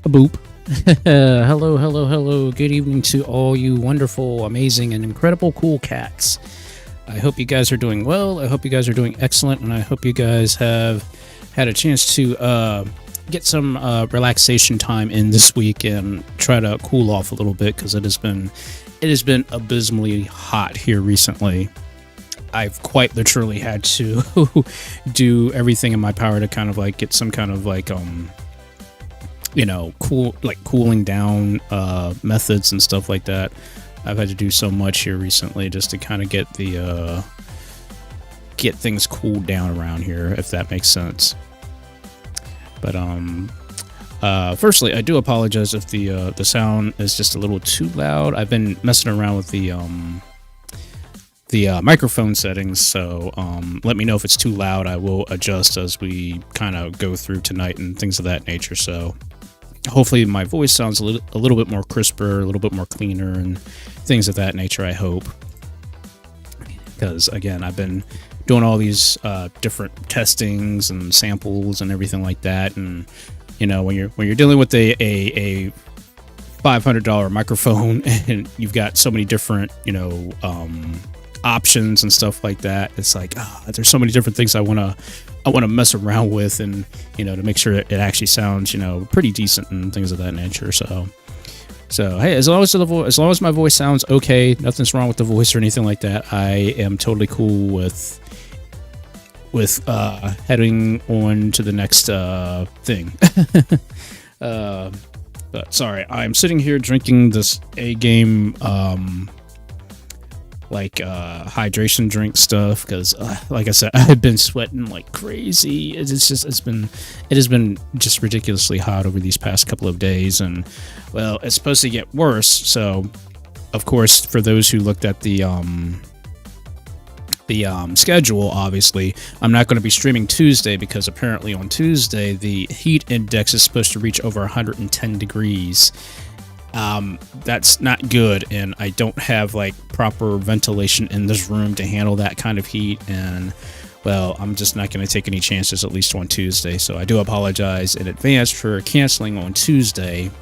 Boop. Hello, hello, hello. Good evening to all you wonderful, amazing, and incredible cool cats. I hope you guys are doing well. I hope you guys are doing excellent, and I hope you guys have had a chance to get some relaxation time in this week and try to cool off a little bit, because it has been abysmally hot here recently. I've quite literally had to do everything in my power to kind of like get some kind of like cooling down methods and stuff like that. I've had to do so much here recently just to kind of get things cooled down around here, if that makes sense. But firstly, I do apologize if the sound is just a little too loud. I've been messing around with the microphone settings, so let me know if it's too loud. I will adjust as we kind of go through tonight and things of that nature. So hopefully my voice sounds a little bit more crisper, a little bit more cleaner, and things of that nature, I hope. Because, again, I've been doing all these different testings and samples and everything like that. And, you know, when you're dealing with a $500 microphone and you've got so many different, options and stuff like that, it's like, there's so many different things I want to mess around with, and to make sure it actually sounds pretty decent and things of that nature. So hey, as long as my voice sounds okay, nothing's wrong with the voice or anything like that, I am totally cool with heading on to the next thing. But sorry, I'm sitting here drinking this A-game hydration drink stuff, because like I said, I've been sweating like crazy. It has been just ridiculously hot over these past couple of days, and well, it's supposed to get worse. So of course, for those who looked at the schedule, obviously I'm not going to be streaming Tuesday, because apparently on Tuesday the heat index is supposed to reach over 110 degrees. That's not good, and I don't have like proper ventilation in this room to handle that kind of heat, and well, I'm just not going to take any chances, at least on Tuesday. So I do apologize in advance for canceling on Tuesday,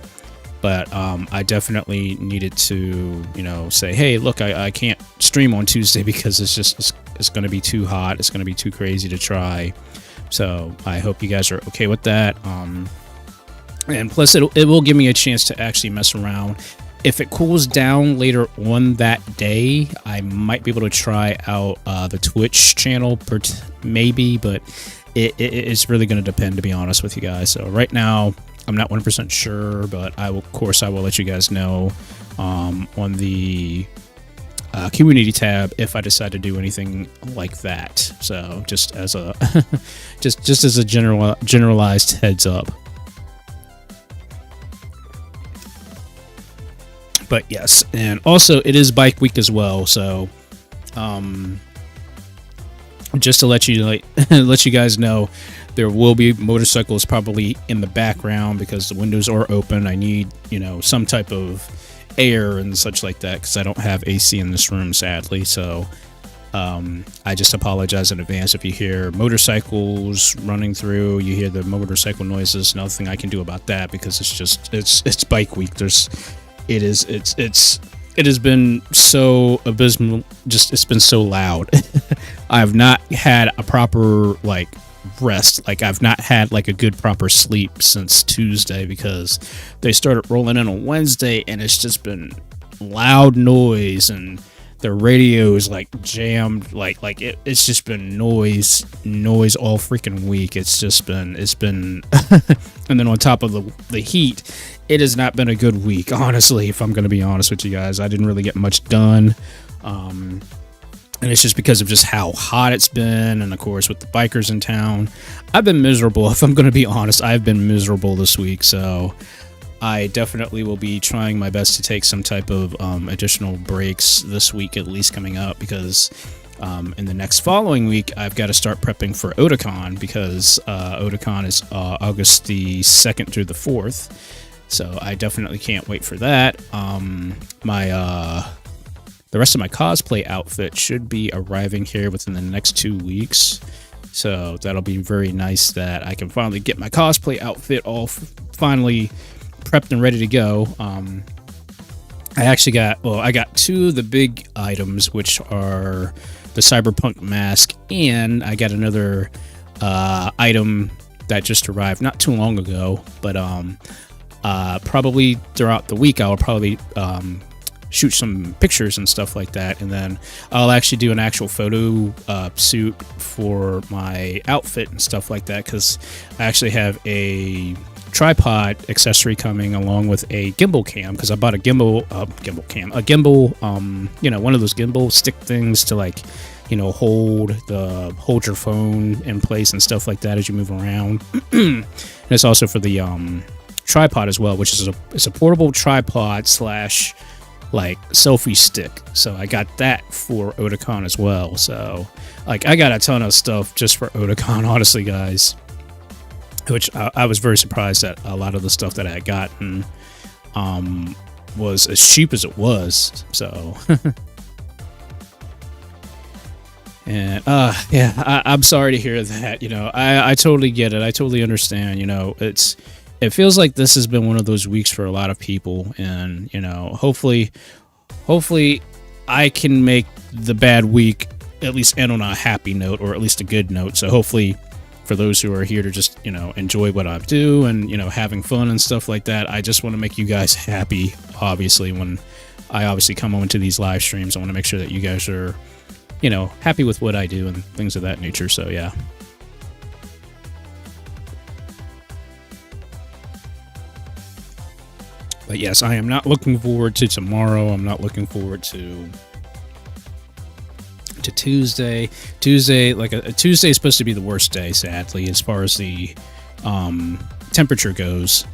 but I definitely needed to say, hey, look, I can't stream on Tuesday because it's going to be too hot, it's going to be too crazy to try. So I hope you guys are okay with that. And plus, it will give me a chance to actually mess around. If it cools down later on that day, I might be able to try out the Twitch channel, maybe, but it's really going to depend, to be honest with you guys. So right now, I'm not 100% sure, but I will let you guys know on the community tab if I decide to do anything like that. So just as a just as a generalized heads up. But yes, and also it is bike week as well, so just to let you guys know, there will be motorcycles probably in the background because the windows are open. I need some type of air and such like that, because I don't have AC in this room, sadly. So I just apologize in advance if you hear motorcycles running through, you hear the motorcycle noises. Nothing I can do about that, because it's bike week. It has been so abysmal. It's been so loud. I have not had a proper rest. I've not had a good proper sleep since Tuesday, because they started rolling in on Wednesday, and it's just been loud noise, and the radio is jammed. It's just been noise all freaking week. It's been and then on top of the heat, it has not been a good week, honestly, if I'm going to be honest with you guys. I didn't really get much done. And it's just because of just how hot it's been. And of course, with the bikers in town, I've been miserable. If I'm going to be honest, I've been miserable this week. So I definitely will be trying my best to take some type of additional breaks this week, at least coming up, because in the next following week, I've got to start prepping for Otakon, because Otakon is August the 2nd through the 4th. So I definitely can't wait for that. The rest of my cosplay outfit should be arriving here within the next 2 weeks. So that'll be very nice that I can finally get my cosplay outfit all finally prepped and ready to go. I actually I got 2 of the big items, which are the Cyberpunk mask, and I got another item that just arrived not too long ago, but probably throughout the week I'll probably shoot some pictures and stuff like that, and then I'll actually do an actual photo shoot for my outfit and stuff like that, because I actually have a tripod accessory coming along with a gimbal cam, because I bought a gimbal one of those gimbal stick things to, like, hold your phone in place and stuff like that as you move around. And it's also for the tripod as well, which is it's a portable tripod slash like selfie stick. So I got that for Otakon as well. So like I got a ton of stuff just for Otakon, honestly, guys. Which I was very surprised that a lot of the stuff that I had gotten was as cheap as it was. So and I'm sorry to hear that. I totally get it. I totally understand. It feels like this has been one of those weeks for a lot of people, and hopefully I can make the bad week at least end on a happy note, or at least a good note. So hopefully, for those who are here to just enjoy what I do and having fun and stuff like that, I just want to make you guys happy. Obviously, when I obviously come on to these live streams, I want to make sure that you guys are happy with what I do and things of that nature. So yeah. But yes, I am not looking forward to tomorrow. I'm not looking forward to Tuesday. Tuesday is supposed to be the worst day, sadly, as far as the temperature goes.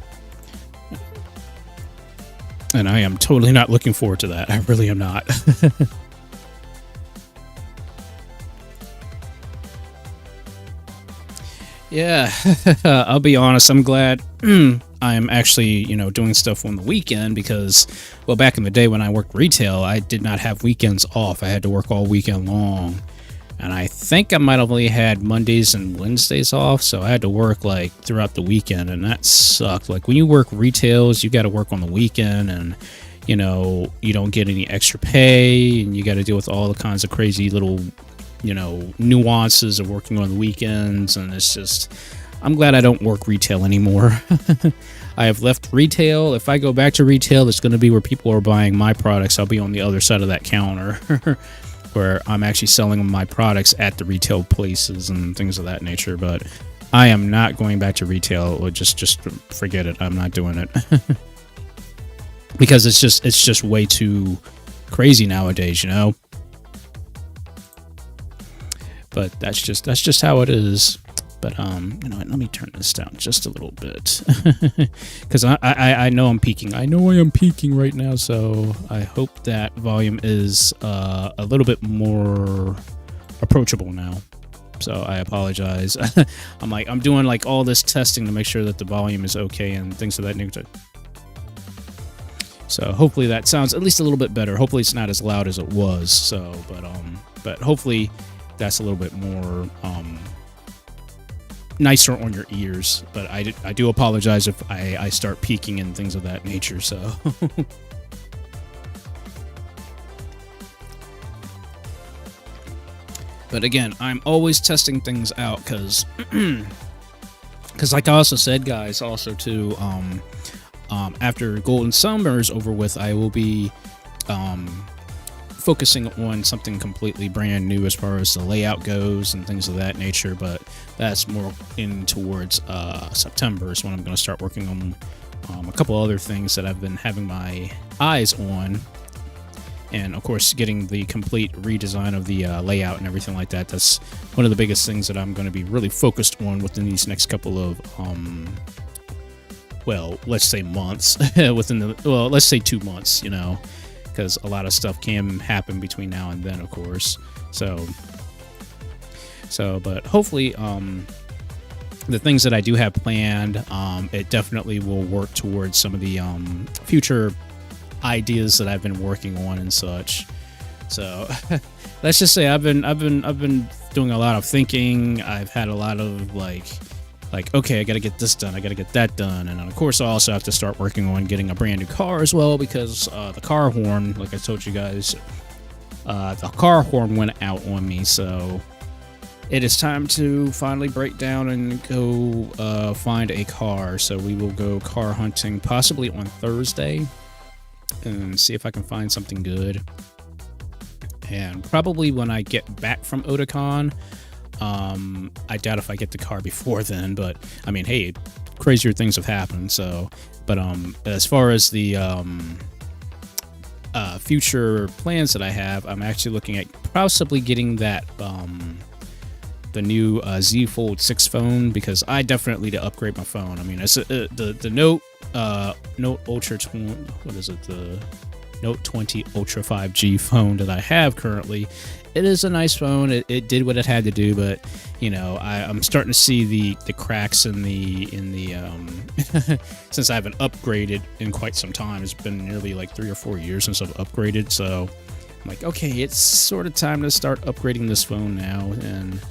And I am totally not looking forward to that. I really am not. Yeah, I'll be honest. I'm glad I'm actually, doing stuff on the weekend, because, well, back in the day when I worked retail, I did not have weekends off. I had to work all weekend long. And I think I might have only had Mondays and Wednesdays off, so I had to work, like, throughout the weekend, and that sucked. Like, when you work retails, you got to work on the weekend, and, you don't get any extra pay, and you got to deal with all the kinds of crazy little nuances of working on the weekends. And it's just, I'm glad I don't work retail anymore. I have left retail. If I go back to retail, it's going to be where people are buying my products. I'll be on the other side of that counter where I'm actually selling my products at the retail places and things of that nature. But I am not going back to retail. Just forget it. I'm not doing it. Because it's just way too crazy nowadays, But that's just how it is. But let me turn this down just a little bit, because I know I'm peaking. I know I am peaking right now, so I hope that volume is a little bit more approachable now. So I apologize. I'm doing like all this testing to make sure that the volume is okay and things of that nature. So hopefully that sounds at least a little bit better. Hopefully it's not as loud as it was. So, but hopefully that's a little bit more nicer on your ears. But I do apologize if I start peaking and things of that nature. So. But again, I'm always testing things out, because like I also said, guys, also too, after Golden Summer is over with, I will be focusing on something completely brand new as far as the layout goes and things of that nature. But that's more in towards September is when I'm going to start working on a couple other things that I've been having my eyes on. And of course, getting the complete redesign of the layout and everything like that. That's one of the biggest things that I'm going to be really focused on within these next couple of let's say months. Let's say 2 months, because a lot of stuff can happen between now and then, of course. So but hopefully, the things that I do have planned, it definitely will work towards some of the future ideas that I've been working on and such. So let's just say I've been doing a lot of thinking. I've had a lot of like, okay, I got to get this done, I got to get that done, and then of course I also have to start working on getting a brand new car as well, because the car horn, like I told you guys, the car horn went out on me, so it is time to finally break down and go find a car. So we will go car hunting possibly on Thursday and see if I can find something good. And probably when I get back from Otakon, I doubt if I get the car before then, but I mean, hey, crazier things have happened. So, but as far as the future plans that I have, I'm actually looking at possibly getting that the new Z Fold 6 phone, because I definitely need to upgrade my phone. I mean, it's the Note Ultra, what is it, the Note 20 Ultra 5G phone that I have currently. It is a nice phone. It did what it had to do, but you know, I'm starting to see the cracks in the since I haven't upgraded in quite some time. It's been nearly like 3 or 4 years since I've upgraded, so I'm like, okay, it's sort of time to start upgrading this phone now. And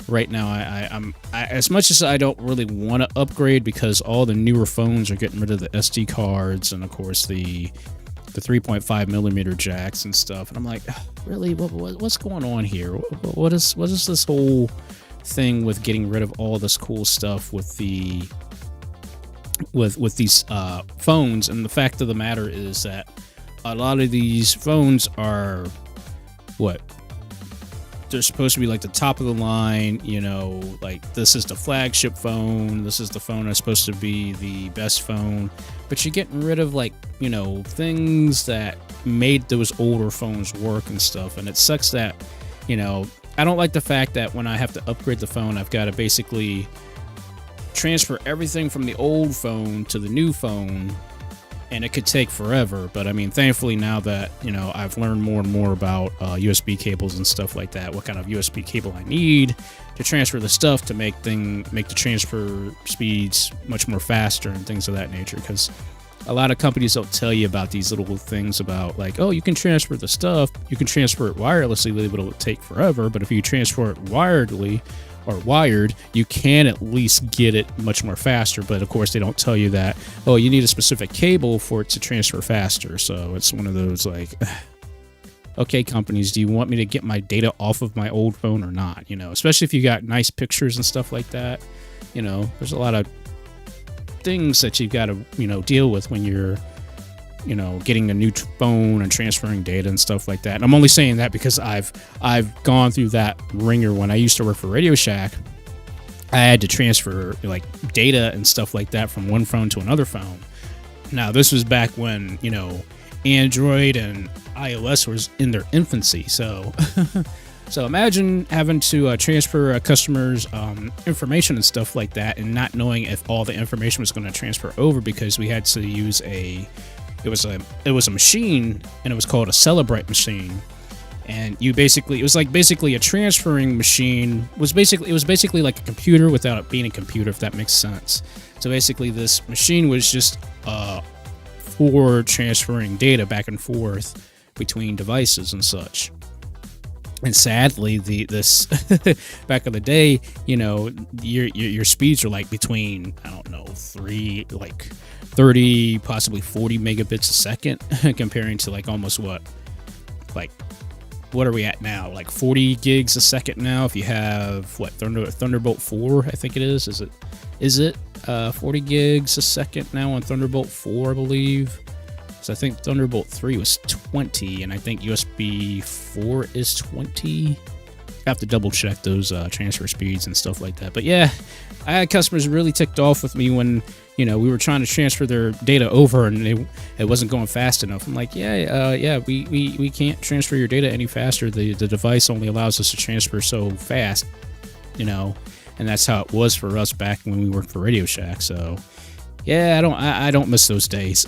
right now, I'm as much as I don't really want to upgrade, because all the newer phones are getting rid of the SD cards and of course the 3.5 millimeter jacks and stuff, and I'm like, really, what's going on here? What is this whole thing with getting rid of all this cool stuff with these phones? And the fact of the matter is that a lot of these phones are they're supposed to be like the top of the line, you know, like this is the flagship phone, this is the phone that's supposed to be the best phone, but you're getting rid of, like, you know, things that made those older phones work and stuff. And it sucks that, you know, I don't like the fact that when I have to upgrade the phone, I've got to basically transfer everything from the old phone to the new phone, and it could take forever. But I mean, thankfully now that, you know, I've learned more and more about USB cables and stuff like that, what kind of USB cable I need to transfer the stuff to make the transfer speeds much more faster and things of that nature. Because a lot of companies don't tell you about these little things about, like, oh, you can transfer the stuff, you can transfer it wirelessly, but it'll take forever. But if you transfer it wiredly or wired, you can at least get it much more faster. But of course, they don't tell you that, oh, you need a specific cable for it to transfer faster. So it's one of those, like, okay, companies, do you want me to get my data off of my old phone or not? You know, especially if you got nice pictures and stuff like that. You know, there's a lot of things that you've got to, you know, deal with when you're, you know, getting a new phone and transferring data and stuff like that. And I'm only saying that because I've gone through that ringer when I used to work for Radio Shack. I had to transfer, like, data and stuff like that from one phone to another phone. Now, this was back when, you know, Android and iOS was in their infancy. So so imagine having to transfer a customer's information and stuff like that, and not knowing if all the information was going to transfer over, because we had to use it was a machine, and it was called a Celebrite machine. And it was basically a transferring machine. It was basically like a computer without it being a computer, if that makes sense. So basically, this machine was just for transferring data back and forth between devices and such. And sadly, this back in the day, you know, your speeds are like between, I don't know, 30, possibly 40 megabits a second, comparing to like almost what are we at now? Like 40 gigs a second now. If you have Thunderbolt 4, I think it is. Is it 40 gigs a second now on Thunderbolt 4, I believe? So I think Thunderbolt 3 was 20, and I think USB 4 is 20. I have to double check those transfer speeds and stuff like that. But yeah, I had customers really ticked off with me when, you know, we were trying to transfer their data over and it wasn't going fast enough. I'm like, we can't transfer your data any faster. The device only allows us to transfer so fast, you know, and that's how it was for us back when we worked for Radio Shack. So yeah, I don't miss those days.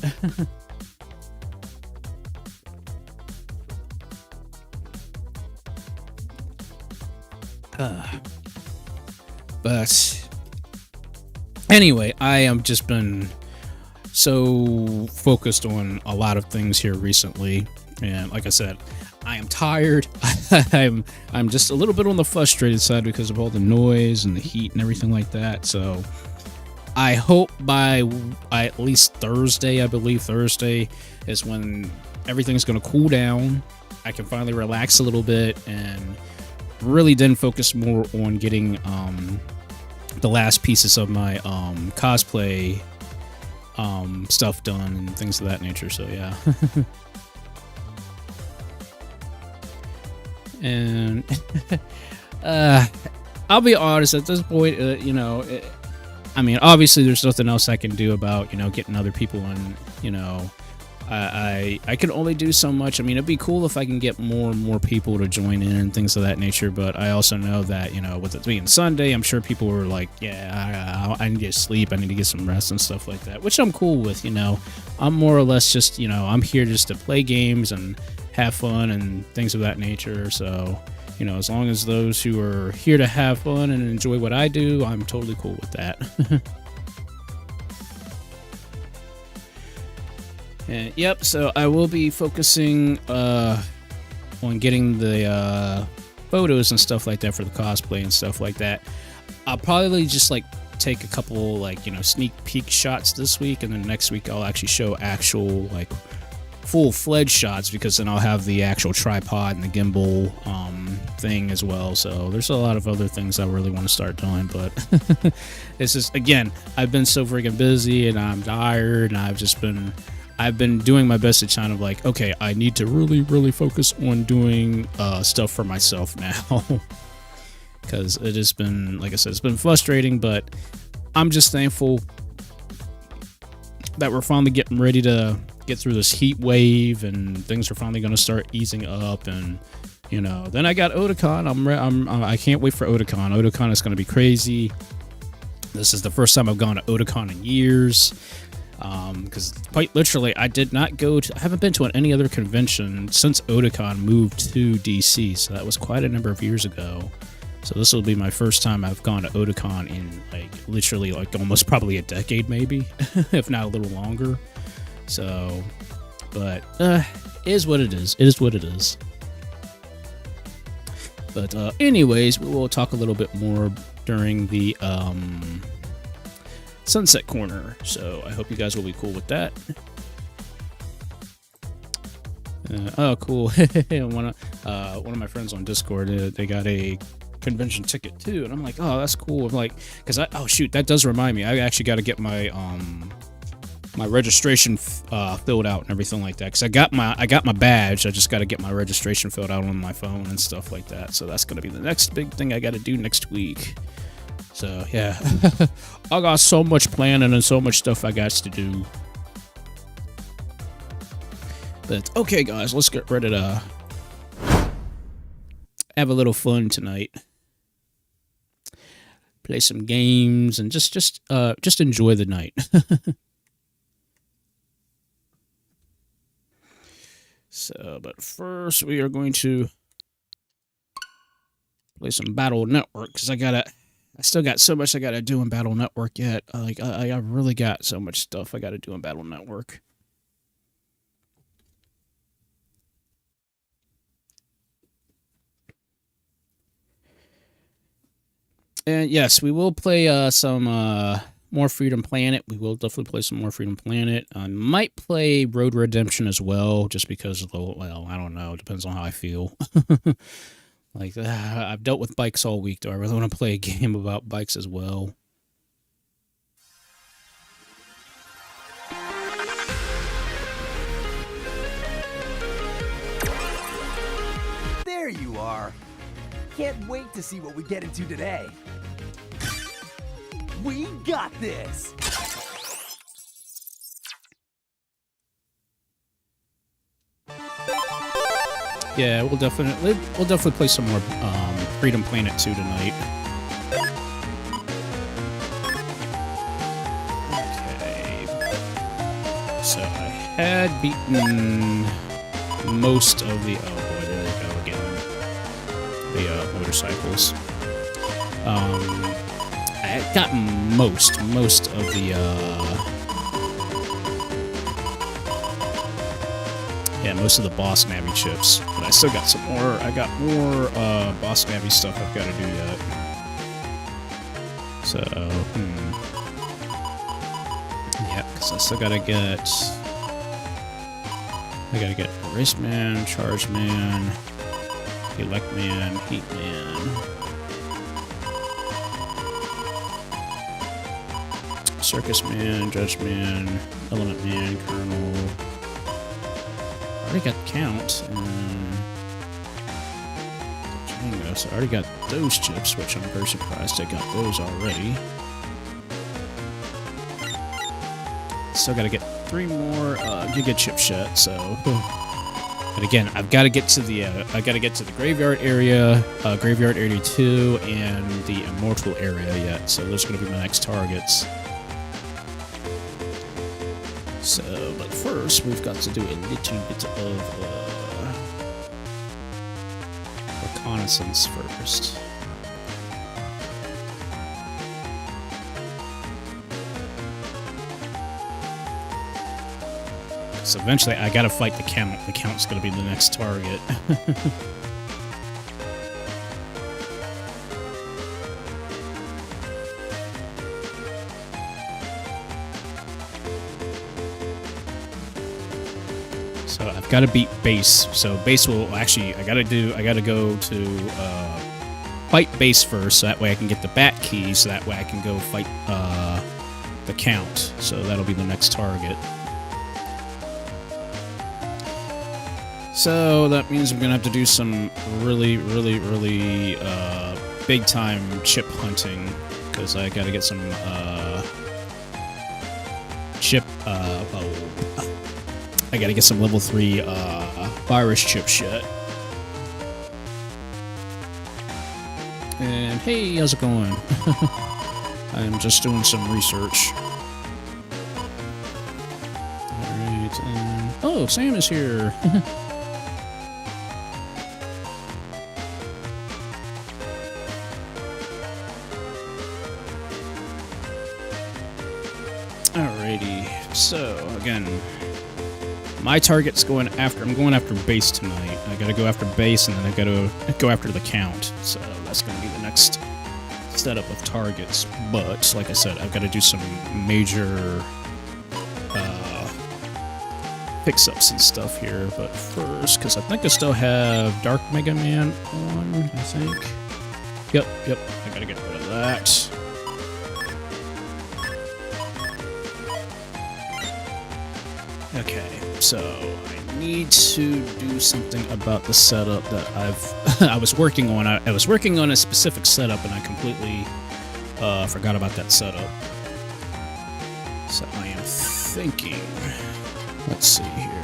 But anyway, I have just been so focused on a lot of things here recently, and like I said, I am tired. I'm just a little bit on the frustrated side because of all the noise and the heat and everything like that. So I hope by at least Thursday, I believe Thursday is when everything's going to cool down. I can finally relax a little bit and really then focus more on getting the last pieces of my cosplay stuff done and things of that nature. So yeah. And I'll be honest, at this point, I mean, obviously there's nothing else I can do about, getting other people in, I can only do so much. I mean, it'd be cool if I can get more and more people to join in and things of that nature, but I also know that, with it being Sunday, I'm sure people were like, yeah, I need to sleep, I need to get some rest and stuff like that, which I'm cool with, I'm more or less just, I'm here just to play games and have fun and things of that nature. So, as long as those who are here to have fun and enjoy what I do, I'm totally cool with that. And, yep, so I will be focusing on getting the photos and stuff like that for the cosplay and stuff like that. I'll probably just take a couple sneak peek shots this week, and then next week I'll actually show actual full-fledged shots, because then I'll have the actual tripod and the gimbal thing as well. So there's a lot of other things I really want to start doing, but it's just, again, I've been so freaking busy and I'm tired, and I've been doing my best to kind of okay, I need to really focus on doing stuff for myself now. Because it has been, like I said, it's been frustrating, but I'm just thankful that we're finally getting ready to get through this heat wave, and things are finally going to start easing up. And then I got Otakon. I can't wait for Otakon. Otakon is going to be crazy. This is the first time I've gone to Otakon in years, because quite literally I haven't been to any other convention since Otakon moved to DC, so that was quite a number of years ago. So this will be my first time I've gone to Otakon in literally almost probably a decade, maybe, if not a little longer. So, but it is what it is. It is what it is. But anyways, we will talk a little bit more during the Sunset Corner. So I hope you guys will be cool with that. Oh, cool. one of my friends on Discord, they got a convention ticket too, and I'm like, oh, that's cool. I'm like, because oh shoot, that does remind me, I actually got to get my my registration filled out and everything like that, because I got my badge. I just got to get my registration filled out on my phone and stuff like that. So that's gonna be the next big thing I got to do next week. So yeah. I got so much planning and so much stuff I got to do. But okay, guys, let's get ready to have a little fun tonight. Play some games and just enjoy the night. So, but first we are going to play some Battle Network, because I still got so much I gotta do in Battle Network yet. I really got so much stuff I gotta do in Battle Network. And yes, we will play some more Freedom Planet. We will definitely play some more Freedom Planet. I might play Road Redemption as well, just because of the, well, I don't know. It depends on how I feel. I've dealt with bikes all week. Do I really want to play a game about bikes as well? There you are. Can't wait to see what we get into today. We got this. Yeah, we'll definitely play some more Freedom Planet 2 tonight. Okay. So I had beaten most of the, oh boy, there we go again. The motorcycles. I had gotten most of the Yeah, most of the Boss Navi chips. But I still got some more. I got more Boss Navi stuff I've got to do yet. So, yeah, because I still gotta get... I gotta get Race Man, Charge Man, Elect Man, Heat Man, Circus Man, Judge Man, Element Man, Colonel. I already got Count and Django, so I already got those chips, which I'm very surprised I got those already. Still gotta get 3 more Giga chip shit, so. But again, I've got to get to the graveyard area 2, and the immortal area yet. So those are going to be my next targets. So, but first we've got to do a little bit of reconnaissance first. So eventually I gotta fight the Count. The Count's gonna be the next target. So I've gotta beat Base. So Base will actually, I gotta go to fight Base first, so that way I can get the Bat Key, so that way I can go fight the Count. So that'll be the next target. So that means I'm gonna have to do some really big time chip hunting, because I gotta get some chip. I gotta get some level 3 virus chip shit. And hey, how's it going? I'm just doing some research. Alright, oh, Sam is here. Alrighty, so again, my target's going after, I'm going after Base tonight. I gotta go after Base, and then I gotta go after the Count. So that's gonna be the next setup of targets. But, like I said, I've gotta do some major fix-ups and stuff here. But first, because I think I still have Dark Mega Man on, I think. Yep, I gotta get rid of that. Okay, so I need to do something about the setup that I was working on. I was working on a specific setup, and I completely forgot about that setup. So I am thinking, let's see here.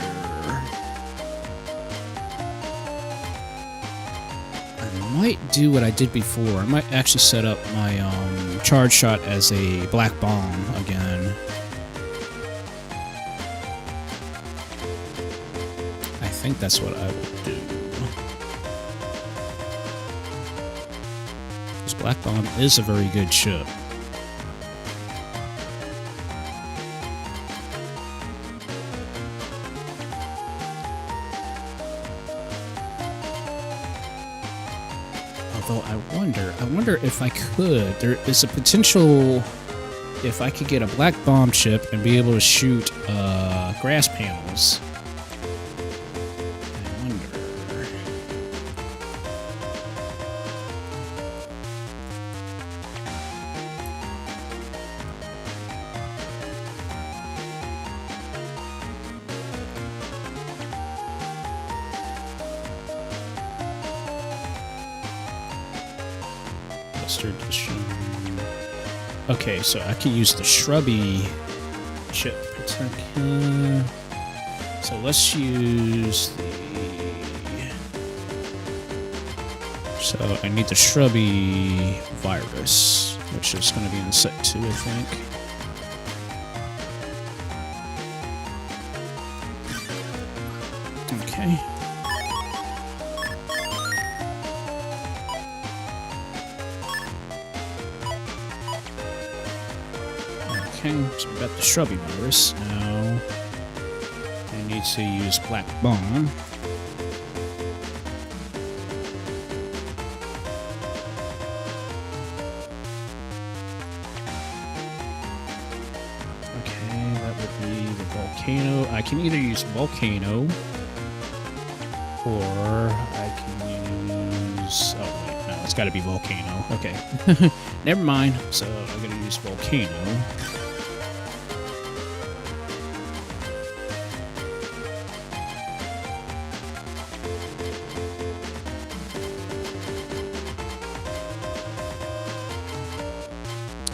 I might do what I did before. I might actually set up my charge shot as a black bomb again. I think that's what I will do. This Black Bomb is a very good ship. Although I wonder if I could. There is a potential if I could get a Black Bomb chip and be able to shoot grass panels. Okay, so I can use the shrubby chip protect. So let's use the. So I need the shrubby virus, which is going to be in set 2, I think. Okay. Okay, so we got the shrubby virus. Now I need need to use black bone. Okay, that would be the volcano. I can either use volcano or I can use... Oh, wait, no, it's got to be volcano. Okay. Never mind. So I'm going to use volcano.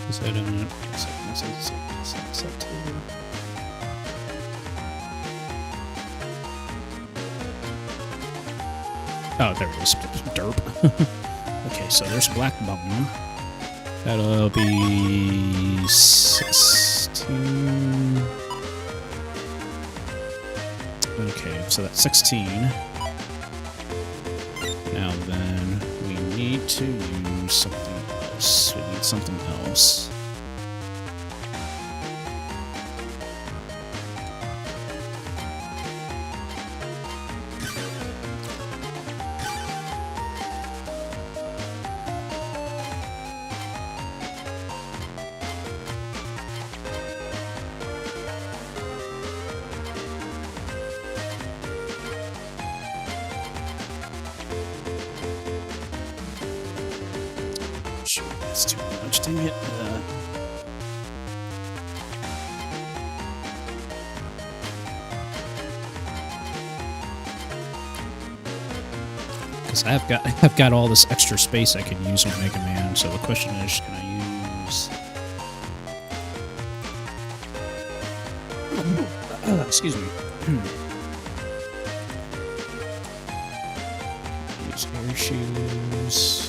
Is that in it? Oh, there it is. Derp. Okay, so there's black bone. That'll be 16. Okay, so that's 16. Now then, we need to use something else. We need something else. Shoot, that's too much, dang it. Because I've got all this extra space I can use on Mega Man, so the question is, can I use... excuse me. Use air shoes.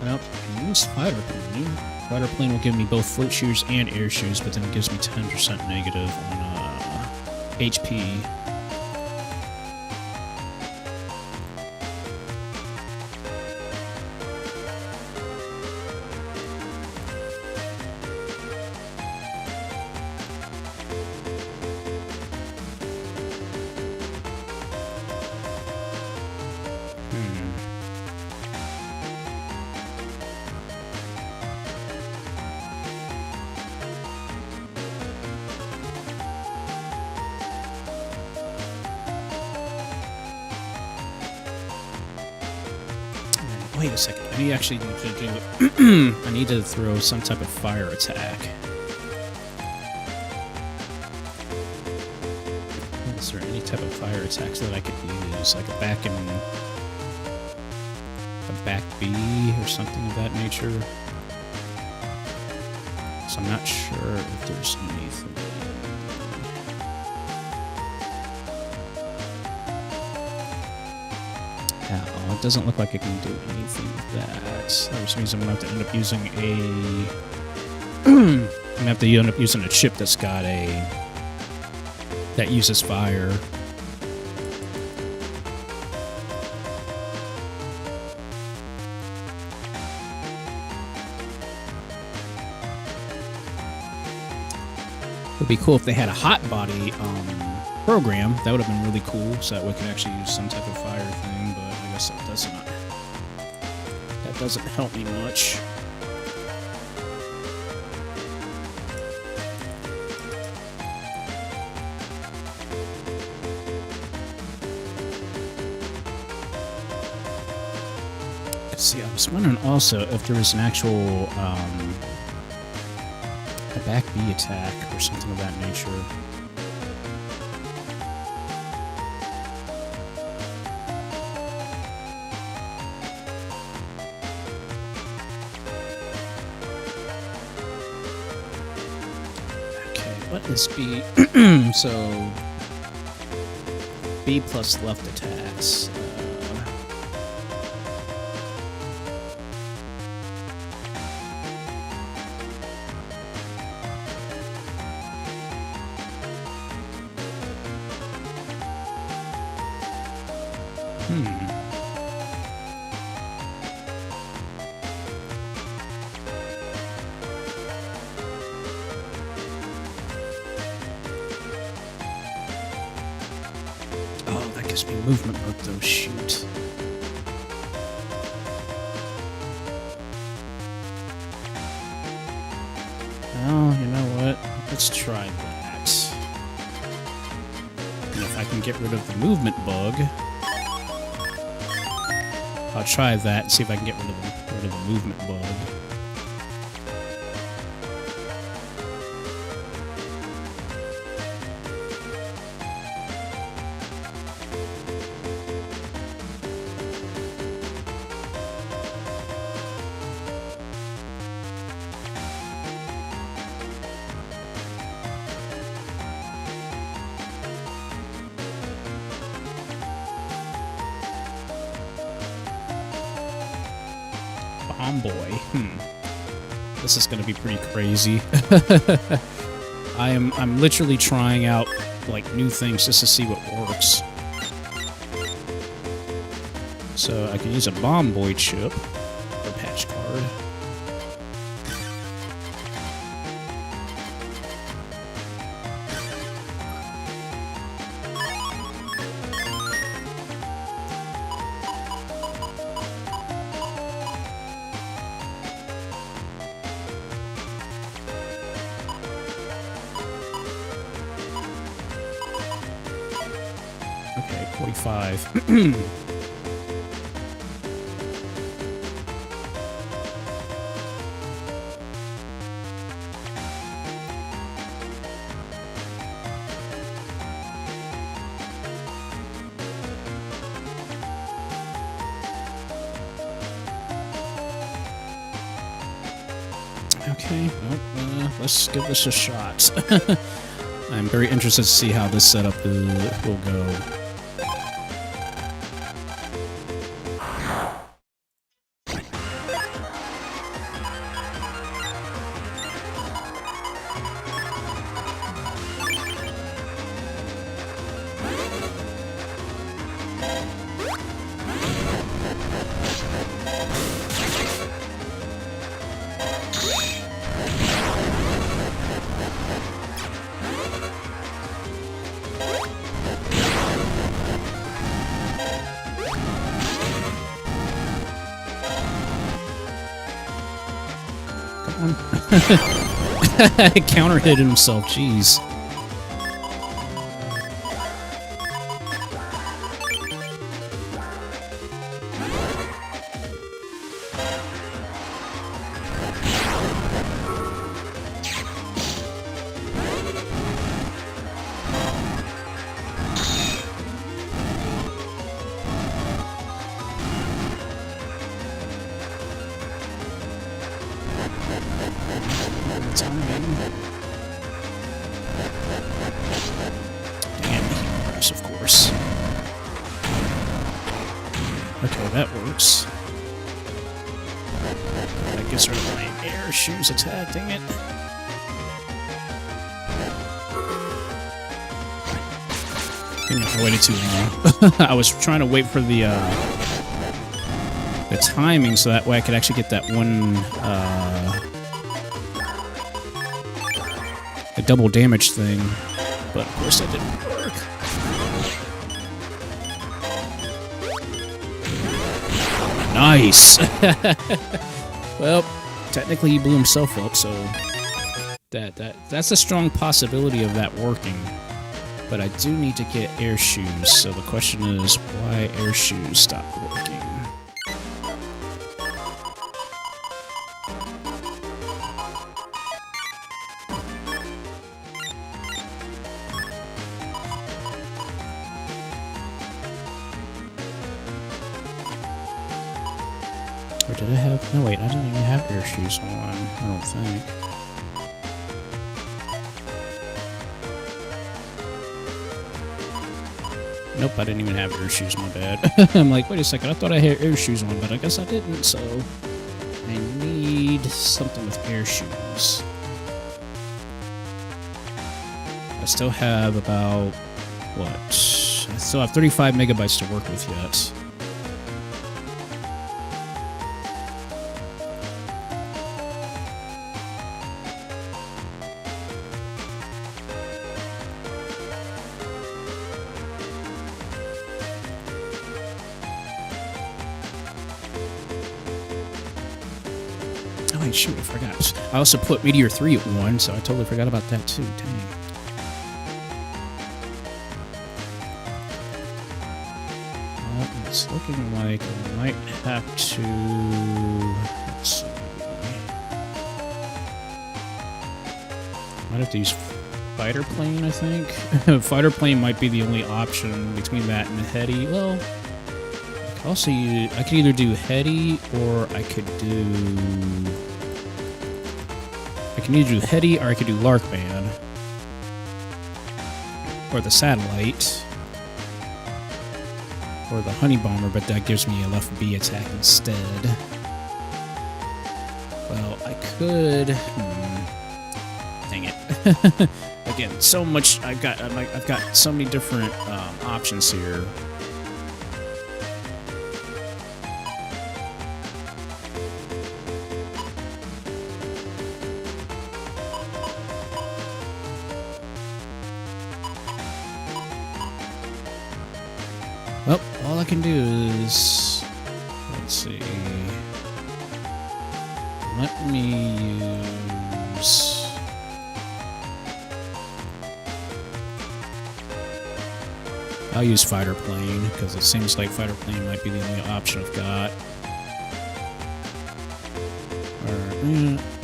Nope, I can use fighter plane. Fighter plane will give me both float shoes and air shoes, but then it gives me 10% negative on HP. Wait a second. I actually need to do... I need to throw some type of fire attack. Is there any type of fire attacks that I could use? Like a back B or something of that nature? So I'm not sure if there's anything... Oh, it doesn't look like I can do anything with that. That means I'm gonna have to end up using I'm gonna have to end up using a chip that's got that uses fire. It would be cool if they had a hot body program. That would have been really cool, so that we could actually use some type of fire thing, but I guess that doesn't help me much. See, I was wondering also if there was an actual a back B attack or something of that nature. What is B? So, B plus left attacks. gives me movement mode though, shoot. Oh, you know what? Let's try that. And if I can get rid of the movement bug, I'll try that and see if I can get rid of the movement bug. Boy, this is gonna be pretty crazy. I'm literally trying out like new things just to see what works. So I can use a bomb boy chip or patch card. Okay, 45. Okay, well, let's give this a shot. I'm very interested to see how this setup will go. Counter hit himself, jeez. Of course. Okay, that works. That gets rid of my air shoes attack, dang it. I waited too long. I was trying to wait for the timing so that way I could actually get that one the double damage thing, but of course that didn't work. Nice! Well, technically he blew himself up, so that's a strong possibility of that working. But I do need to get air shoes, so the question is why air shoes stopped working. Or did I have... No, wait, I didn't even have air shoes on, I don't think. Nope, I didn't even have air shoes, my bad. I'm like, wait a second, I thought I had air shoes on, but I guess I didn't, so... I need something with air shoes. I still have about... what? I still have 35 megabytes to work with yet. shoot, I forgot. I also put Meteor 3 at 1, so I totally forgot about that too. Dang. Well, it's looking like I might have to... Let's see. Might have to use fighter plane, I think. Fighter plane might be the only option between that and Heady. Well, I could also use, I could either do Heady or I could do... I can either do Heady or I could do Larkman. Or the Satellite. Or the Honey Bomber, but that gives me a left B attack instead. Well, I could... Dang it. Again, so much I've got so many different options here. Well, all I can do is, let's see. Let me use... I'll use fighter plane, because it seems like fighter plane might be the only option I've got. Or,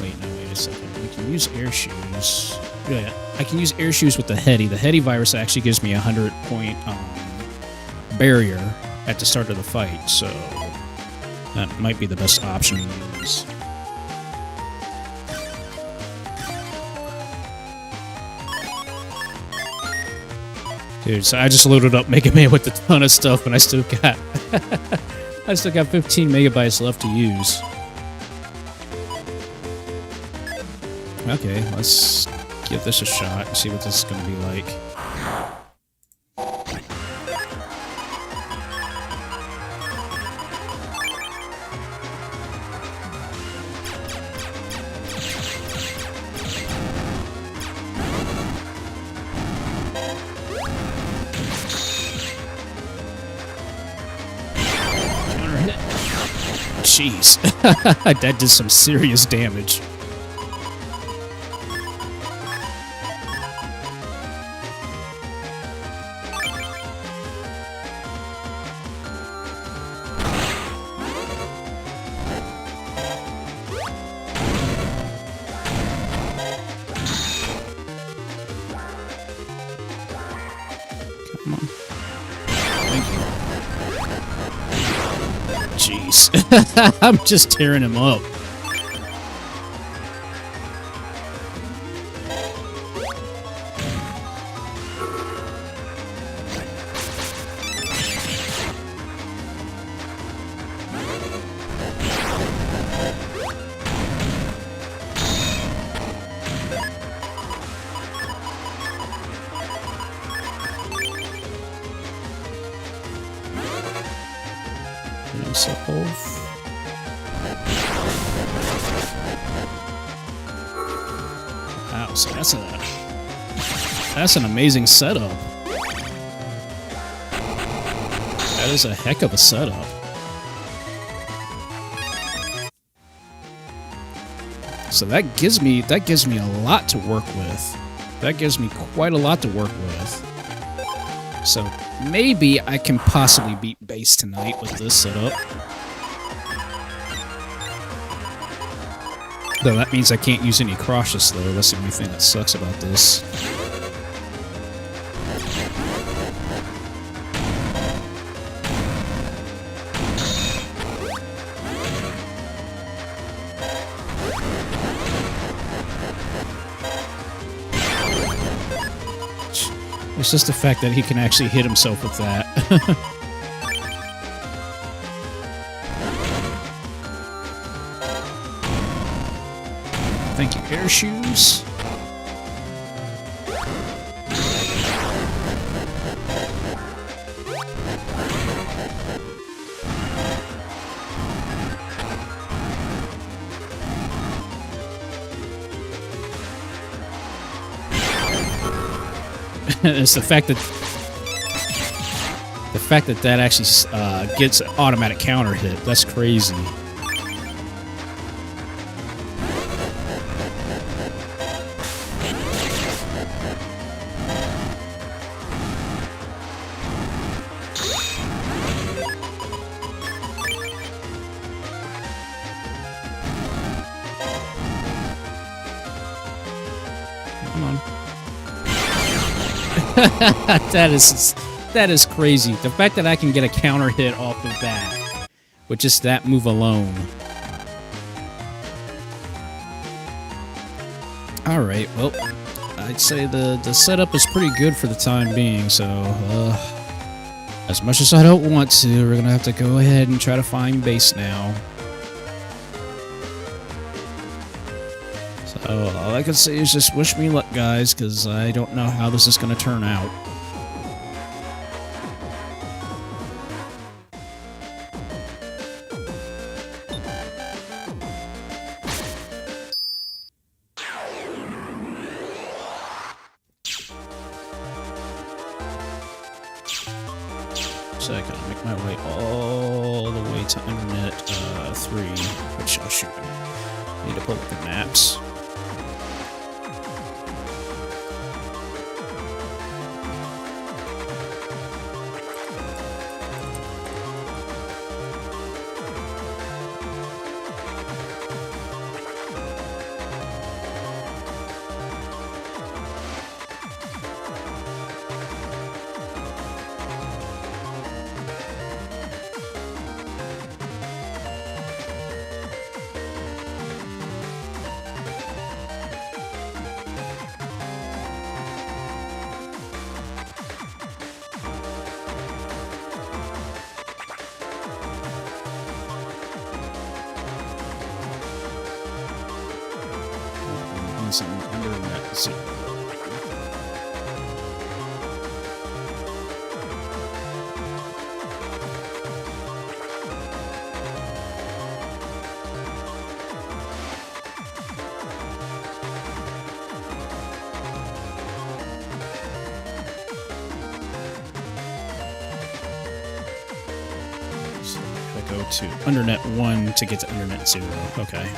wait a second. We can use air shoes. Yeah, I can use air shoes with the Heady. The Heady virus actually gives me a 100-point barrier at the start of the fight, so that might be the best option to use. Dude, so I just loaded up Mega Man with a ton of stuff, and I still got 15 megabytes left to use. Okay, let's give this a shot and see what this is going to be like. Jeez, that did some serious damage. Come on. Thank you. Jeez. I'm just tearing him up. Wow, so that's an amazing setup. That is a heck of a setup. So that gives me a lot to work with. That gives me quite a lot to work with. So maybe I can possibly beat base tonight with this setup. Though that means I can't use any crosses though, that's the only thing that sucks about this. It's just the fact that he can actually hit himself with that. Thank you, air shoes. It's the fact that actually gets an automatic counter hit. That's crazy. That is crazy. The fact that I can get a counter hit off of that with just that move alone. All right, well, I'd say the setup is pretty good for the time being, so as much as I don't want to, we're gonna have to go ahead and try to find base now. So all I can say is just wish me luck, guys, because I don't know how this is gonna turn out. So I gotta make my way all the way to Internet 3, which I'll shoot. I need to pull up the maps. Some Internet 0. So I go to Internet 1 to get to Internet 0. Okay.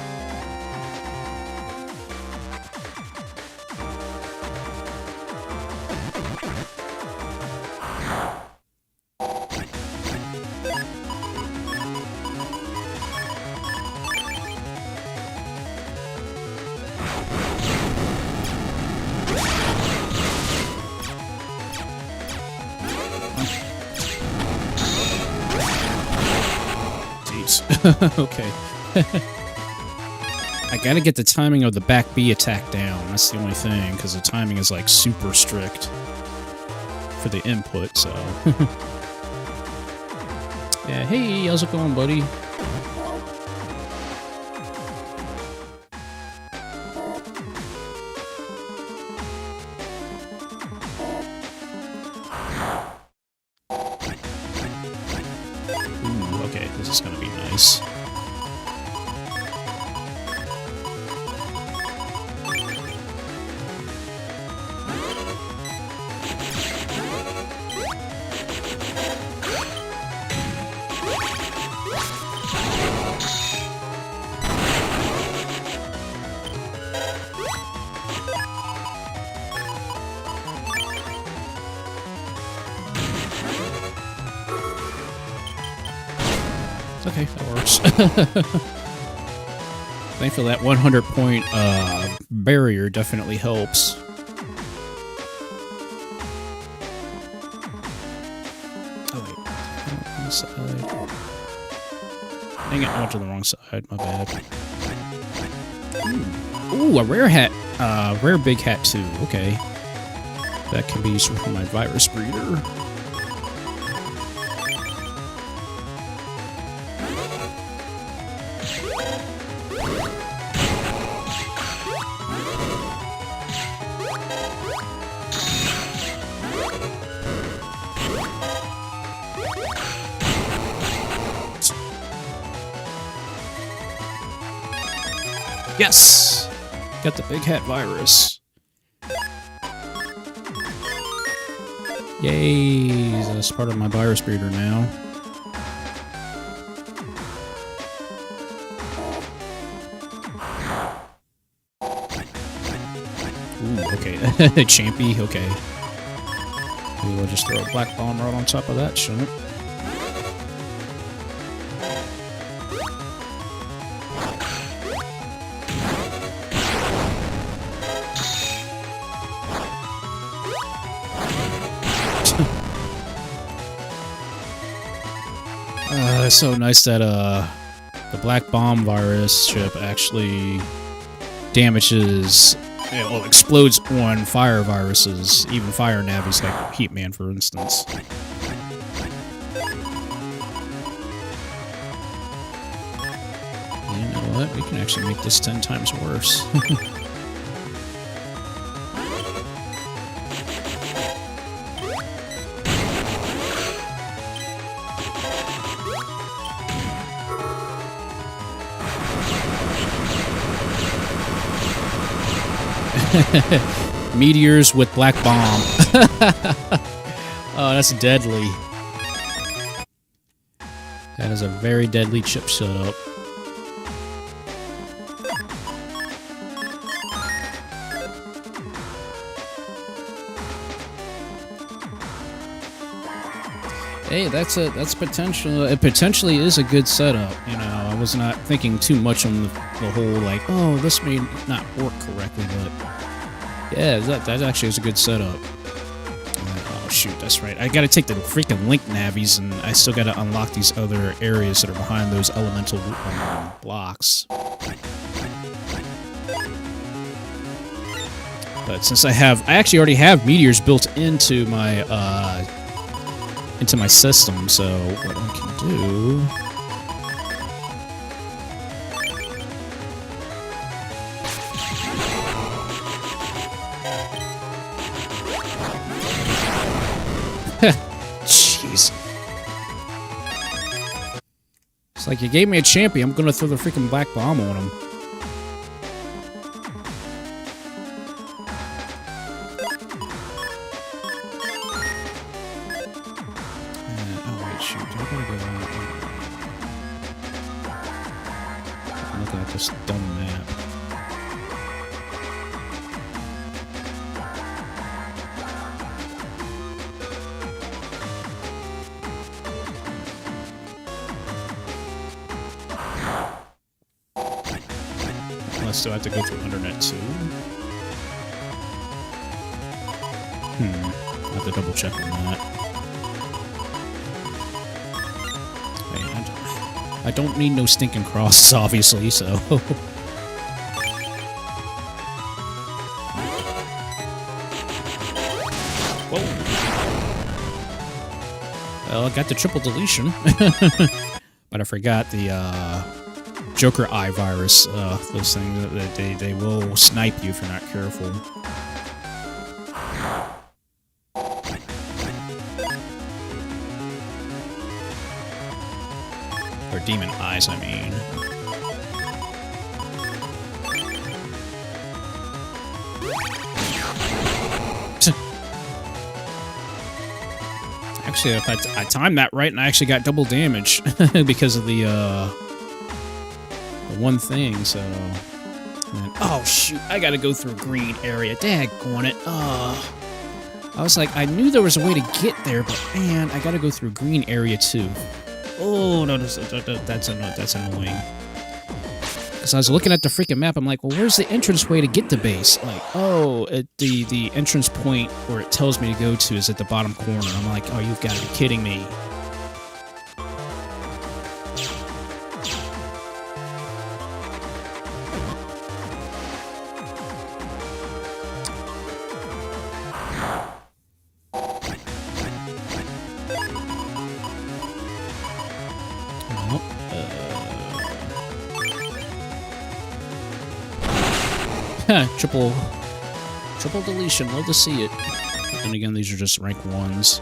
Okay. I gotta get the timing of the back B attack down. That's the only thing, because the timing is like super strict for the input, so. Yeah, hey, how's it going, buddy? Ooh, okay, this is gonna be nice. Okay, that works. Thankfully, that 100-point barrier definitely helps. Oh, wait. On the side. Dang it, I went to the wrong side. My bad. Ooh, a rare hat. Rare big hat, too. Okay. That can be used for my virus breeder. Yes! Got the big hat virus. Yay! That's part of my virus breeder now. Ooh, okay. Champy, okay. Maybe we'll just throw a black bomb right on top of that, shouldn't it? it's so nice that the black bomb virus chip actually damages, well, explodes on fire viruses, even fire navies like Heatman, for instance. You know what? We can actually make this 10 times worse. Meteors with black bomb. Oh, that's deadly. That is a very deadly chip setup. Hey, that's potential. It potentially is a good setup. You know, I was not thinking too much on the whole like, oh, this may not work correctly, but yeah, that actually is a good setup. Oh shoot, that's right. I gotta take the freaking link navies, and I still gotta unlock these other areas that are behind those elemental blocks. But since I actually already have meteors built into my system, so what I can do. Jeez. It's like you gave me a champion, I'm gonna throw the freaking black bomb on him. Oh wait, shoot, I gotta go out. I'm looking at this dumb map. Unless do I have to go through Undernet too? I'll have to double check on that. Hey, I don't need no stinking crosses, obviously, so. Whoa. Well, I got the triple deletion. But I forgot the, Joker Eye virus, those things, they will snipe you if you're not careful. Or demon eyes, I mean. Actually, if I timed that right, and I actually got double damage because of the one thing, so. And, oh shoot, I gotta go through a green area. Daggone it. I was like, I knew there was a way to get there, but man, I gotta go through a green area too. Oh no, that's annoying. Because I was looking at the freaking map, I'm like, well, where's the entrance way to get to base? Like, oh, the entrance point where it tells me to go to is at the bottom corner. I'm like, oh, you've got to be kidding me. Triple deletion, love to see it. And again, these are just rank 1s.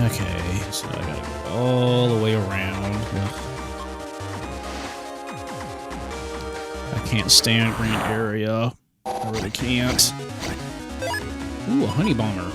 Okay, so I gotta go all the way around. Ugh. I can't stand green area. I really can't. Ooh, a honey bomber.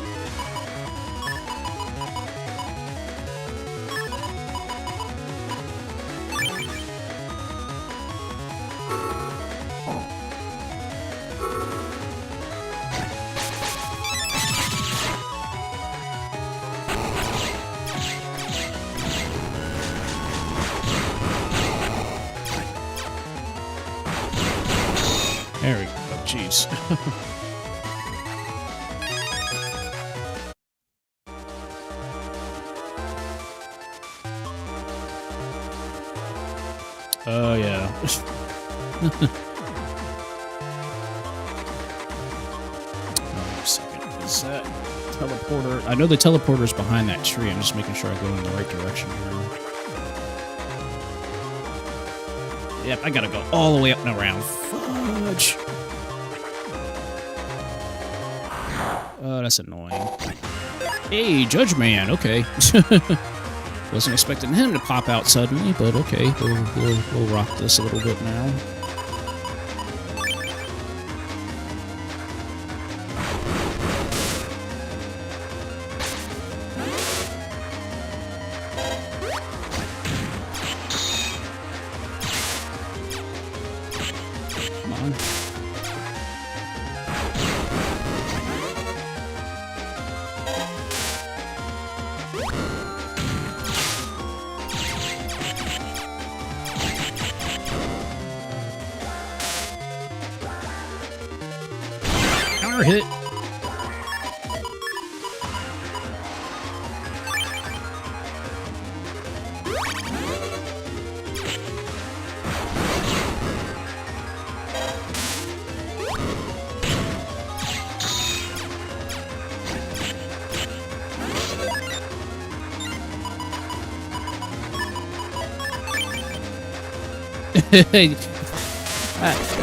There we go. Jeez. Wait a second. Is that teleporter? I know the teleporter's behind that tree. I'm just making sure I go in the right direction here. Yep, I gotta go all the way up and around. Fudge. Oh, that's annoying. Hey, Judge Man. Okay. Wasn't expecting him to pop out suddenly, but okay. We'll rock this a little bit now. Come on. Counter hit.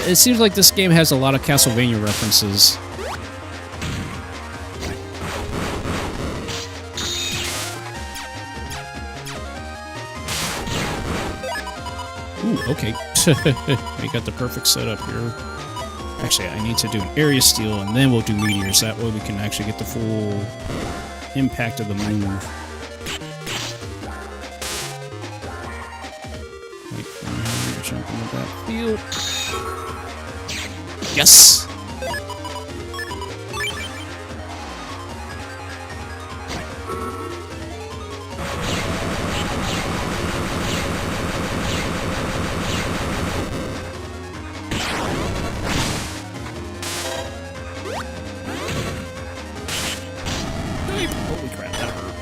It seems like this game has a lot of Castlevania references. Ooh, okay. We got the perfect setup here. Actually, I need to do an area steal, and then we'll do meteors. That way we can actually get the full impact of the move. Wait for me to jump into that field. Yes! Holy crap, that hurt.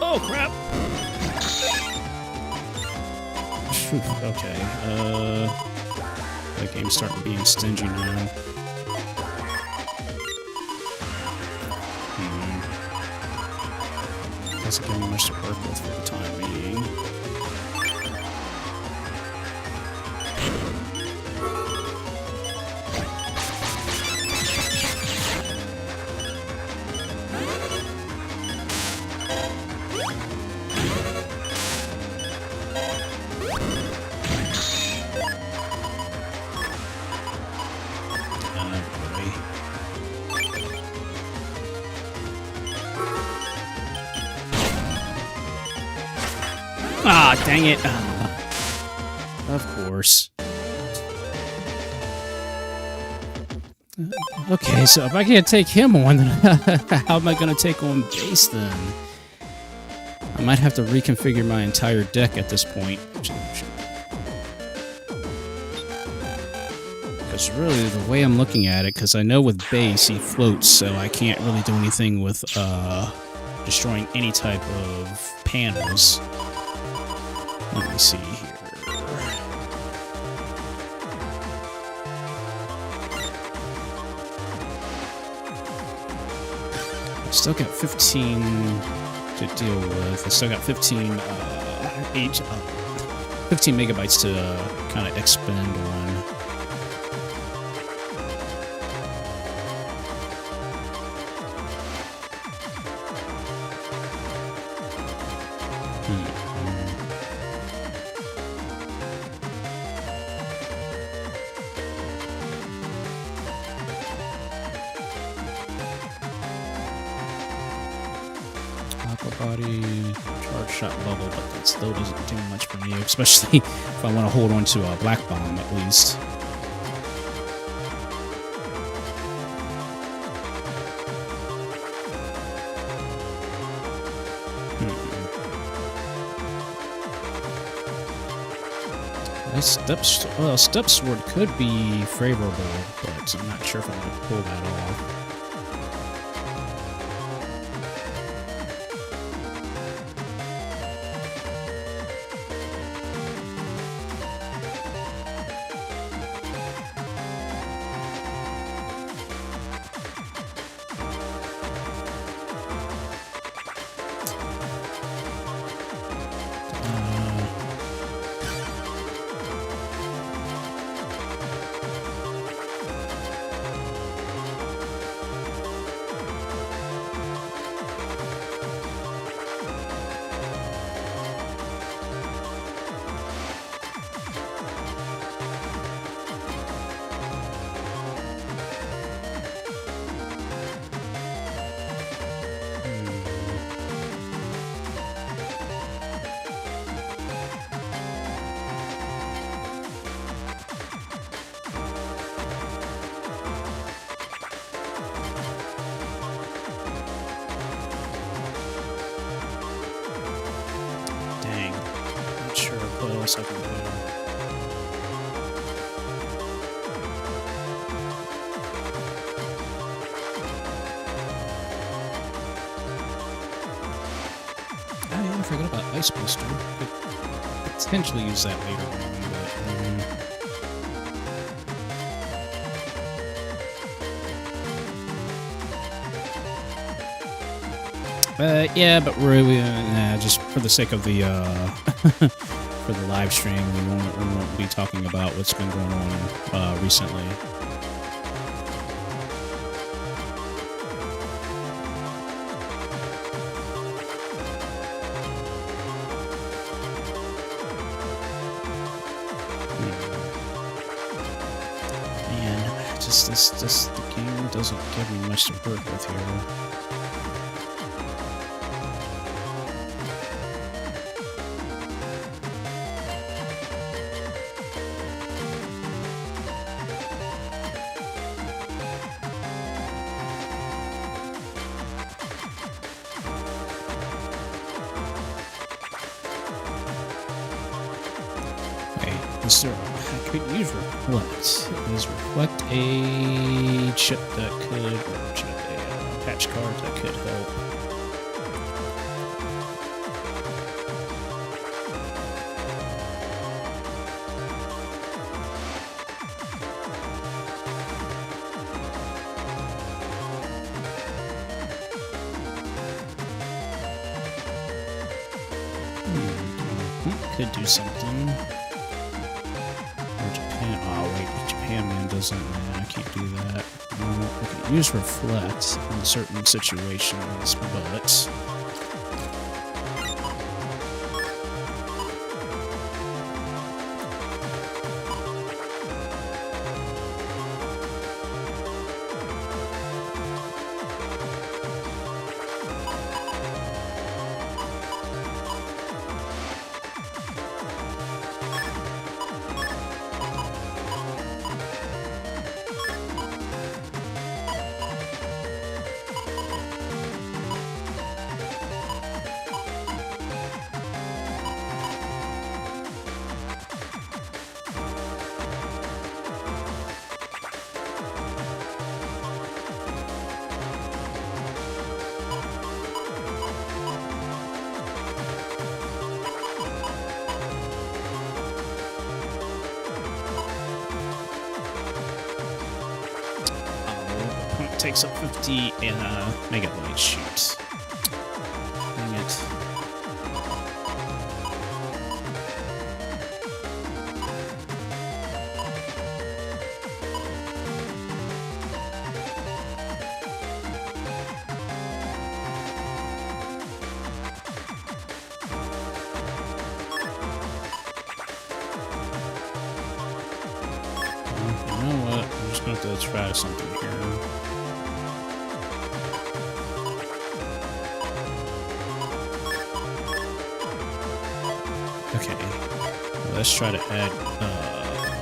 Oh, crap! Okay, that game's starting to be stingy now. Doesn't give me much to work with for the time being. Ah, dang it. Of course. Okay, so if I can't take him on, then how am I going to take on base then? I might have to reconfigure my entire deck at this point. Because really, the way I'm looking at it, because I know with base, he floats, so I can't really do anything with destroying any type of panels. Let me see here. I still got 15 to deal with. I still got 15 megabytes to kind of expend on. Body, charge shot bubble, but that still doesn't do much for me, especially if I want to hold on to a black bomb at least. Step Sword could be favorable, but I'm not sure if I'm going to pull that off. What else I can do? I forgot about Ice Blister. Could potentially use that later on, but yeah, but really, just for the sake of the for the live stream, we won't be talking about what's been going on recently. Man, just the game doesn't give me much to work with here. I could use Reflect. Is Reflect a chip that could, or chip, a patch card that could help? Could do something. Japan Man doesn't. I can't do that. I can use Reflect in certain situations, but takes up 50 and Mega Blade shoots. Dang it. You know what? I'm just going to have to try something here. Okay, let's try to add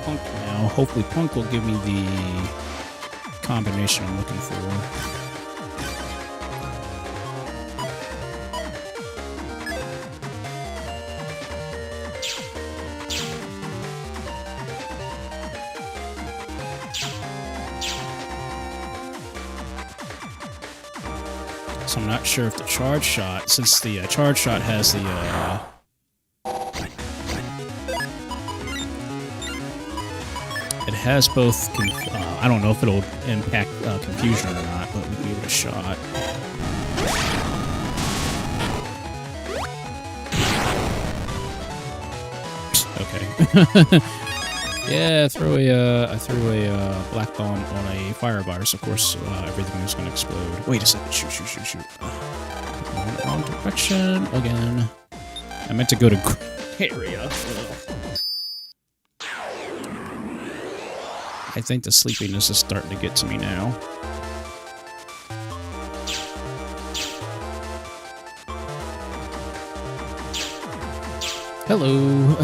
Punk now. Hopefully Punk will give me the combination I'm looking for. So I'm not sure if the charge shot, since the charge shot has the it has both. I don't know if it'll impact confusion or not, but we can give it a shot. Okay. Yeah, I threw a black bomb on a fire virus. Of course, everything is going to explode. Wait a second. Shoot. Wrong direction again. I meant to go to gray area. I think the sleepiness is starting to get to me now. Hello.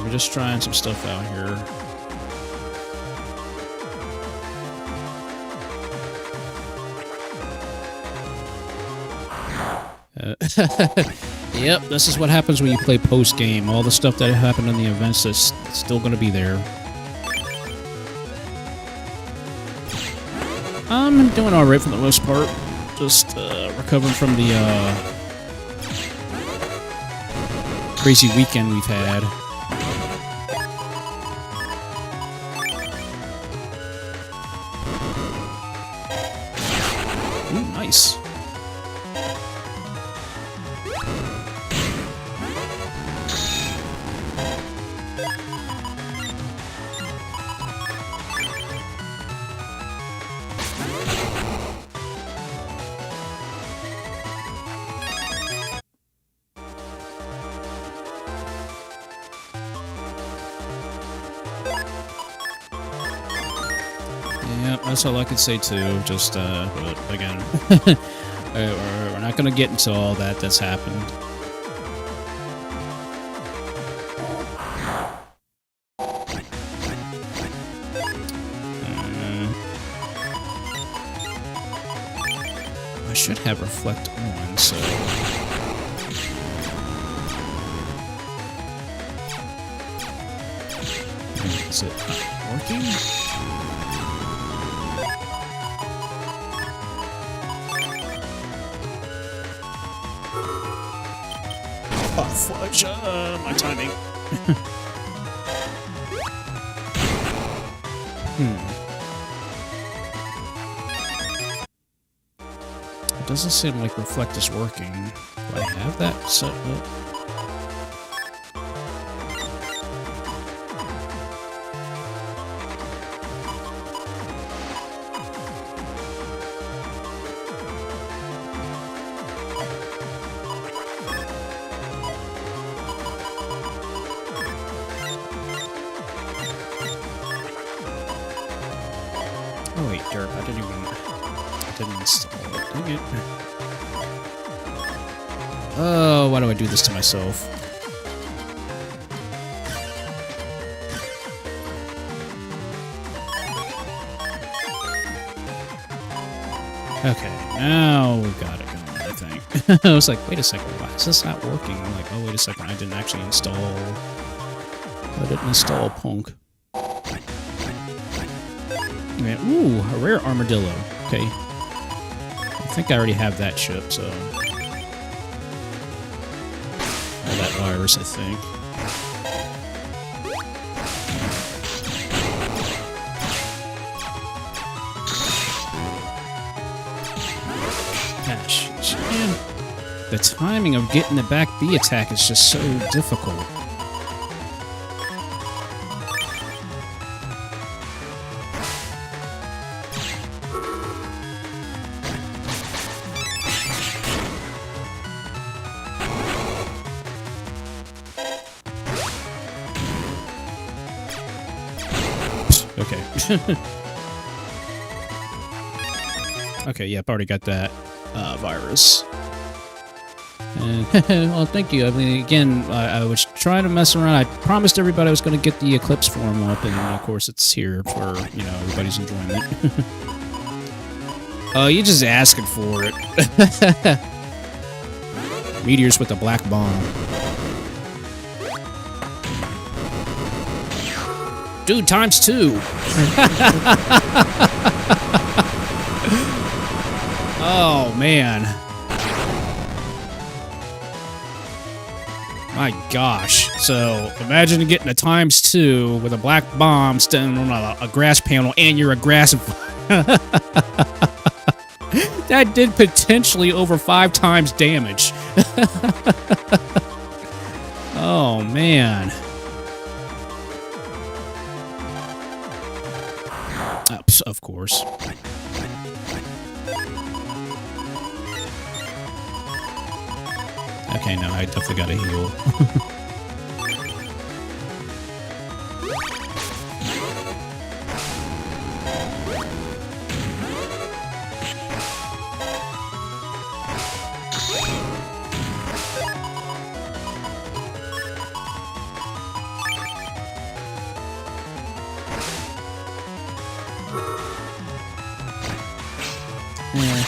We're just trying some stuff out here. Yep, this is what happens when you play post-game. All the stuff that happened in the events is still going to be there. I'm doing alright for the most part. Just recovering from the crazy weekend we've had. Ooh, nice. Yeah, that's all I could say too. Just, but again, we're not gonna get into all that's happened. I should have reflect on, so. Is it not working? Fudge, my timing. It doesn't seem like reflect is working. Do I have that set up? Oh wait, derp, I didn't install it. Dang it. Oh, why do I do this to myself? Okay, now we got it going, I think. I was like, wait a second, why is this not working? I'm like, oh, wait a second, I didn't actually install... I didn't install Punk. Ooh, a rare armadillo. Okay. I think I already have that ship, so... All that virus, I think. Gosh, man. The timing of getting the back B attack is just so difficult. Okay. Okay, yep, already got that virus. And, well, thank you. I mean, again, I was trying to mess around. I promised everybody I was going to get the Eclipse form up, and of course it's here for, you know, everybody's enjoyment. Oh, you're just asking for it. Meteors with a black bomb. Dude, ×2. Oh, man. My gosh. So, imagine getting a ×2 with a black bomb standing on a grass panel and you're aggressive. That did potentially over 5 times damage. Oh, man. Oops, of course. Okay, no, I definitely gotta heal.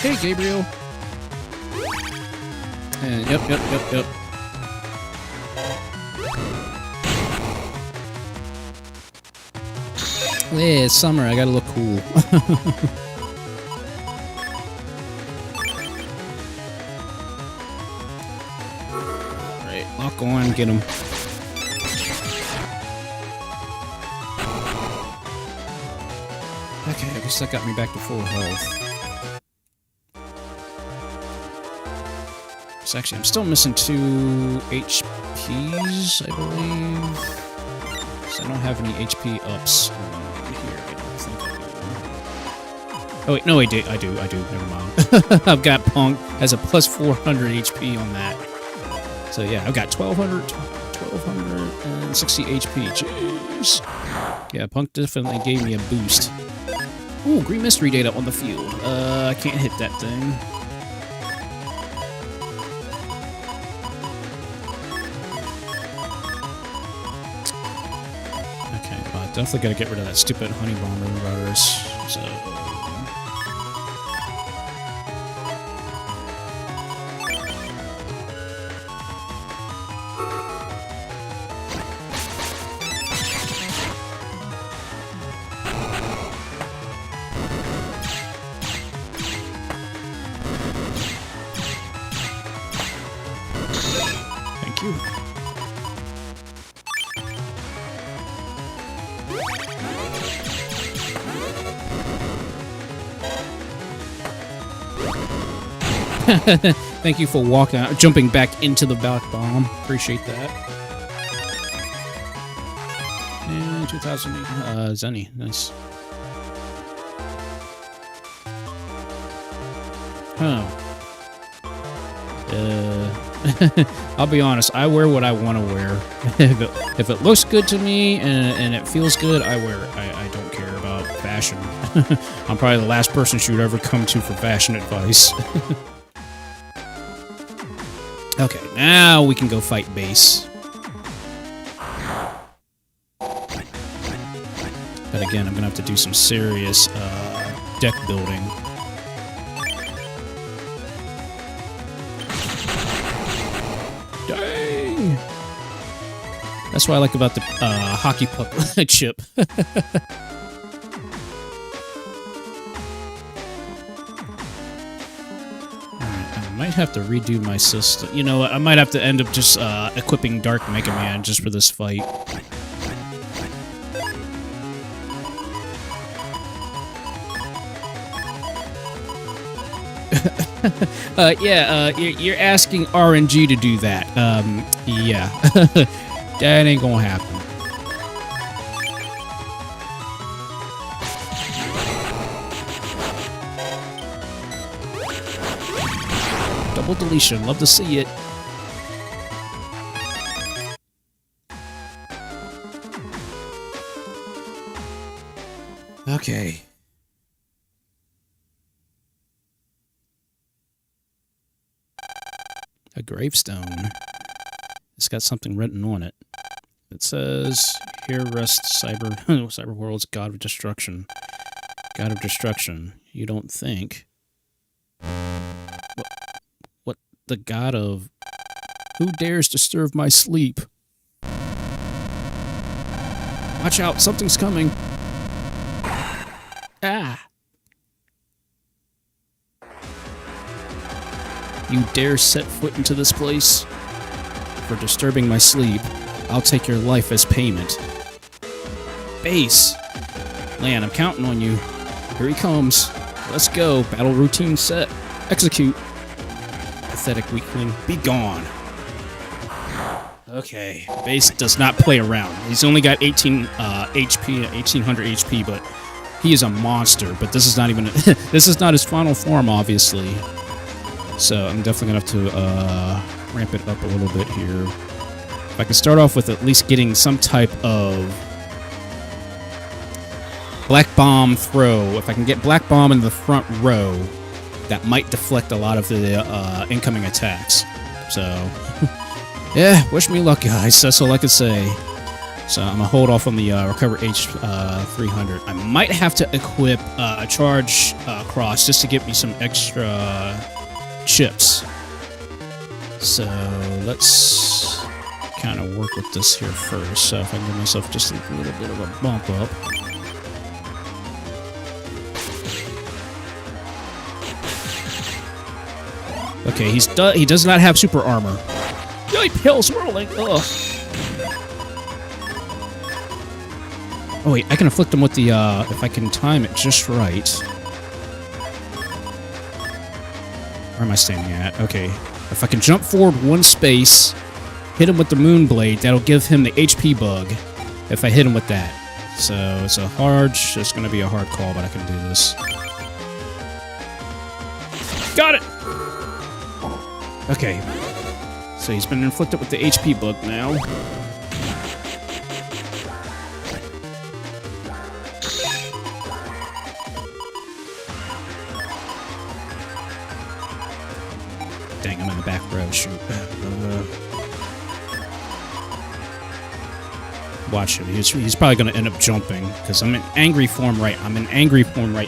Hey, Gabriel. Yep. Yeah, it's summer. I gotta look cool. Right, lock on, get him. Okay, at least that got me back to full health. Actually, I'm still missing 2 HPs, I believe. So I don't have any HP ups here. I don't think I do. Oh wait, no, I do. Never mind. I've got Punk has a plus 400 HP on that. So yeah, I've got 1260 HP. Jeez. Yeah, Punk definitely gave me a boost. Ooh, green mystery data on the field. I can't hit that thing. Definitely gotta get rid of that stupid honey bomber virus. So. Thank you. Thank you for jumping back into the back bomb. Appreciate that. And 2008. Zenny, nice. Huh. I'll be honest. I wear what I want to wear. If it looks good to me and it feels good, I wear it. I don't care about fashion. I'm probably the last person she would ever come to for fashion advice. Okay, now we can go fight base. But again, I'm gonna have to do some serious deck building. Dang! That's what I like about the hockey puck chip. I might have to redo my system. You know what? I might have to end up just equipping Dark Mega Man just for this fight. You're asking RNG to do that. Yeah. That ain't gonna happen. Double deletion. Love to see it. Okay. A gravestone. It's got something written on it. It says, "Here rests Cyber World's God of Destruction." God of Destruction. You don't think? What the God of? Who dares disturb my sleep? Watch out! Something's coming. Ah. You dare set foot into this place? For disturbing my sleep, I'll take your life as payment. Base! Lan, I'm counting on you. Here he comes. Let's go. Battle routine set. Execute. Pathetic weakling. Be gone. Okay. Base does not play around. He's only got 18 HP, 1800 HP, but he is a monster. But this is not even... this is not his final form, obviously. So I'm definitely going to have to ramp it up a little bit here. If I can start off with at least getting some type of Black Bomb throw. If I can get Black Bomb in the front row, that might deflect a lot of the incoming attacks. So, yeah, wish me luck, guys. That's all I can say. So I'm going to hold off on the Recover H300. I might have to equip a Charge Cross just to get me some extra chips. So let's kind of work with this here first. So if I can give myself just a little bit of a bump up. Okay, he does not have super armor. Yay, pale swirling! Ugh. Oh wait, I can afflict him with the, if I can time it just right. Where am I standing at? Okay. If I can jump forward one space, hit him with the Moonblade, that'll give him the HP bug if I hit him with that. So, it's going to be a hard call, but I can do this. Got it! Okay. So he's been inflicted with the HP bug now. Dang, I'm in the back row. Shoot. Watch him. He's probably going to end up jumping because I'm in angry form right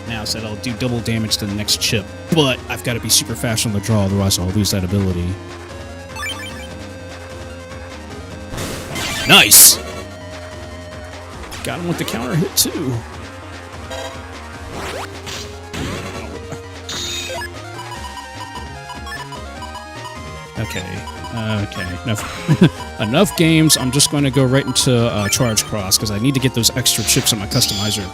now, so that'll do double damage to the next chip. But I've got to be super fast on the draw, otherwise I'll lose that ability. Nice! Got him with the counter hit too. Okay, enough games. I'm just going to go right into Charge Cross, because I need to get those extra chips on my customizer.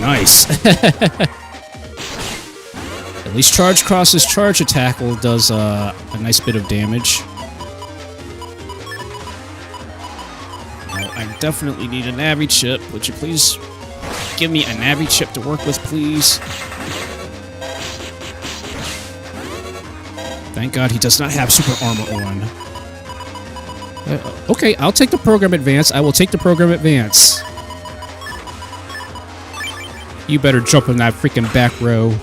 Nice! At least Charge Cross's charge attack does a nice bit of damage. Now, I definitely need a Navi chip. Would you please give me a Navi chip to work with, please? Thank God he does not have super armor on. Okay, I'll take the program advance. I will take the program advance. You better jump in that freaking back row.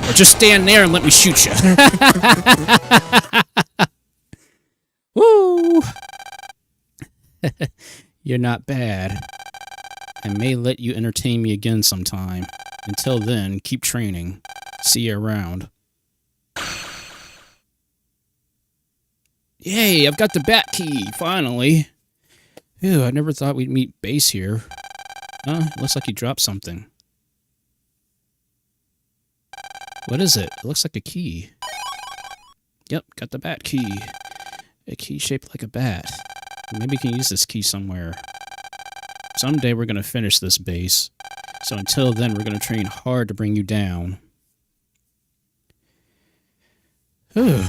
Or just stand there and let me shoot you. Woo! You're not bad. I may let you entertain me again sometime. Until then, keep training. See you around. Yay, I've got the bat key, finally. Ew, I never thought we'd meet Base here. Looks like he dropped something. What is it? It looks like a key. Yep, got the bat key. A key shaped like a bat. Maybe we can use this key somewhere. Someday we're going to finish this base. So until then, we're going to train hard to bring you down. Whew.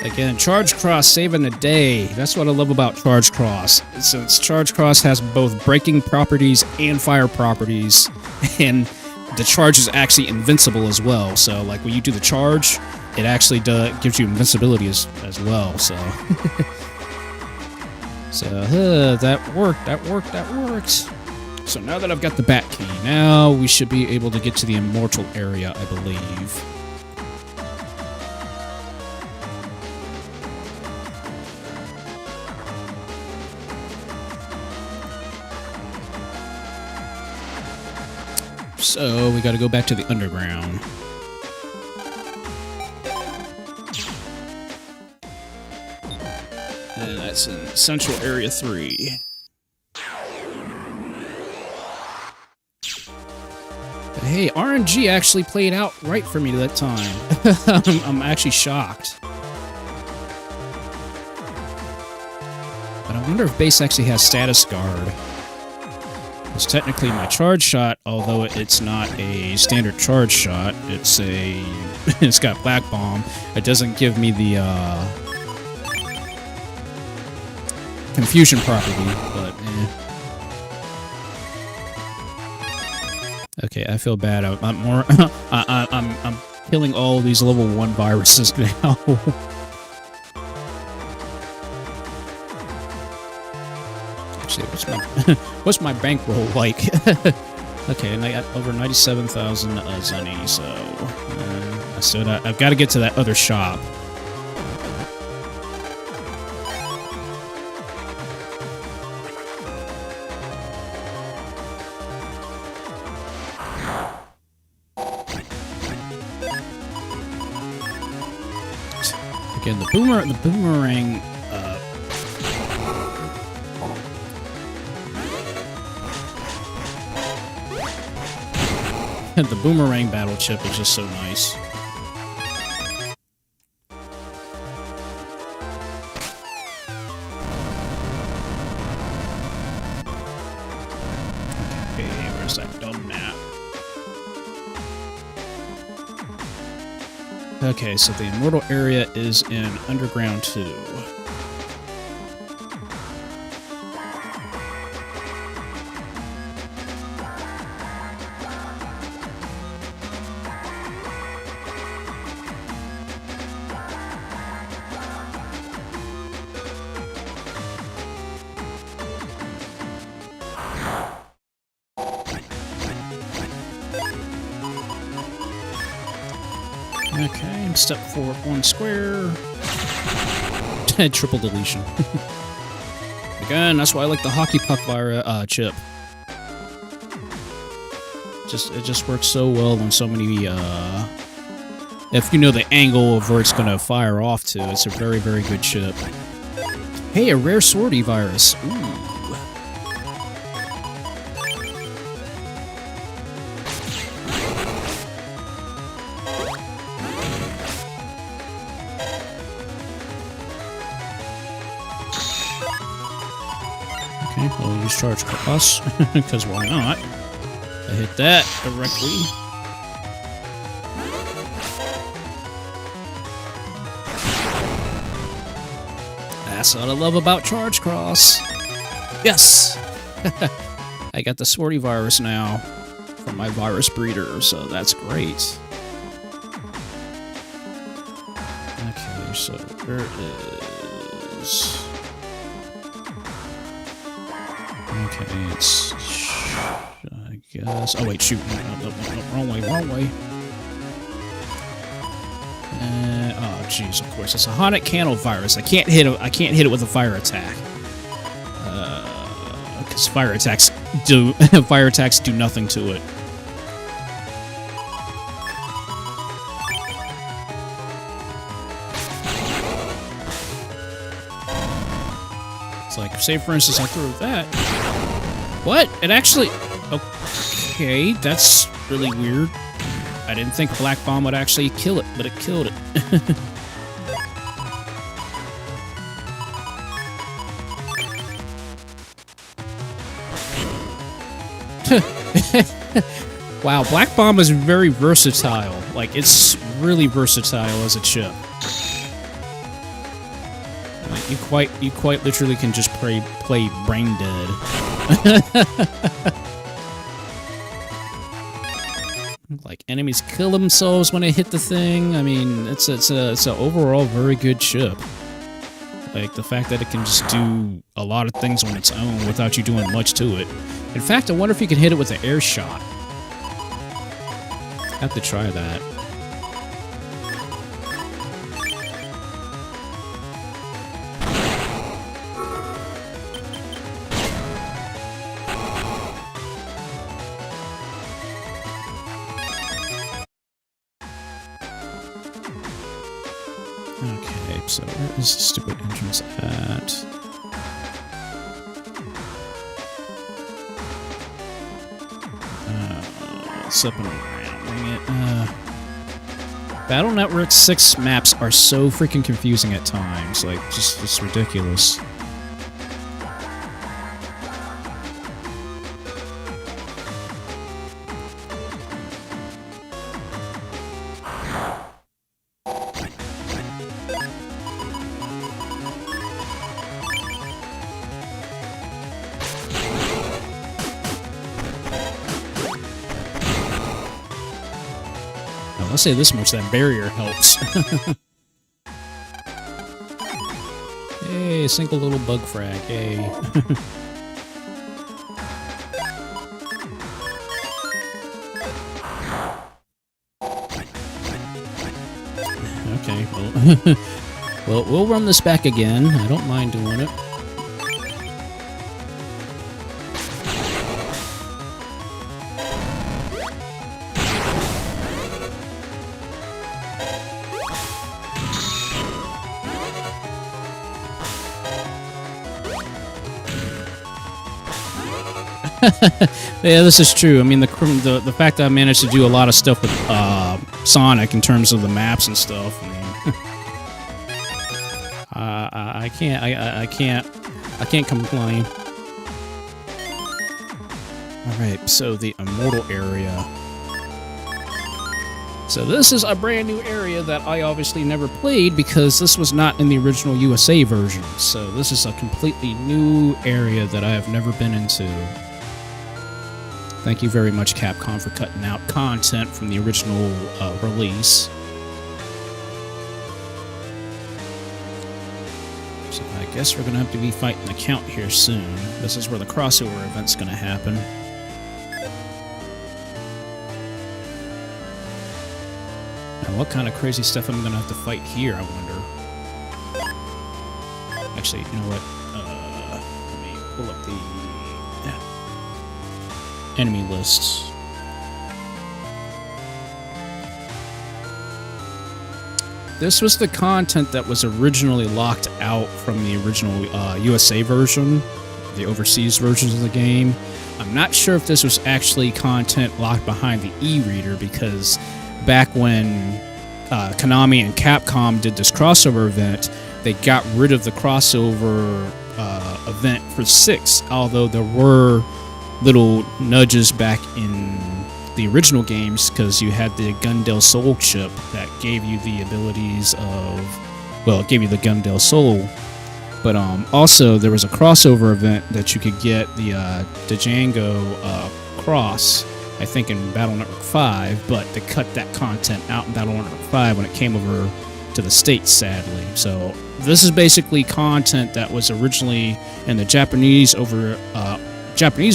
Again, Charge Cross saving the day. That's what I love about Charge Cross. Since Charge Cross has both breaking properties and fire properties, and the charge is actually invincible as well. So, like, when you do the charge, it actually gives you invincibility as well, so... So, that worked. So now that I've got the bat key, now we should be able to get to the immortal area, I believe. So, we gotta go back to the underground. And that's in Central Area 3. But hey, RNG actually played out right for me that time. I'm actually shocked. But I wonder if base actually has status guard. It's technically my charge shot, although it's not a standard charge shot. It's a... it's got black bomb. It doesn't give me the, confusion property, but, eh. Okay, I feel bad. I'm more... I'm killing all these level 1 viruses now. Actually, what's my bankroll like? Okay, and I got over 97,000 zenny, so I've got to get to that other shop. Again, the boomerang. The boomerang battle chip is just so nice. Okay, where's that dumb map? Okay, so the immortal area is in Underground 2. Okay, step forward 1 square. Triple deletion. Again, that's why I like the hockey puck chip. It just works so well on so many, if you know the angle of where it's gonna fire off to, it's a very, very good chip. Hey, a rare sortie virus. Ooh. Okay, we'll use charge cross, because why not? I hit that directly. That's what I love about charge cross. Yes! I got the sortie virus now from my virus breeder, so that's great. Okay, so where is... Okay, it's... I guess... Oh, wait, shoot. No, wrong way. Oh, jeez, of course. It's a haunted candle virus. I can't hit it with a fire attack. Because fire attacks do nothing to it. It's like, say for instance, I threw that. What? It actually... Okay, that's really weird. I didn't think Black Bomb would actually kill it, but it killed it. Wow, Black Bomb is very versatile. Like, it's really versatile as a chip. Like, you quite literally can just play brain dead. Like, enemies kill themselves when they hit the thing. I mean, it's a overall very good chip. Like, the fact that it can just do a lot of things on its own without you doing much to it. In fact, I wonder if you can hit it with an air shot. I have to try that. Okay, Alright, so where is the stupid entrance at? It's up and around. Dang it. Battle Network 6 maps are so freaking confusing at times. Like, just ridiculous. I'll say this much, that barrier helps. Hey, single little bug frag, yay. Okay, well, well, we'll run this back again. I don't mind doing it. Yeah, this is true. I mean, the fact that I managed to do a lot of stuff with Sonic in terms of the maps and stuff. I mean, I can't complain. All right, so the Immortal area. So this is a brand new area that I obviously never played because this was not in the original USA version. So this is a completely new area that I have never been into. Thank you very much, Capcom, for cutting out content from the original release. So I guess we're going to have to be fighting the Count here soon. This is where the crossover event's going to happen. Now, what kind of crazy stuff am I going to have to fight here, I wonder? Actually, you know what? Let me pull up the enemy lists. This was the content that was originally locked out from the original USA version, the overseas versions of the game. I'm not sure if this was actually content locked behind the e-reader, because back when Konami and Capcom did this crossover event, they got rid of the crossover event for 6, although there were little nudges back in the original games, because you had the Gundel Soul chip that gave you the abilities of, well, it gave you the Gundel Soul, but also there was a crossover event that you could get the Django Cross, I think in Battle Network 5, but they cut that content out in Battle Network 5 when it came over to the States, sadly. So this is basically content that was originally in the Japanese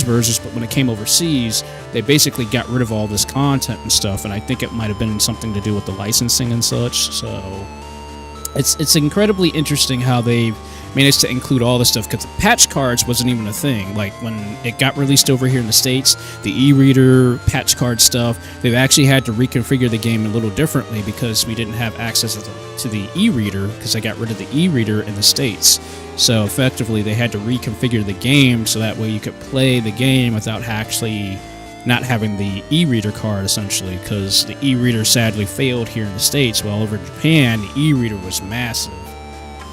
versions, but when it came overseas, they basically got rid of all this content and stuff, and I think it might have been something to do with the licensing and such. So it's incredibly interesting how they managed to include all this stuff, because the patch cards wasn't even a thing. Like, when it got released over here in the States, the e-reader patch card stuff, they've actually had to reconfigure the game a little differently because we didn't have access to the e-reader, because they got rid of the e-reader in the States. So effectively, they had to reconfigure the game so that way you could play the game without actually not having the e-reader card, essentially, because the e-reader sadly failed here in the States, while over in Japan, the e-reader was massive.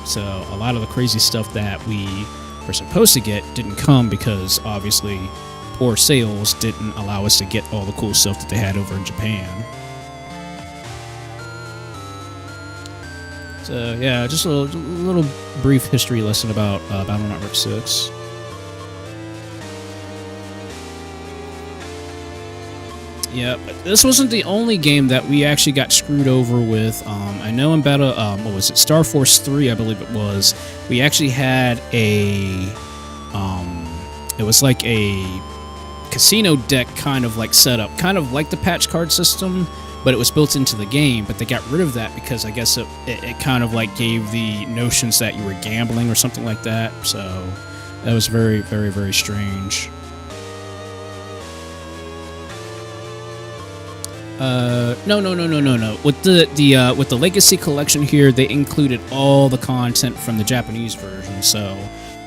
So a lot of the crazy stuff that we were supposed to get didn't come because, obviously, poor sales didn't allow us to get all the cool stuff that they had over in Japan. So yeah, just a little brief history lesson about Battle Network 6. Yeah, but this wasn't the only game that we actually got screwed over with. I know in Battle, what was it, Star Force 3, I believe it was, we actually had a, it was like a casino deck kind of like setup, kind of like the patch card system, but it was built into the game, but they got rid of that because I guess it kind of like gave the notions that you were gambling or something like that, so that was very, very, very strange. No. With the Legacy Collection here, they included all the content from the Japanese version, so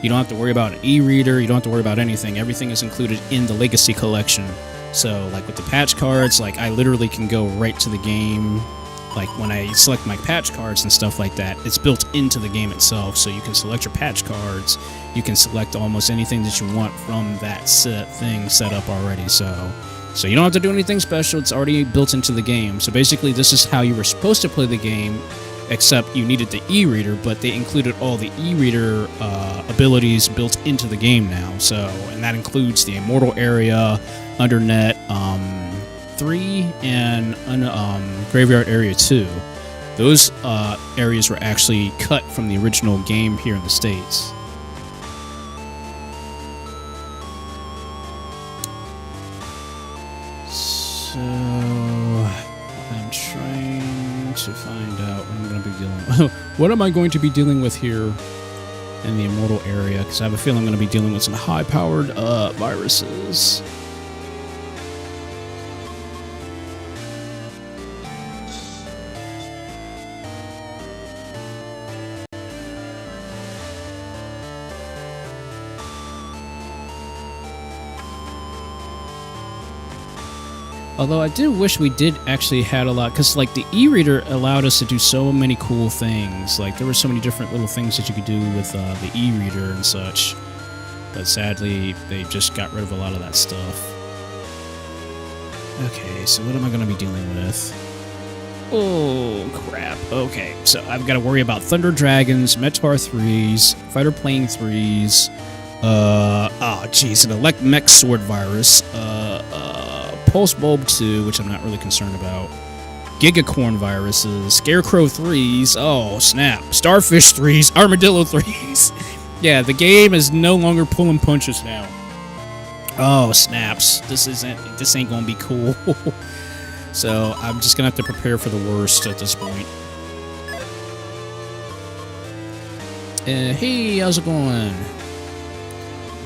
you don't have to worry about an e-reader, you don't have to worry about anything. Everything is included in the Legacy Collection. So, like with the patch cards, like I literally can go right to the game. Like when I select my patch cards and stuff like that, it's built into the game itself, so you can select your patch cards. You can select almost anything that you want from that thing set up already, so you don't have to do anything special, it's already built into the game. So basically this is how you were supposed to play the game, except you needed the e-reader, but they included all the e-reader abilities built into the game now. So, and that includes the Immortal area, Undernet 3, and Graveyard Area 2. Those areas were actually cut from the original game here in the States. So, I'm trying to find out what I'm going to be dealing with. What am I going to be dealing with here in the Immortal area? Because I have a feeling I'm going to be dealing with some high-powered viruses. Although I do wish we did actually had a lot, because like the e-reader allowed us to do so many cool things. Like there were so many different little things that you could do with the e-reader and such. But sadly, they just got rid of a lot of that stuff. Okay, so what am I going to be dealing with? Oh, crap. Okay, so I've got to worry about Thunder Dragons, Metar 3s, Fighter Plane 3s, oh jeez, an Elect Mech Sword Virus, Pulse Bulb 2, which I'm not really concerned about, Gigacorn viruses, Scarecrow 3s, oh snap, Starfish 3s, Armadillo 3s. Yeah, the game is no longer pulling punches now. Oh snaps, this ain't gonna be cool. So I'm just gonna have to prepare for the worst at this point. Hey, how's it going?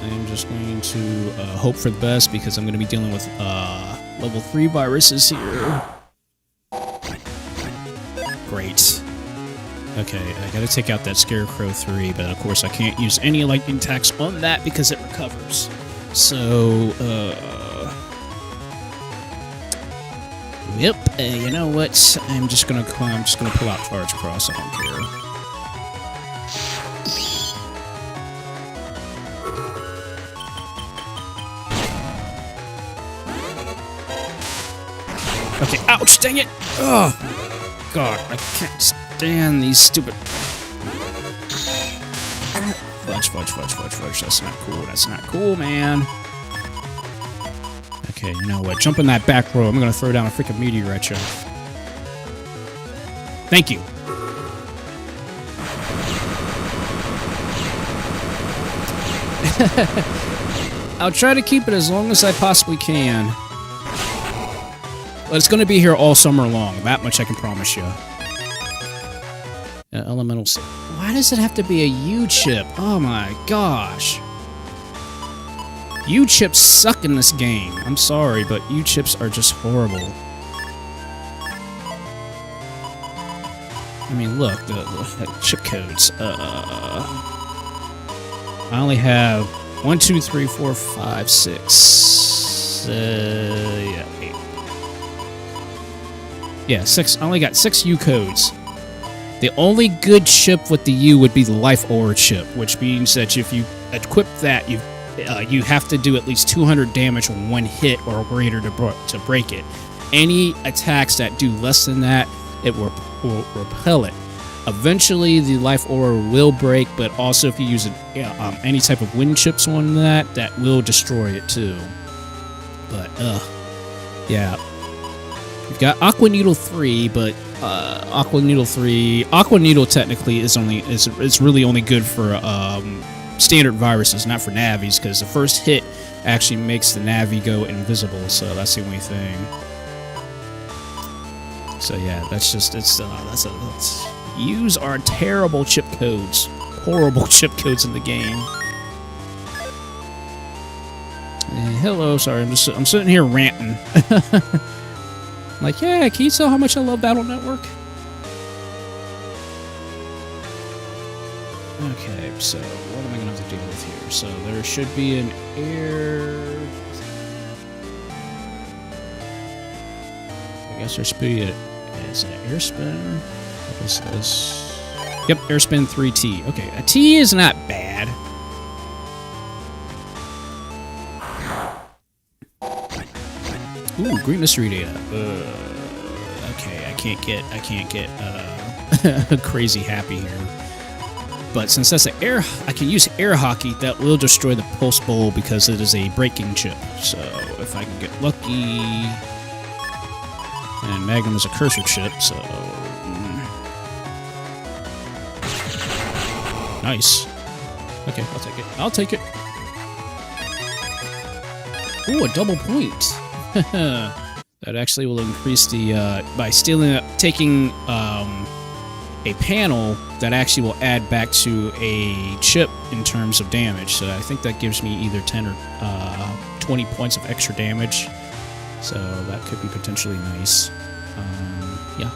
I'm just going to hope for the best because I'm going to be dealing with level 3 viruses here. Great. Okay, I gotta take out that Scarecrow 3, but of course I can't use any lightning attacks on that because it recovers. So, yep, you know what? I'm just gonna pull out Charge Cross, I don't care. Okay, ouch, dang it! Oh, God, I can't stand these stupid... Fudge, that's not cool, man. Okay, you know what, jump in that back row, I'm gonna throw down a freaking meteor at you. Thank you. I'll try to keep it as long as I possibly can. But it's going to be here all summer long. That much I can promise you. Elemental... Why does it have to be a U-chip? Oh my gosh. U-chips suck in this game. I'm sorry, but U-chips are just horrible. I mean, look, the chip codes. I only have 1, 2, 3, 4, 5, 6. Yeah, 8. Yeah, 6. I only got 6 U codes. The only good chip with the U would be the Life Aura chip, which means that if you equip that, you have to do at least 200 damage on 1 hit or greater to break it. Any attacks that do less than that, it will repel it. Eventually, the Life Aura will break, but also if you use any type of wind chips on that will destroy it too. But, yeah. You've got Aqua Needle 3, but Aqua Needle technically is really only good for standard viruses, not for navies, because the first hit actually makes the navi go invisible, so that's the only thing. So yeah, that's U's are terrible chip codes. Horrible chip codes in the game. Hello, sorry, I'm sitting here ranting. Like, yeah, can you tell how much I love Battle Network? Okay, so what am I gonna have to deal with here? So there should be an air. I guess there should be is it an air spin? What is this? Yep, air spin 3T. Okay, a T is not bad. Ooh, great mystery data. Okay, I can't get crazy happy here. But since that's an air, I can use air hockey. That will destroy the pulse bowl because it is a breaking chip. So if I can get lucky, and Magnum is a cursor chip, so nice. Okay, I'll take it. I'll take it. Ooh, a double point. That actually will increase the by taking a panel that actually will add back to a chip in terms of damage. So I think that gives me either 10 or 20 points of extra damage. So that could be potentially nice. Yeah,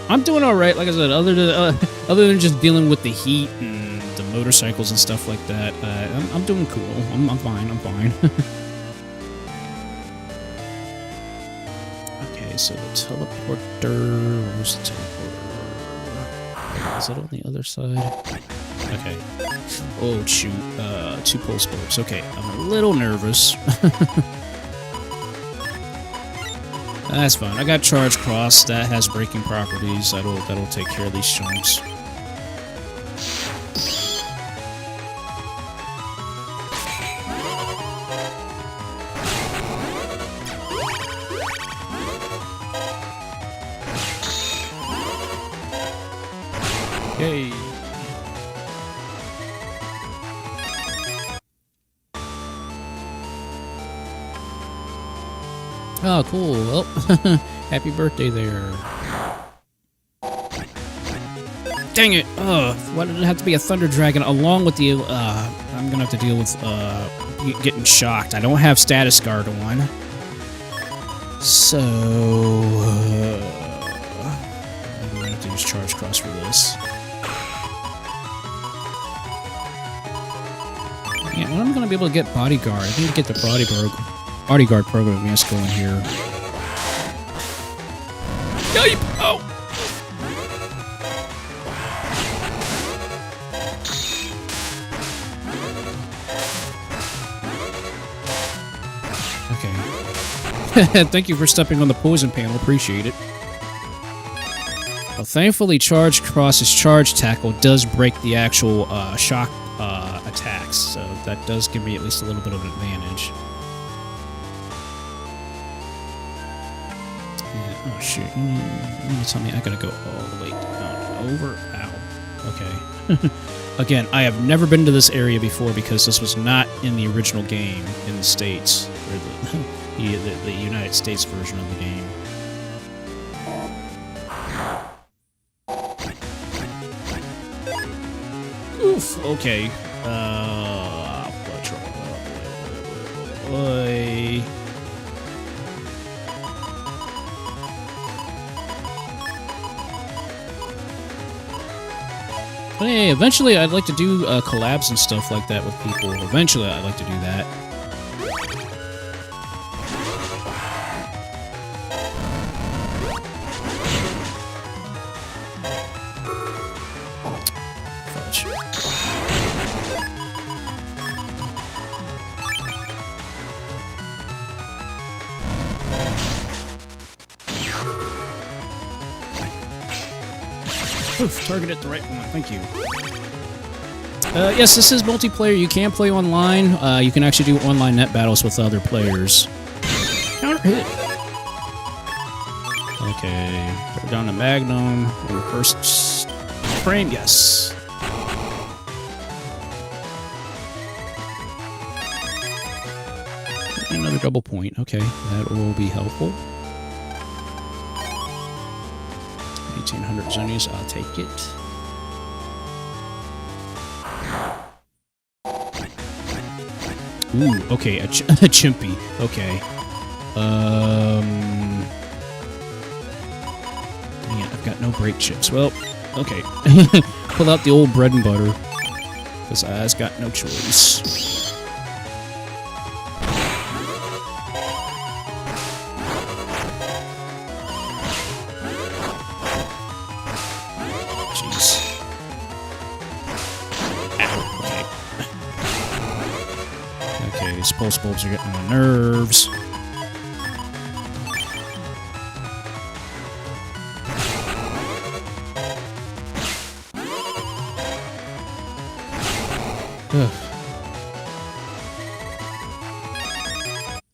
I'm doing all right. Like I said, other than just dealing with the heat and the motorcycles and stuff like that, I'm doing cool. I'm fine. I'm fine. Okay, so the teleporter. Where's the teleporter? Is it on the other side? Okay. Oh, shoot. 2 pulse bulbs. Okay, I'm a little nervous. That's fine. I got Charge Cross. That has breaking properties. That'll take care of these chunks. Yay. Oh, cool. Well, happy birthday there. Dang it! Why did it have to be a Thunder Dragon along with the, I'm gonna have to deal with, getting shocked. I don't have Status Guard on. So, I'm gonna have to use Charge Cross for this. Yeah, when I'm gonna be able to get Bodyguard, I need to get the Bodyguard program yes going here. Yipe! Oh! Okay. Thank you for stepping on the poison panel. Appreciate it. Well, thankfully, Charge Cross's Charge Tackle does break the actual shock attacks, so that does give me at least a little bit of an advantage. Yeah, oh shoot, you need to tell me I gotta go all the way down, over, ow. Okay. Again, I have never been to this area before because this was not in the original game in the States, or the United States version of the game. Oof, okay. Boy. But hey, eventually I'd like to do collabs and stuff like that with people. Eventually I'd like to do that. Oof, targeted the right one. Thank you. Yes, this is multiplayer. You can play online. You can actually do online net battles with other players. Counter hit. Okay, throw down the Magnum. And first frame, yes. Another double point. Okay, that will be helpful. 1800 zonies, I'll take it. Ooh, okay, a chimpy. Okay. Man, I've got no brake chips. Well, okay. Pull out the old bread and butter. Because I've got no choice. Jeez. Ow, okay. Okay, these pulse bulbs are getting on my nerves.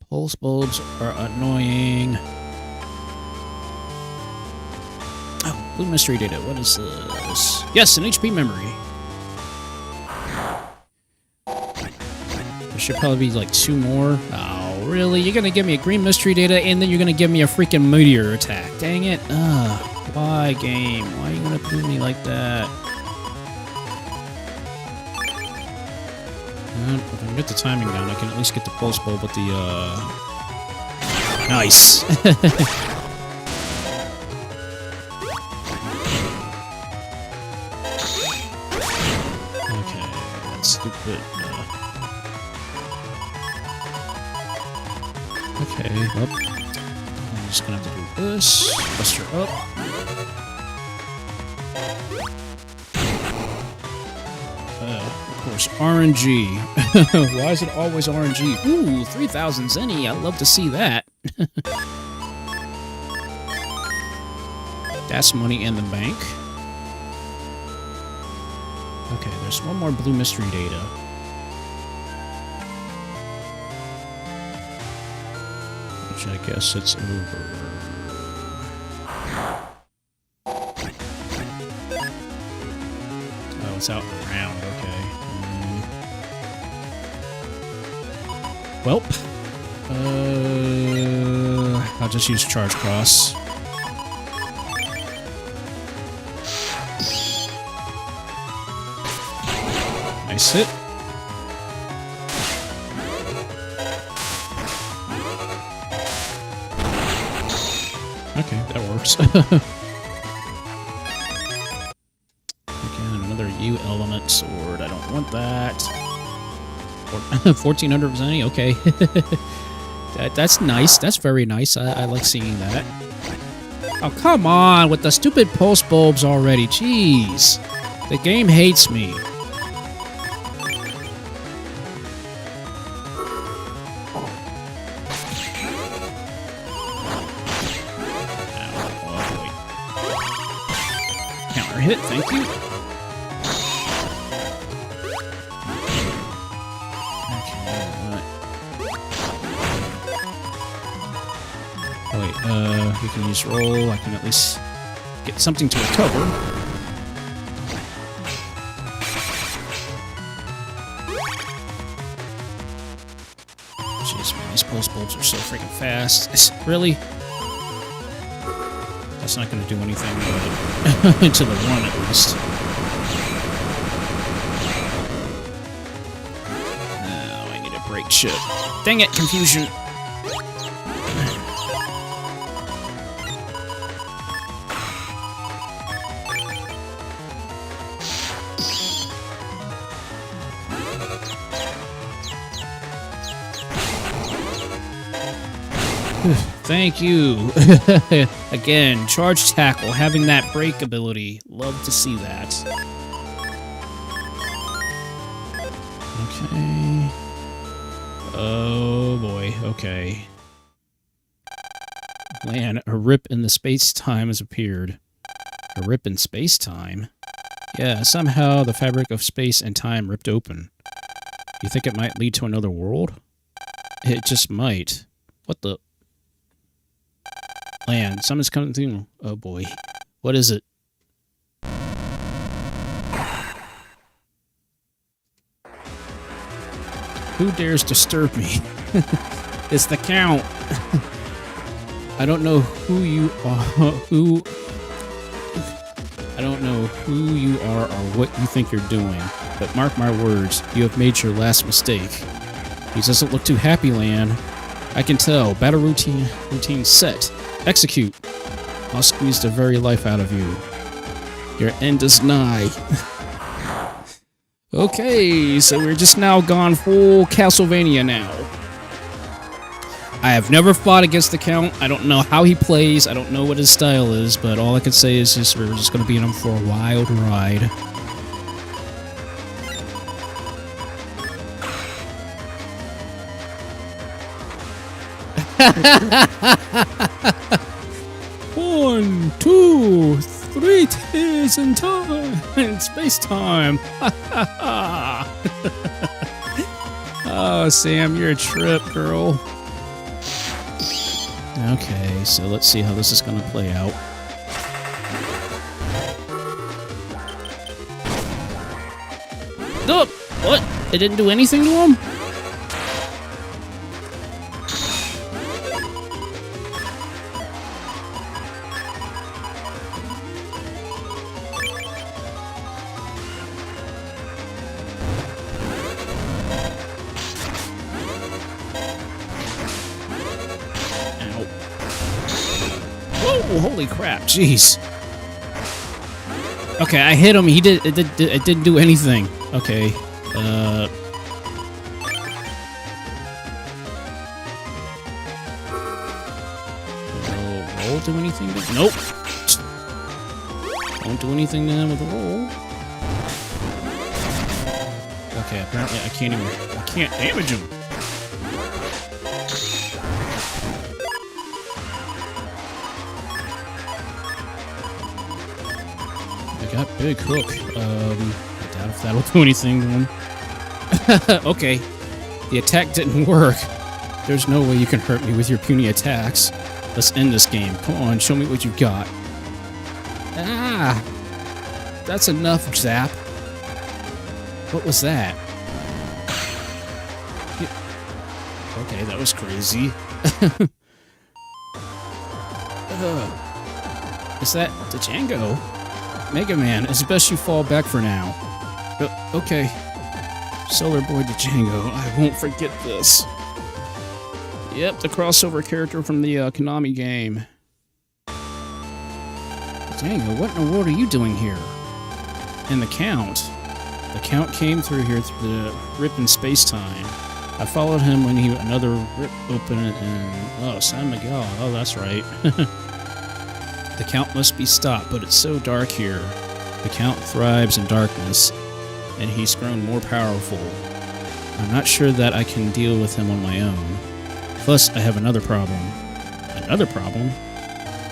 Pulse bulbs are annoying. Oh, blue mystery data. What is this? Yes, an HP memory. There should probably be like 2 more. Oh, really? You're gonna give me a green mystery data and then you're gonna give me a freaking meteor attack. Dang it. Why, game? Why are you gonna do me like that? If I can get the timing down, I can at least get the pulse bulb with the, Nice! Okay, that's stupid. Okay, up. I'm just gonna have to do this. Bust her up. Of course, RNG. Why is it always RNG? Ooh, 3,000 zenny. I'd love to see that. That's money in the bank. Okay, there's one more blue mystery data. Which I guess it's over. Oh, it's out and around, okay. Welp. I'll just use Charge Cross. Nice hit. Okay, that works. Again, another U element sword. I don't want that. 1,400 zenny. Okay. That's nice. That's very nice. I like seeing that. Oh, come on with the stupid pulse bulbs already. Jeez. The game hates me. Counter hit, thank you. We can use roll. I can at least get something to recover. Jeez, man, these pulse bulbs are so freaking fast. Really? That's not going to do anything to the one, at least. Now I need a brake chip. Dang it, confusion. Thank you. Again, charge tackle, having that break ability. Love to see that. Okay. Oh boy, okay. Man, a rip in the space-time has appeared. A rip in space-time? Yeah, somehow the fabric of space and time ripped open. You think it might lead to another world? It just might. What the... Land. Something's coming through. Oh boy. What is it? Who dares disturb me? It's the Count. I don't know who you are. I don't know who you are or what you think you're doing. But mark my words, you have made your last mistake. He doesn't look too happy, Lan. I can tell. Battle routine set. Execute. I'll squeeze the very life out of you. Your end is nigh. Okay, so we're just now gone full Castlevania now. I have never fought against the Count. I don't know how he plays. I don't know what his style is, but all I can say is just we're just going to be in him for a wild ride. One, two, three days in time, in space time. Oh, Sam, you're a trip, girl. Okay, so let's see how this is going to play out. Oh, what? It didn't do anything to him? Whoa, holy crap, jeez. Okay, I hit him, it didn't do anything. Okay, roll do anything to... Nope. Won't do anything then with the roll. Okay, apparently I can't damage him. Got big hook. I doubt if that'll do anything to him. Okay. The attack didn't work. There's no way you can hurt me with your puny attacks. Let's end this game. Come on, show me what you've got. Ah! That's enough, Zap. What was that? Okay, that was crazy. Is that Django? Mega Man, it's best you fall back for now. Okay. Solar Boy Django, I won't forget this. Yep, the crossover character from the Konami game. Django, what in the world are you doing here? And the Count. The Count came through here through the rip in space-time. I followed him when another rip opened and... Oh, San Miguel. Oh, that's right. The Count must be stopped, but it's so dark here. The Count thrives in darkness, and he's grown more powerful. I'm not sure that I can deal with him on my own. Plus, I have another problem. Another problem?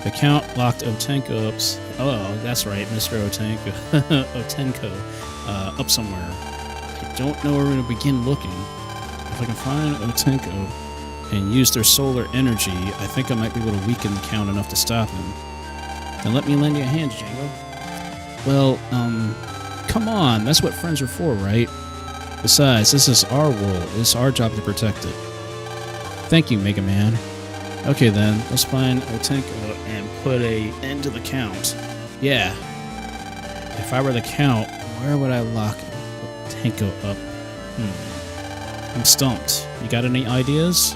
The Count locked Otenko up... Oh, that's right, Mr. Otenko up somewhere. I don't know where to begin looking. If I can find Otenko and use their solar energy, I think I might be able to weaken the Count enough to stop him. Then let me lend you a hand, Django. Well, come on. That's what friends are for, right? Besides, this is our world. It's our job to protect it. Thank you, Mega Man. Okay, then. Let's find Otenko and put an end to the Count. Yeah. If I were the Count, where would I lock Otenko up? I'm stumped. You got any ideas?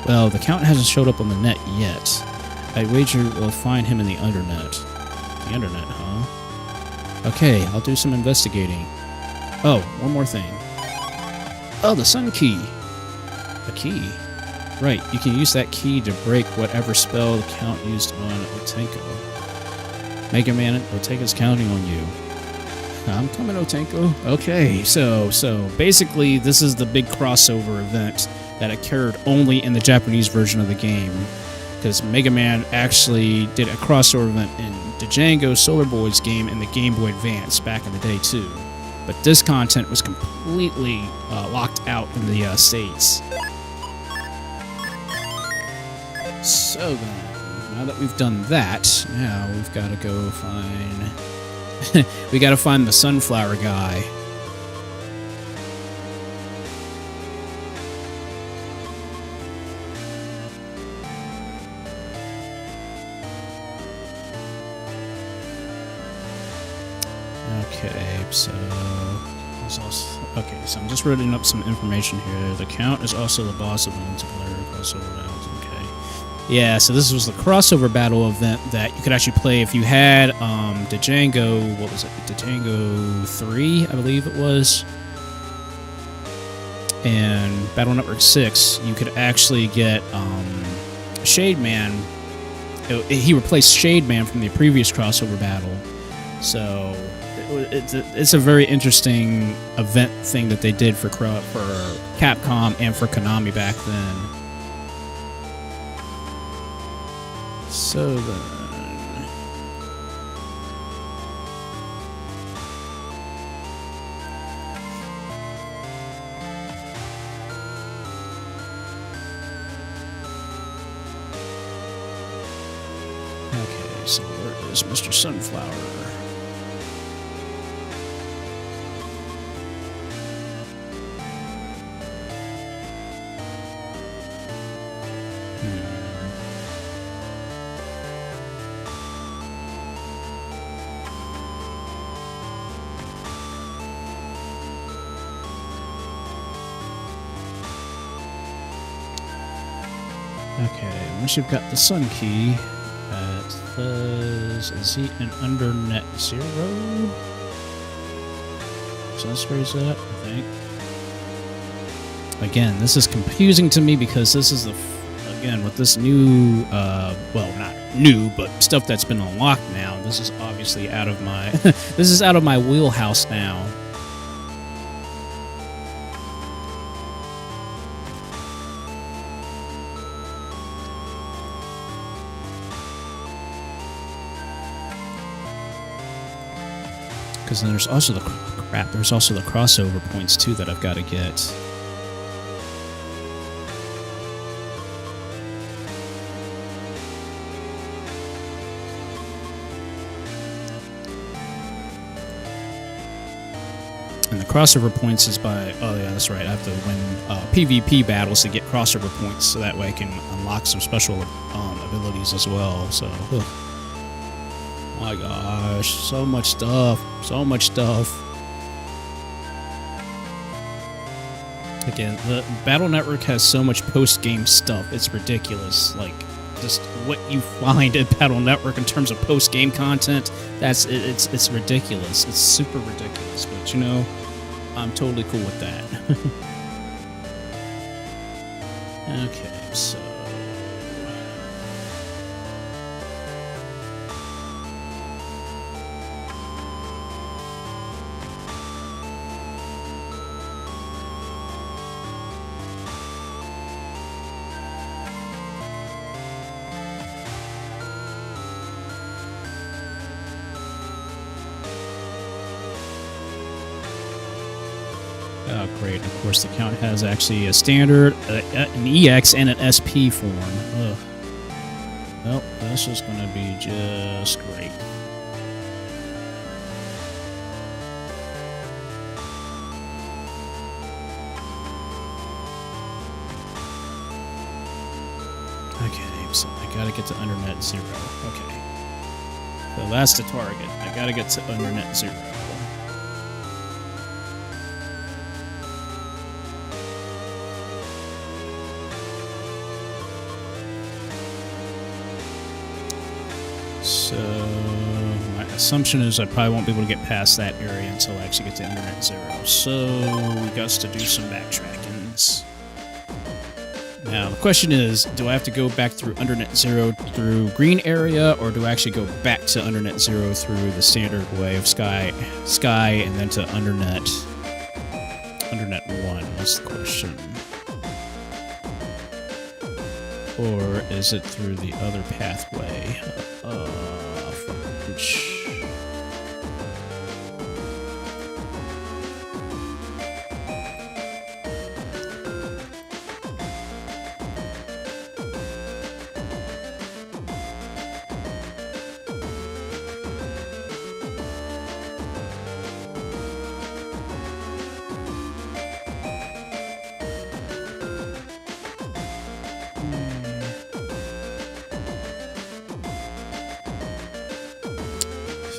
Well, the Count hasn't showed up on the net yet. I wager we'll find him in the Undernet. The Undernet, huh? Okay, I'll do some investigating. Oh, one more thing. Oh, the Sun Key. A key. Right, you can use that key to break whatever spell the Count used on Otenko. Mega Man, Otenko's counting on you. I'm coming, Otenko. Okay, so basically this is the big crossover event that occurred only in the Japanese version of the game. Because Mega Man actually did a crossover event in Django Solar Boy's game in the Game Boy Advance back in the day too. But this content was completely locked out in the States. So then, now that we've done that, now we've got to go find... we got to find the Sunflower guy. Okay, so there's also, okay, so I'm just writing up some information here. The Count is also the boss of Multiplayer crossover rounds. Okay, Yeah, so this was the crossover battle event that you could actually play if you had Django, what was it? Django 3, I believe it was. And Battle Network 6, you could actually get Shade Man. He replaced Shade Man from the previous crossover battle. So it's a very interesting event thing that they did for Capcom and for Konami back then. So then... Okay, so where is Mr. Sunflower? Okay, once you've got the Sun Key, is he an under net 0? So that's where he's at, I think. Again, this is confusing to me because this is again, with this new, well, not new, but stuff that's been unlocked now, this is obviously out of my, this is out of my wheelhouse now. Because then there's also the there's also the crossover points too that I've got to get. And the crossover points is by, oh yeah, that's right, I have to win PvP battles to get crossover points, so that way I can unlock some special abilities as well. So, my gosh, so much stuff, so much stuff. Again, the Battle Network has so much post-game stuff, it's ridiculous. Like, just what you find at Battle Network in terms of post-game content, it's ridiculous. It's super ridiculous, but you know, I'm totally cool with that. Okay, so... Oh, great. Of course, the count has actually a standard, an EX, and an SP form. Ugh. Well, that's just going to be just great. Okay, so I got to get to undernet 0. Okay. So that's the target. I got to get to undernet 0. So my assumption is I probably won't be able to get past that area until I actually get to Internet 0. So we got to do some backtrackings. Now the question is, do I have to go back through Undernet 0 through green area, or do I actually go back to Undernet 0 through the standard way of Sky, and then to Undernet 1? That's the question. Or is it through the other pathway?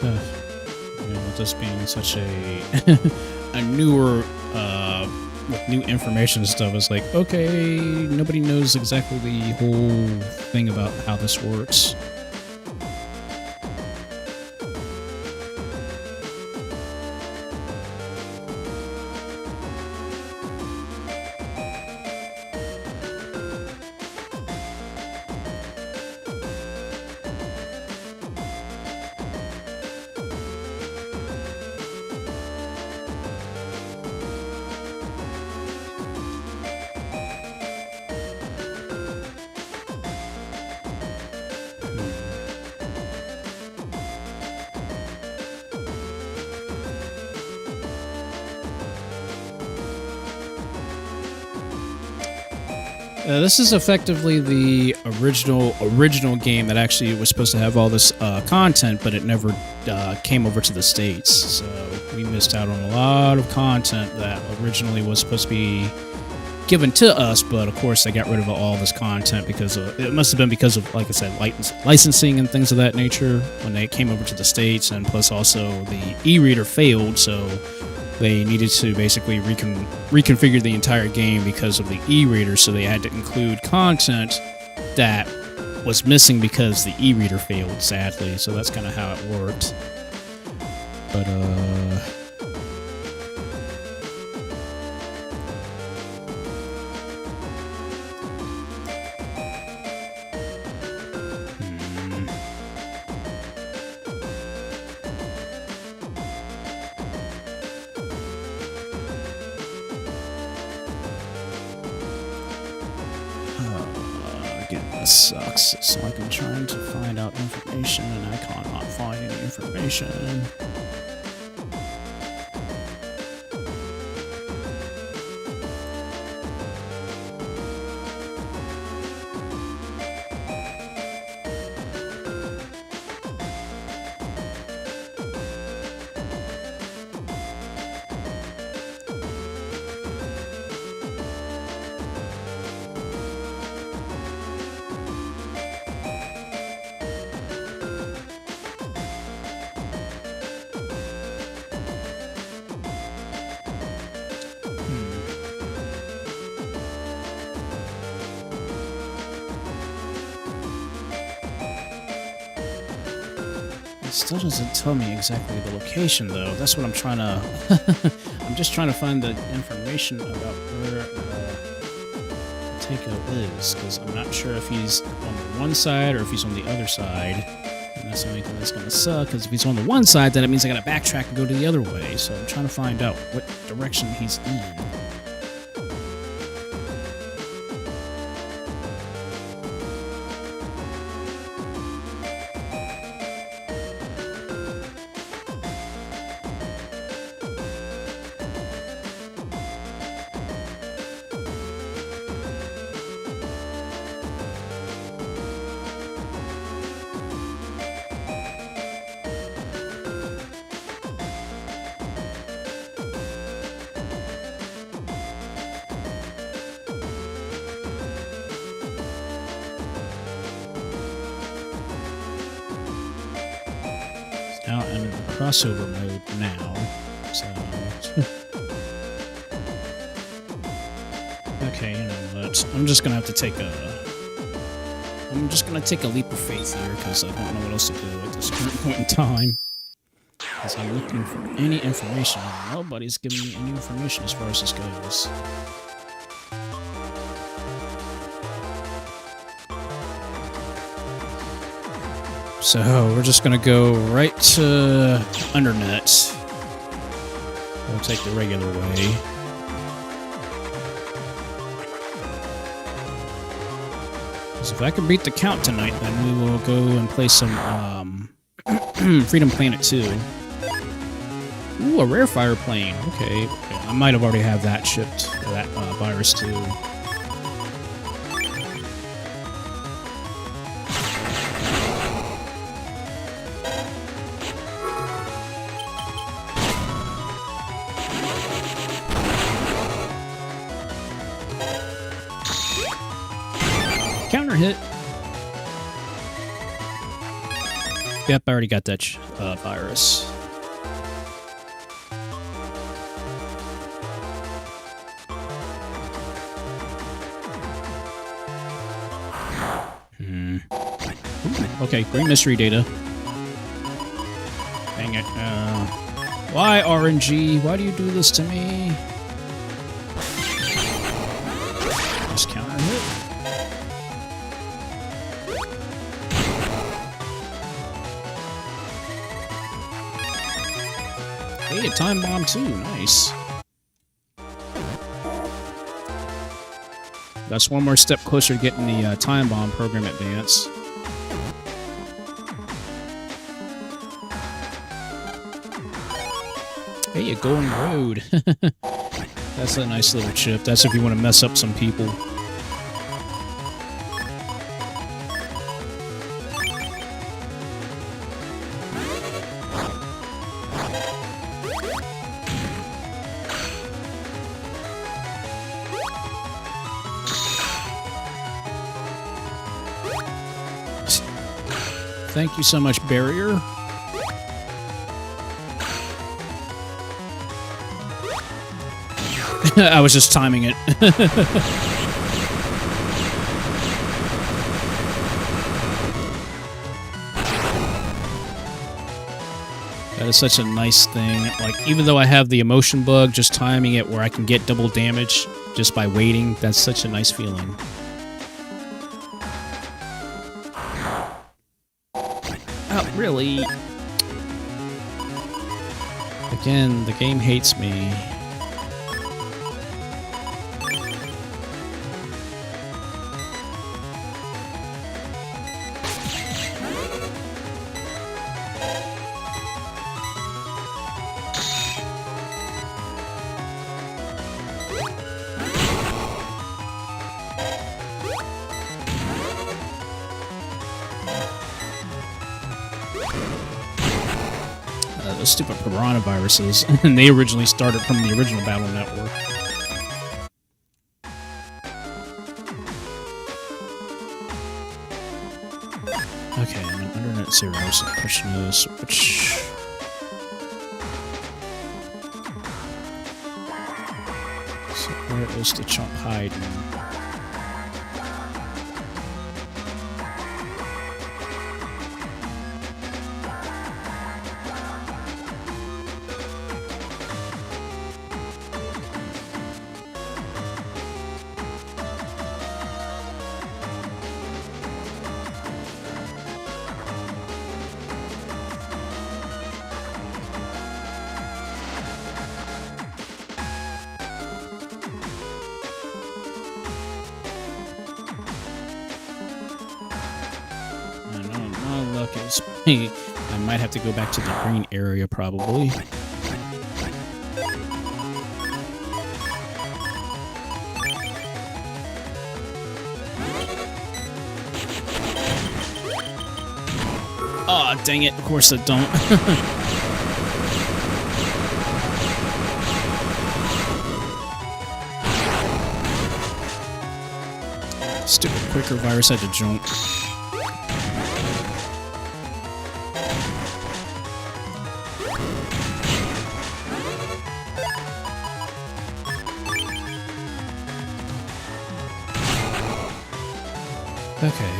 You know, with this being such a newer with new information and stuff, it's like, okay, nobody knows exactly the whole thing about how this works. This is effectively the original game that actually was supposed to have all this content, but it never came over to the States. So we missed out on a lot of content that originally was supposed to be given to us, but of course they got rid of all this content because it must have been because of, like I said, licensing and things of that nature when they came over to the States, and plus also the e-reader failed, so they needed to basically reconfigure the entire game because of the e-reader, so they had to include content that was missing because the e-reader failed, sadly. So that's kind of how it worked. But, This sucks. It's like I'm trying to find out information and I cannot find any information. Still doesn't tell me exactly the location, though. That's what I'm trying to... I'm just trying to find the information about where Taiko is, because I'm not sure if he's on the one side or if he's on the other side. And that's the only thing that's going to suck, because if he's on the one side, then it means I got to backtrack and go to the other way. So I'm trying to find out what direction he's in. Now I'm in the crossover mode now, so... Okay, you know what? I'm just gonna have to take a leap of faith here, because I don't know what else to do at this current point in time. Because I'm looking for any information, and nobody's giving me any information as far as this goes. So we're just gonna go right to Undernet. We'll take the regular way. Because if I can beat the count tonight, then we will go and play some Freedom Planet 2. Ooh, a rare fire plane. Okay, I might have already have that shipped, or that virus too. Counter hit. Yep, I already got that virus. Okay, green mystery data. Dang it. Why, RNG? Why do you do this to me? Just counter hit. Hey, a time bomb too. Nice. That's one more step closer to getting the time bomb program advance. Hey, a golden road. That's a nice little chip. That's if you want to mess up some people. Thank you so much, Barrier. I was just timing it. That is such a nice thing. Like, even though I have the emotion bug, just timing it where I can get double damage just by waiting, that's such a nice feeling. Oh, really? Again, the game hates me. Those stupid piranha viruses, and they originally started from the original Battle Network. Okay, I'm in Undernet 0, so the question is which... So where is the chump hiding? I might have to go back to the green area, probably. Aw, dang it. Of course I don't. Stupid quicker virus had to jump. Okay.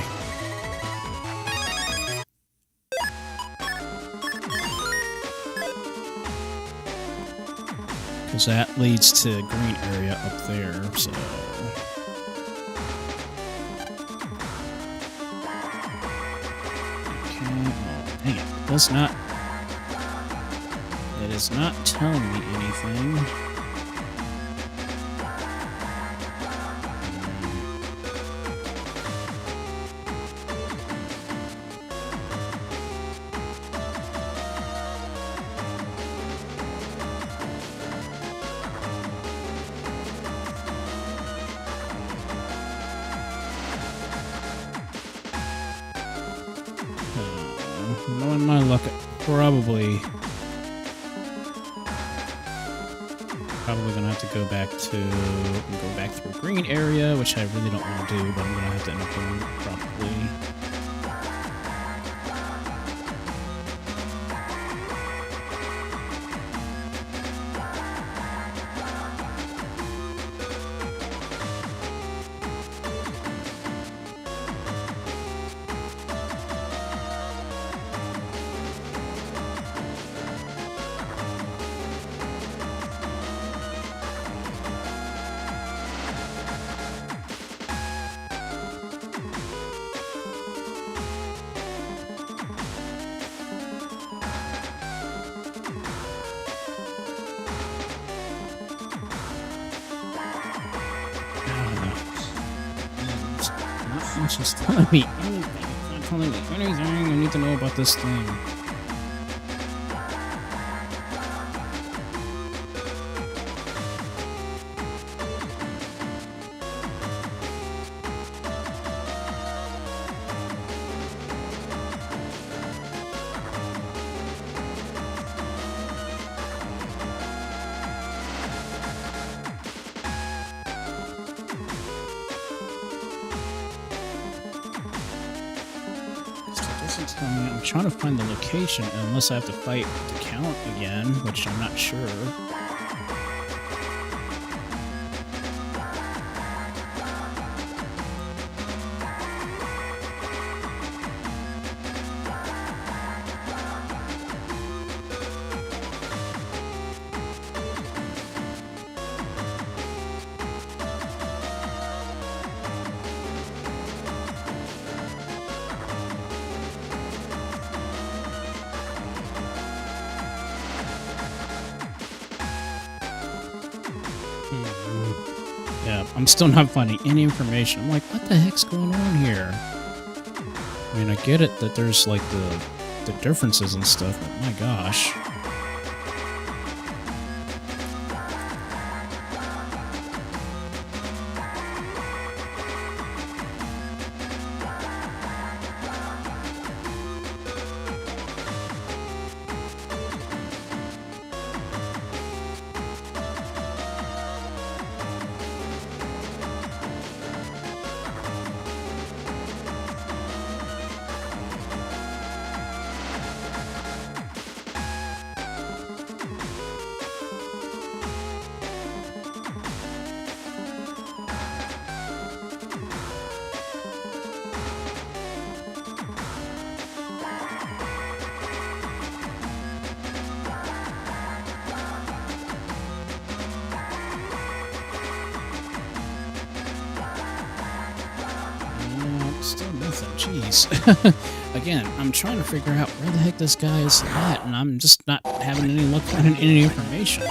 Because that leads to a green area up there, so... Okay, oh, dang it. That's not... It is not telling me anything. Knowing my luck, probably gonna have to go back through a green area, which I really don't want to do, but I'm gonna have to end up doing probably. It's just telling me anything. It's not telling me anything I need to know about this thing. I'm trying to find the location unless I have to fight the Count again, which I'm not sure. Yeah, I'm still not finding any information. I'm like, what the heck's going on here? I mean, I get it that there's like the differences and stuff, but my gosh. Still nothing, jeez. Again, I'm trying to figure out where the heck this guy is at, and I'm just not having any luck finding any information.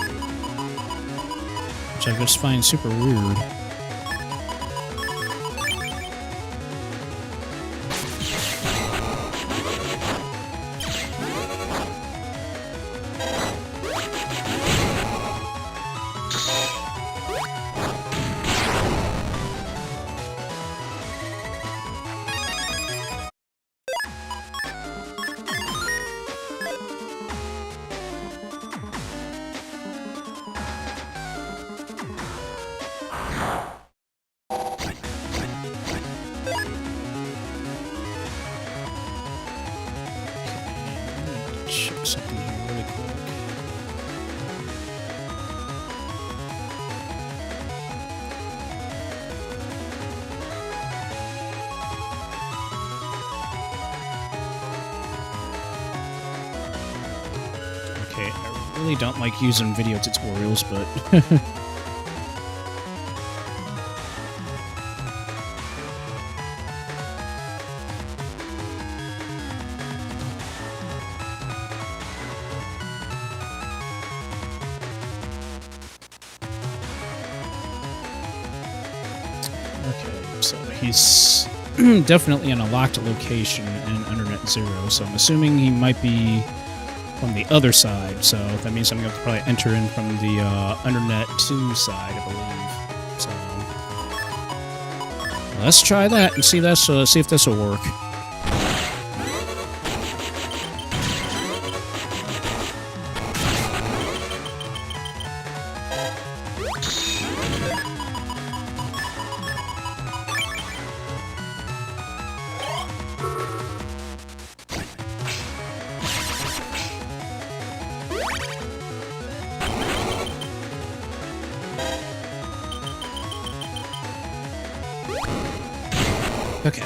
Which I just find super weird. Check something here really quick. Okay, I really don't like using video tutorials, but okay, so he's definitely in a locked location in Undernet 0, so I'm assuming he might be from the other side, so that means I'm going to have to probably enter in from the Undernet 2 side, I believe. So let's try that and see if this will work. Okay.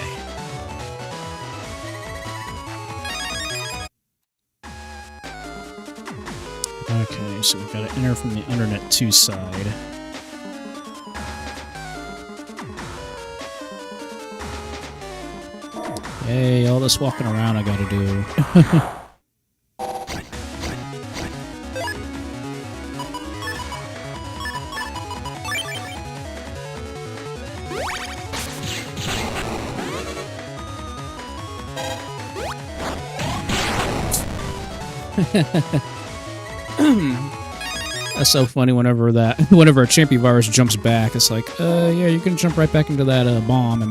Okay, so we've got to enter from the Undernet 2 side. Hey, all this walking around I gotta do. That's so funny whenever a champion virus jumps back, it's like, yeah, you can jump right back into that bomb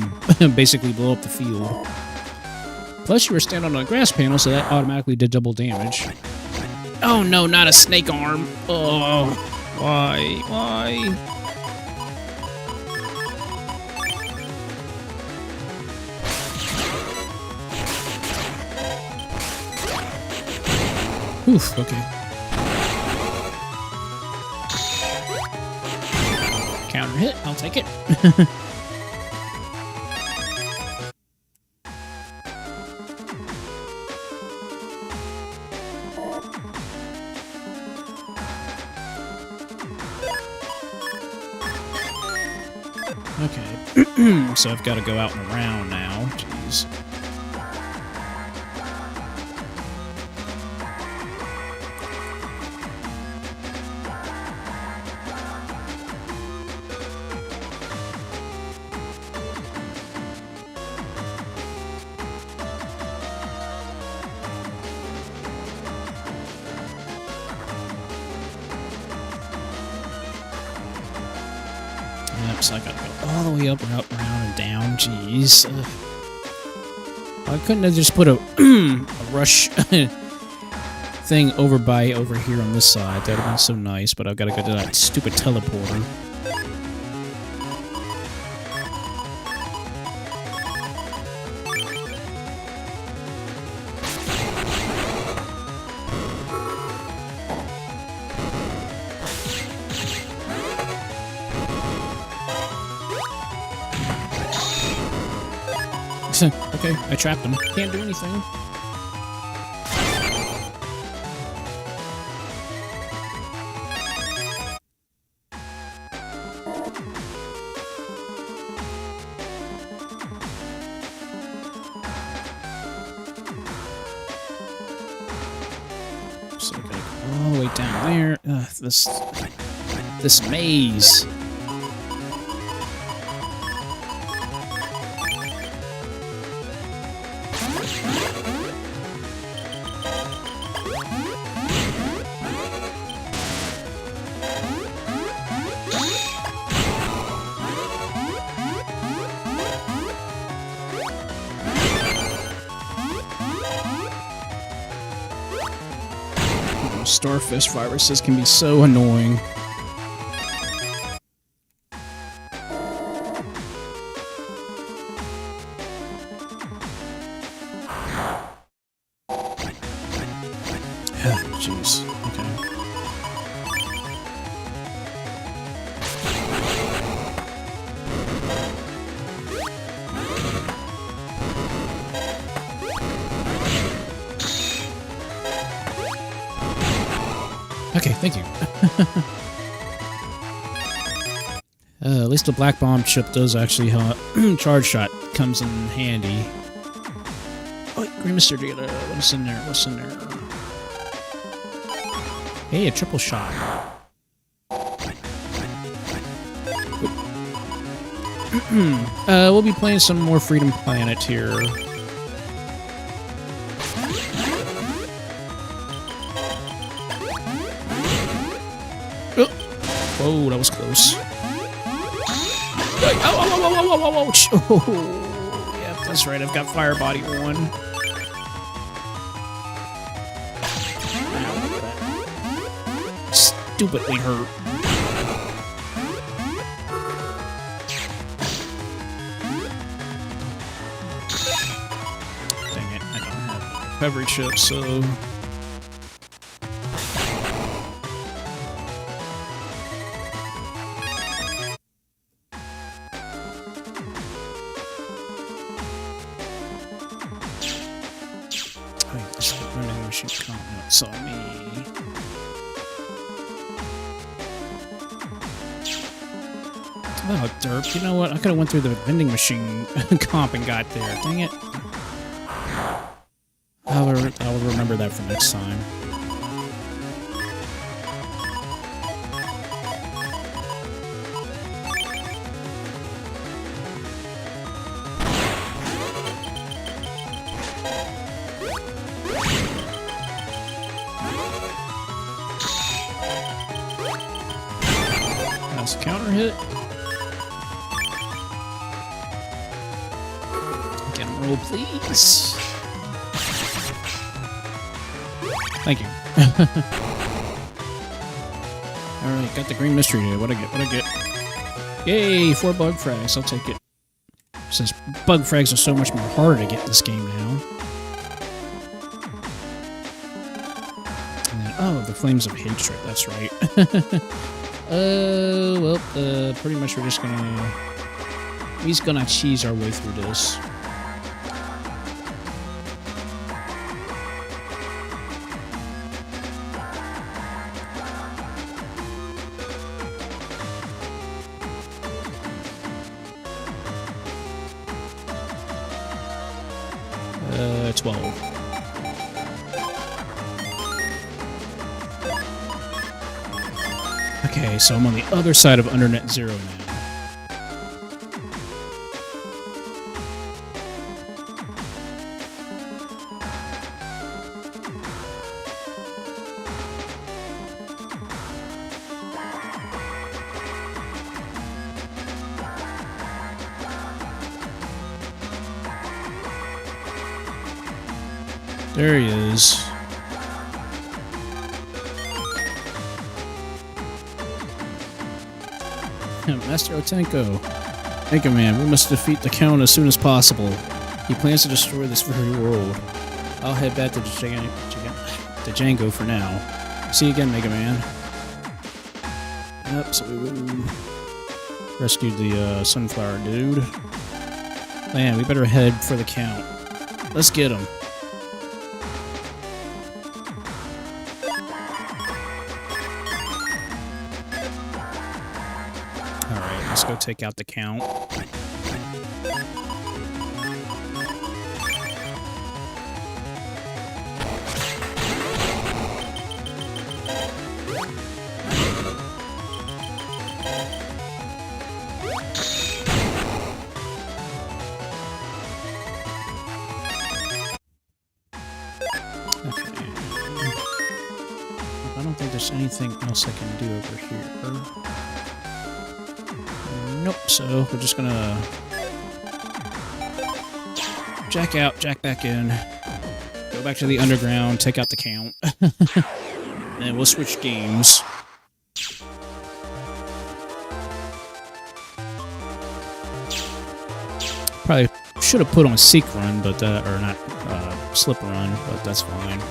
and basically blow up the field. Plus, you were standing on a grass panel, so that automatically did double damage. Oh no, not a snake arm. Oh, why? Why? Oof, okay. Counter hit, I'll take it. Okay, so I've got to go out and around now. Jeez. So I gotta go all the way up, around, and down. Jeez. Why couldn't I just put a rush thing over here on this side? That would have been so nice, but I've got to go to that stupid teleporter. Okay, I trapped him. Can't do anything. So I gotta go all the way down there. This maze. Starfish viruses can be so annoying. Jeez. Okay. Okay, thank you. At least the black bomb chip does actually charge shot comes in handy. Oh, Green Mr. Dealer, what's in there? What's in there? Hey, a triple shot. We'll be playing some more Freedom Planet here. Oh, that was close. Oh, yeah, that's right. I've got Fire Body on. Ow, that stupidly hurt. Dang it, I don't have recovery chips, so... Saw me. Oh, derp. You know what? I could have went through the vending machine comp and got there. Dang it. I'll remember that for next time. That's a counter hit. Get him roll, please. Thank you. Alright, got the green mystery here. What'd I get? What'd I get? Yay! 4 bug frags. I'll take it. Since bug frags are so much more harder to get in this game now. And then, oh, the Flames of Hatred. That's right. Well, pretty much we're just gonna... He's gonna cheese our way through this. Uh, 12. Okay, so I'm on the other side of Undernet 0 now. There he is. Master Otenko. Mega Man, we must defeat the Count as soon as possible. He plans to destroy this very world. I'll head back to Django for now. See you again, Mega Man. Yep, so we rescued the Sunflower dude. Man, we better head for the Count. Let's get him. Let's go take out the Count. Okay. I don't think there's anything else I can do over here. Nope, so we're just gonna jack out, jack back in, go back to the underground, take out the Count, and we'll switch games. Probably should have put on Seek Run, but or not Slip Run, but that's fine.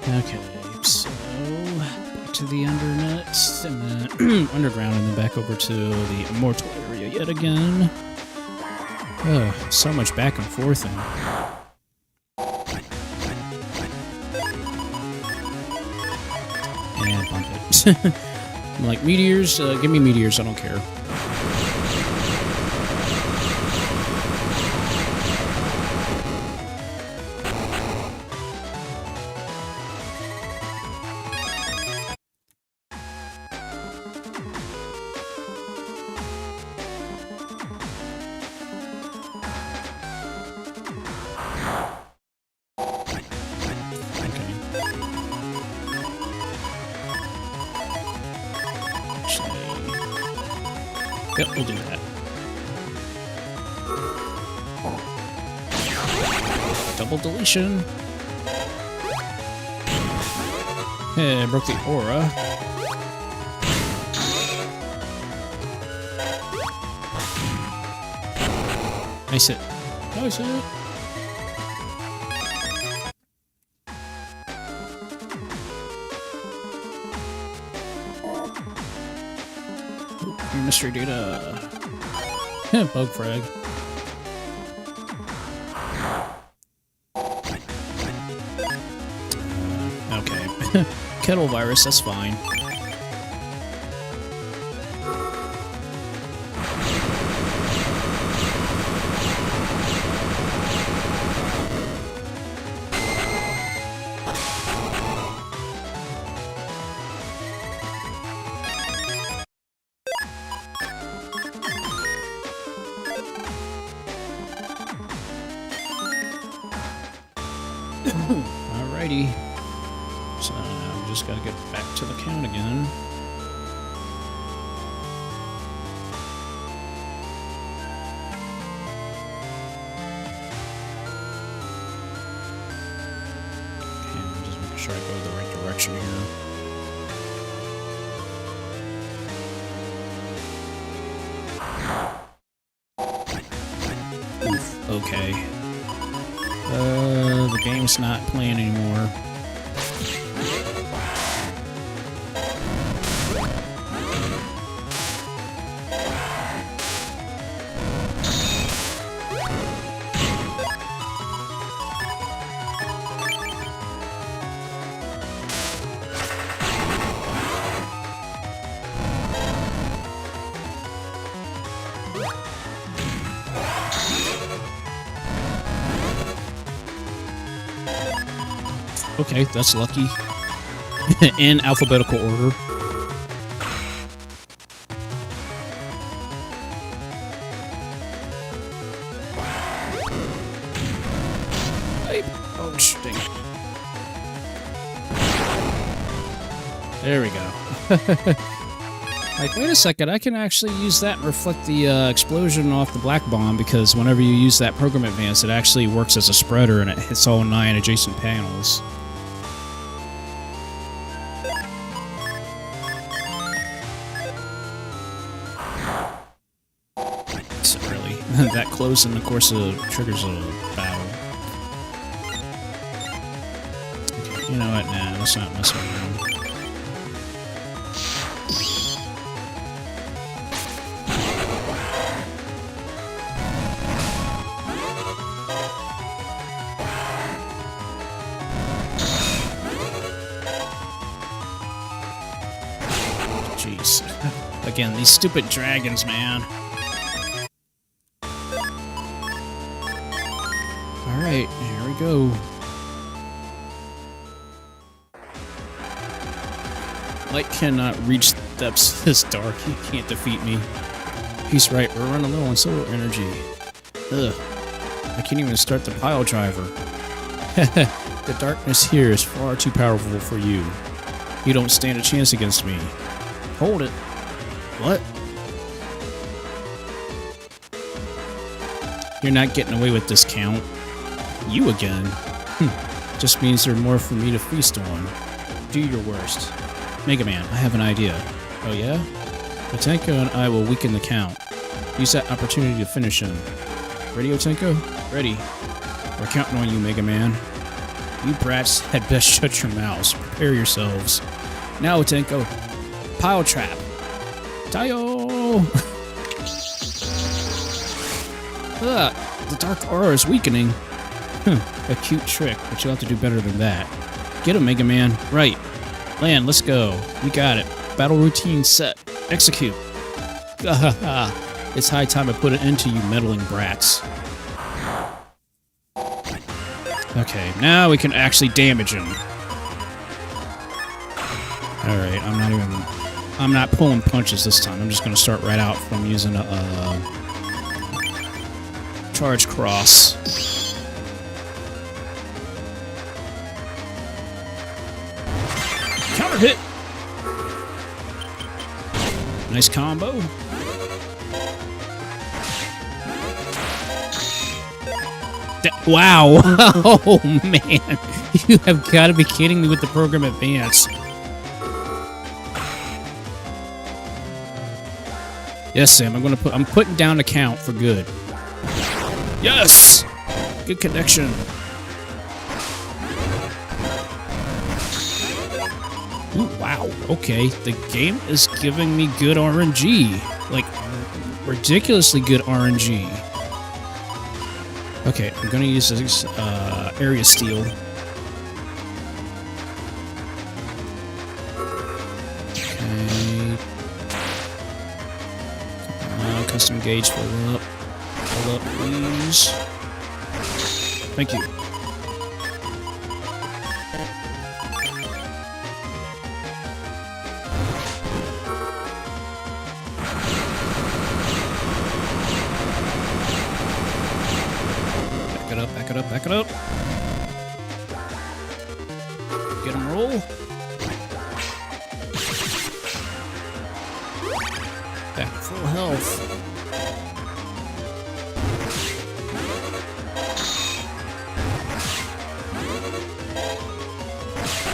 Okay, so back to the undernet, and then underground, and then back over to the immortal area yet again. Oh, so much back and forth, and bump it. I'm like, meteors, give me meteors, I don't care. Yep, we'll do that. Double deletion. Hey, I broke the aura. Nice hit. Nice hit. mystery data. Bug frag. Okay. Kettle virus, that's fine. Alrighty. So now we just gotta get back to the count again. Okay, I'm just making sure I go the right direction here. Oof, okay. The game's not playing anymore. Okay, that's lucky. In alphabetical order. Oh, dang it. There we go. Like, wait a second, I can actually use that and reflect the explosion off the black bomb, because whenever you use that program advance, it actually works as a spreader and it hits all 9 adjacent panels. That close, and of course triggers a battle. Okay, you know what? Nah, let's not mess around. Jeez. Again, these stupid dragons, man. Alright, here we go. Light cannot reach depths this dark. He can't defeat me. He's right, we're running low on solar energy. Ugh. I can't even start the pile driver. The darkness here is far too powerful for you. You don't stand a chance against me. Hold it. What? You're not getting away with this, Count. You again? Just means there's more for me to feast on. Do your worst. Mega Man, I have an idea. Oh yeah? Tenko and I will weaken the Count. Use that opportunity to finish him. Ready, Tenko? Ready. We're counting on you, Mega Man. You brats had best shut your mouths. Prepare yourselves. Now, Tenko. Pile trap. Tayo! The dark aura is weakening. A cute trick, but you'll have to do better than that. Get him, Mega Man. Right. Land, let's go. We got it. Battle routine set. Execute. It's high time I put an end to you meddling brats. Okay, now we can actually damage him. Alright, I'm not pulling punches this time. I'm just gonna start right out from using a charge cross. Counter hit. Nice combo. Wow. Oh man. You have got to be kidding me with the program advance. Yes, Sam, I'm putting down a count for good. Yes! Good connection. Ooh, wow, okay. The game is giving me good RNG. Like, ridiculously good RNG. Okay, I'm gonna use this area steal. Okay. Custom gauge, fill up. Fill up, please. Thank you. Back it up, back it up. Get him roll. Back to full health.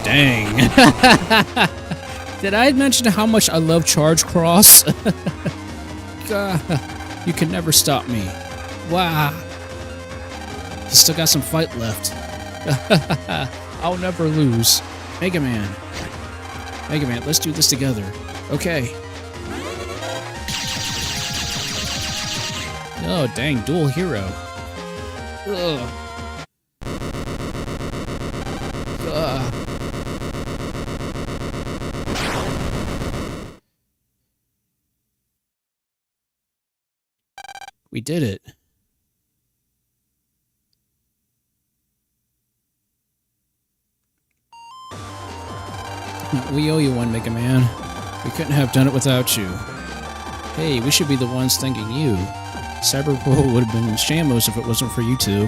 Dang. Did I mention how much I love Charge Cross? God, you can never stop me. Wow. He's still got some fight left. I'll never lose. Mega Man. Mega Man, let's do this together. Okay. Oh, dang, dual hero. Ugh. Ugh. We did it. We owe you one, Mega Man. We couldn't have done it without you. Hey, we should be the ones thanking you. Cyberpro would have been shamos if it wasn't for you two.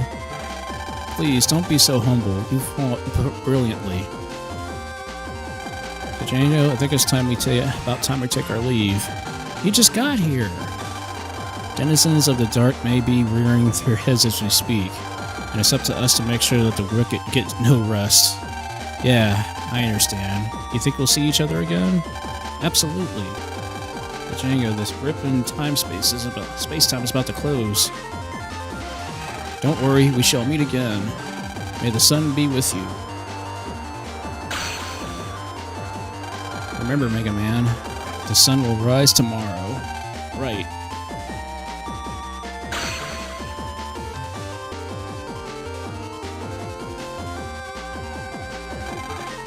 Please, don't be so humble. You fought brilliantly. Django, I think it's time about time we take our leave. You just got here. Denizens of the dark may be rearing their heads as we speak, and it's up to us to make sure that the wicked get no rest. Yeah, I understand. You think we'll see each other again? Absolutely. But Django, this rip in space-time is about to close. Don't worry, we shall meet again. May the sun be with you. Remember, Mega Man, the sun will rise tomorrow. Right.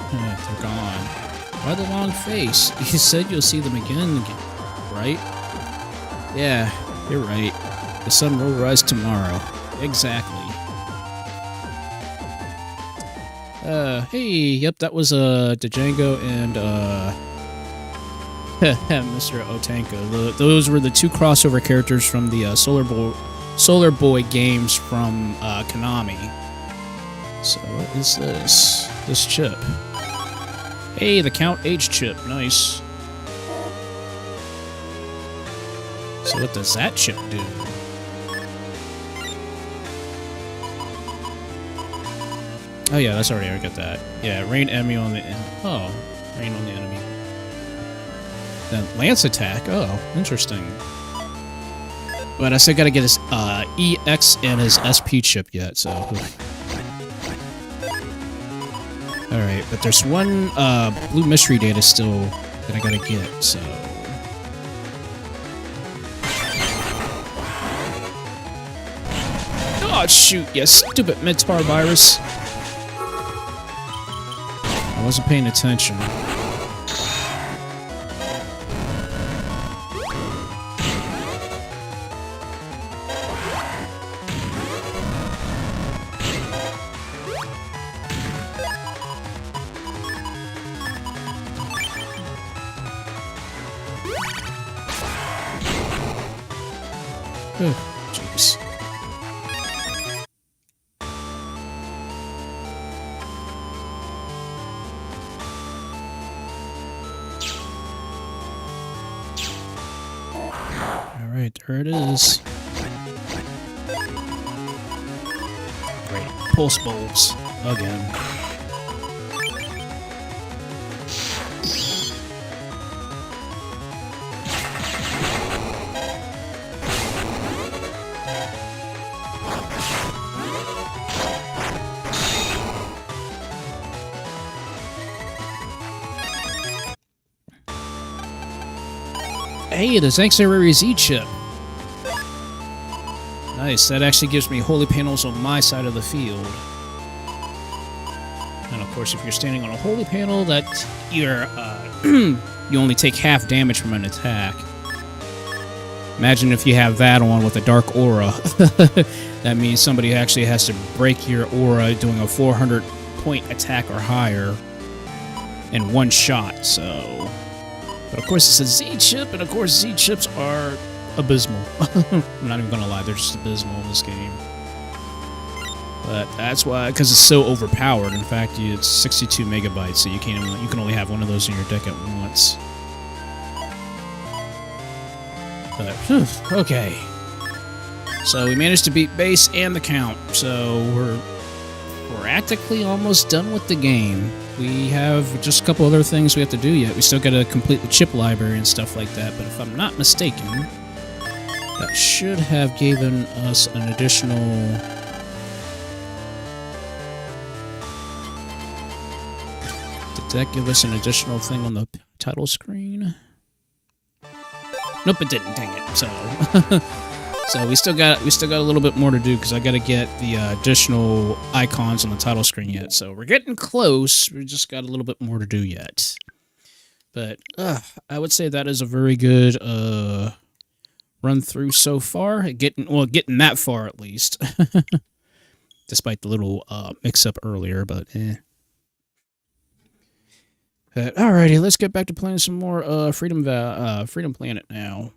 They're gone. Why the long face? You said you'll see them again, right? Yeah, you're right. The sun will rise tomorrow. Exactly. Hey, yep, that was Django and Mr. Otanko. Those were the two crossover characters from the Solar Boy games from Konami. So what is this? This chip. Hey, the Count H chip. Nice. So what does that chip do? Oh yeah, that's already, I got that. Yeah, rain enemy on the rain on the enemy. Then lance attack. Oh, interesting. But I still gotta get his EX and his SP chip yet, so. Alright, but there's one blue mystery data still that I gotta get, so. Oh shoot, you stupid Minotaur virus. I wasn't paying attention. Oh, jeez. Alright, there it is. Great. Pulse bulbs. Again. Hey, the Sanctuary Z chip. Nice, that actually gives me holy panels on my side of the field. And of course, if you're standing on a holy panel, that you're you only take half damage from an attack. Imagine if you have that on with a dark aura. That means somebody actually has to break your aura doing a 400-point attack or higher in one shot, so... But of course it's a Z-chip, and of course Z-chips are abysmal. I'm not even gonna lie, they're just abysmal in this game. But that's why, because it's so overpowered. In fact, it's 62 megabytes, so you can only have one of those in your deck at once. But, whew, okay. So we managed to beat base and the count, so we're practically almost done with the game. We have just a couple other things we have to do yet. We still got to complete the chip library and stuff like that, but if I'm not mistaken, that should have given us an additional... Did that give us an additional thing on the title screen? Nope, it didn't. Dang it. So, so we still got a little bit more to do because I got to get the additional icons on the title screen yet. So we're getting close. We just got a little bit more to do yet. But I would say that is a very good run through so far. Getting that far at least, despite the little mix up earlier. But alrighty, let's get back to playing some more Freedom Planet now.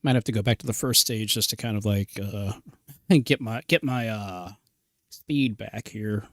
Might have to go back to the first stage just to kind of like get my speed back here.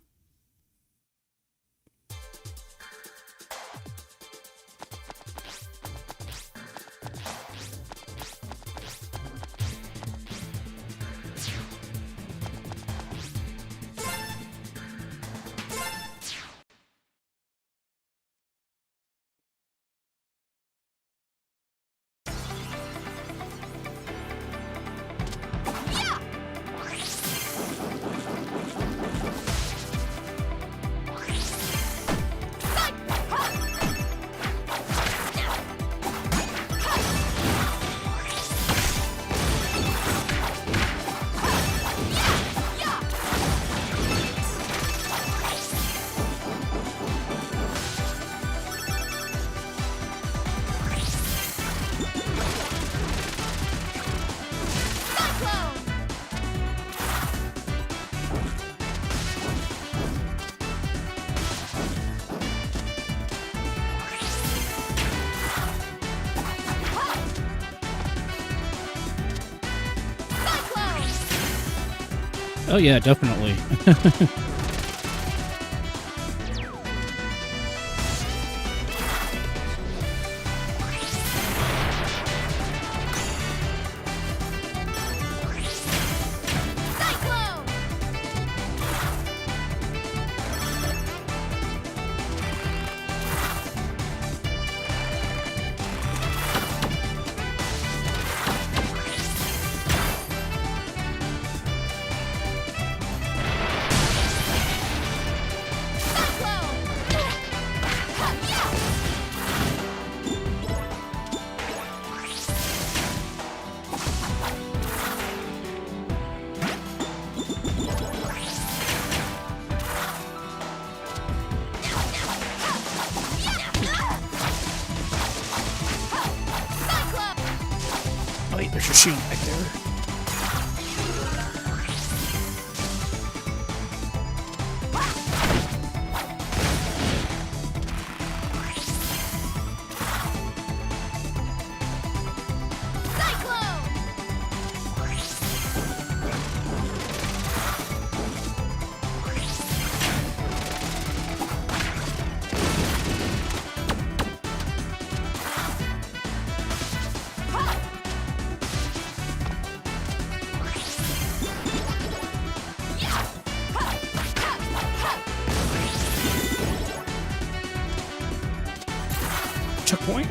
Oh yeah, definitely. There's your shield back there. Checkpoint.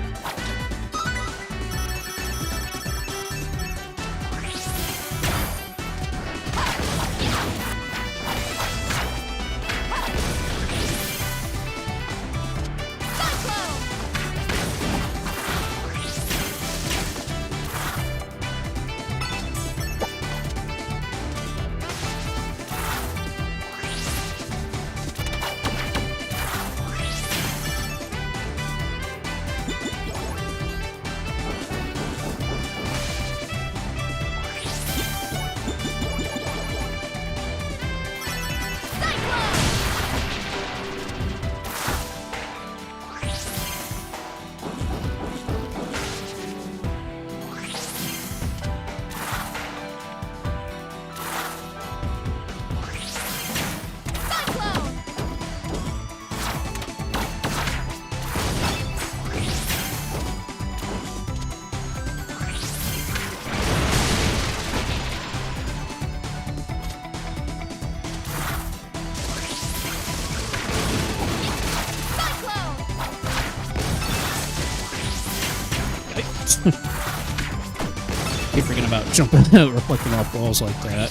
Keep forgetting about jumping, reflecting off walls like that.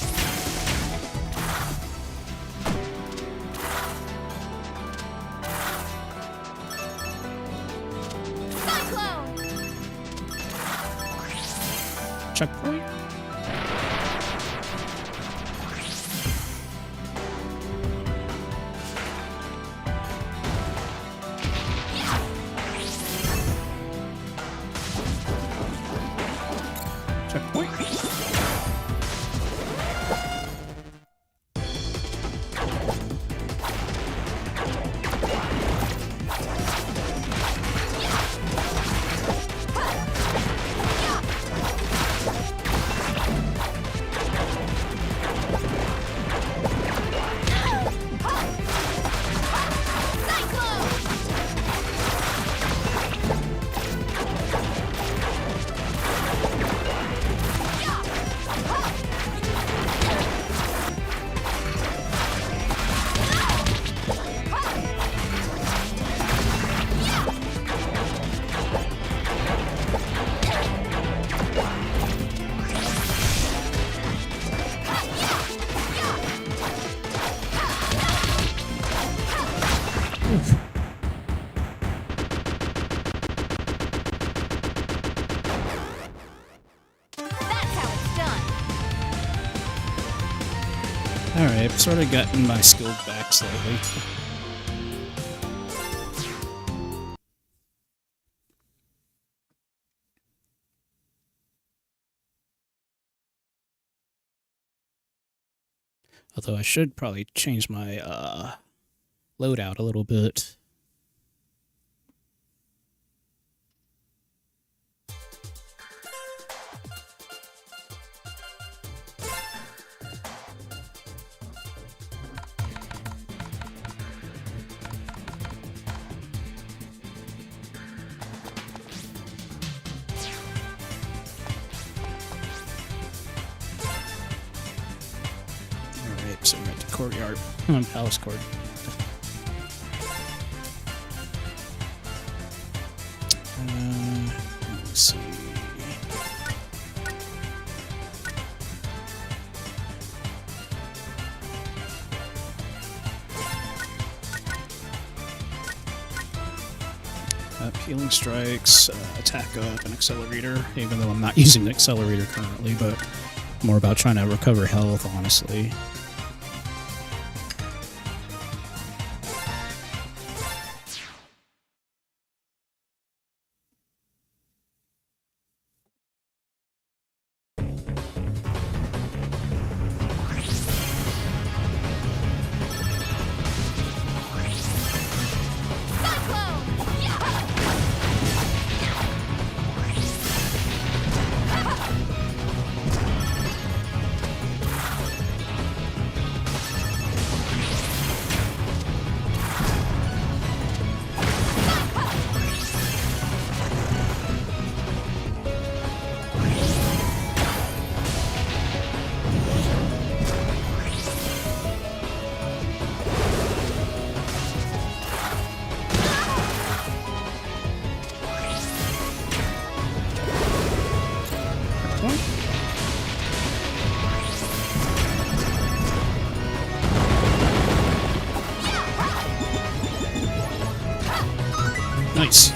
Checkpoint. Checkpoint. Alright, I've sort of gotten my skill back slightly. Although I should probably change my loadout a little bit. So we're at the courtyard, palace court. Let's see. Healing strikes, attack up, an accelerator, even though I'm not using the accelerator currently, but more about trying to recover health, honestly. point. Nice.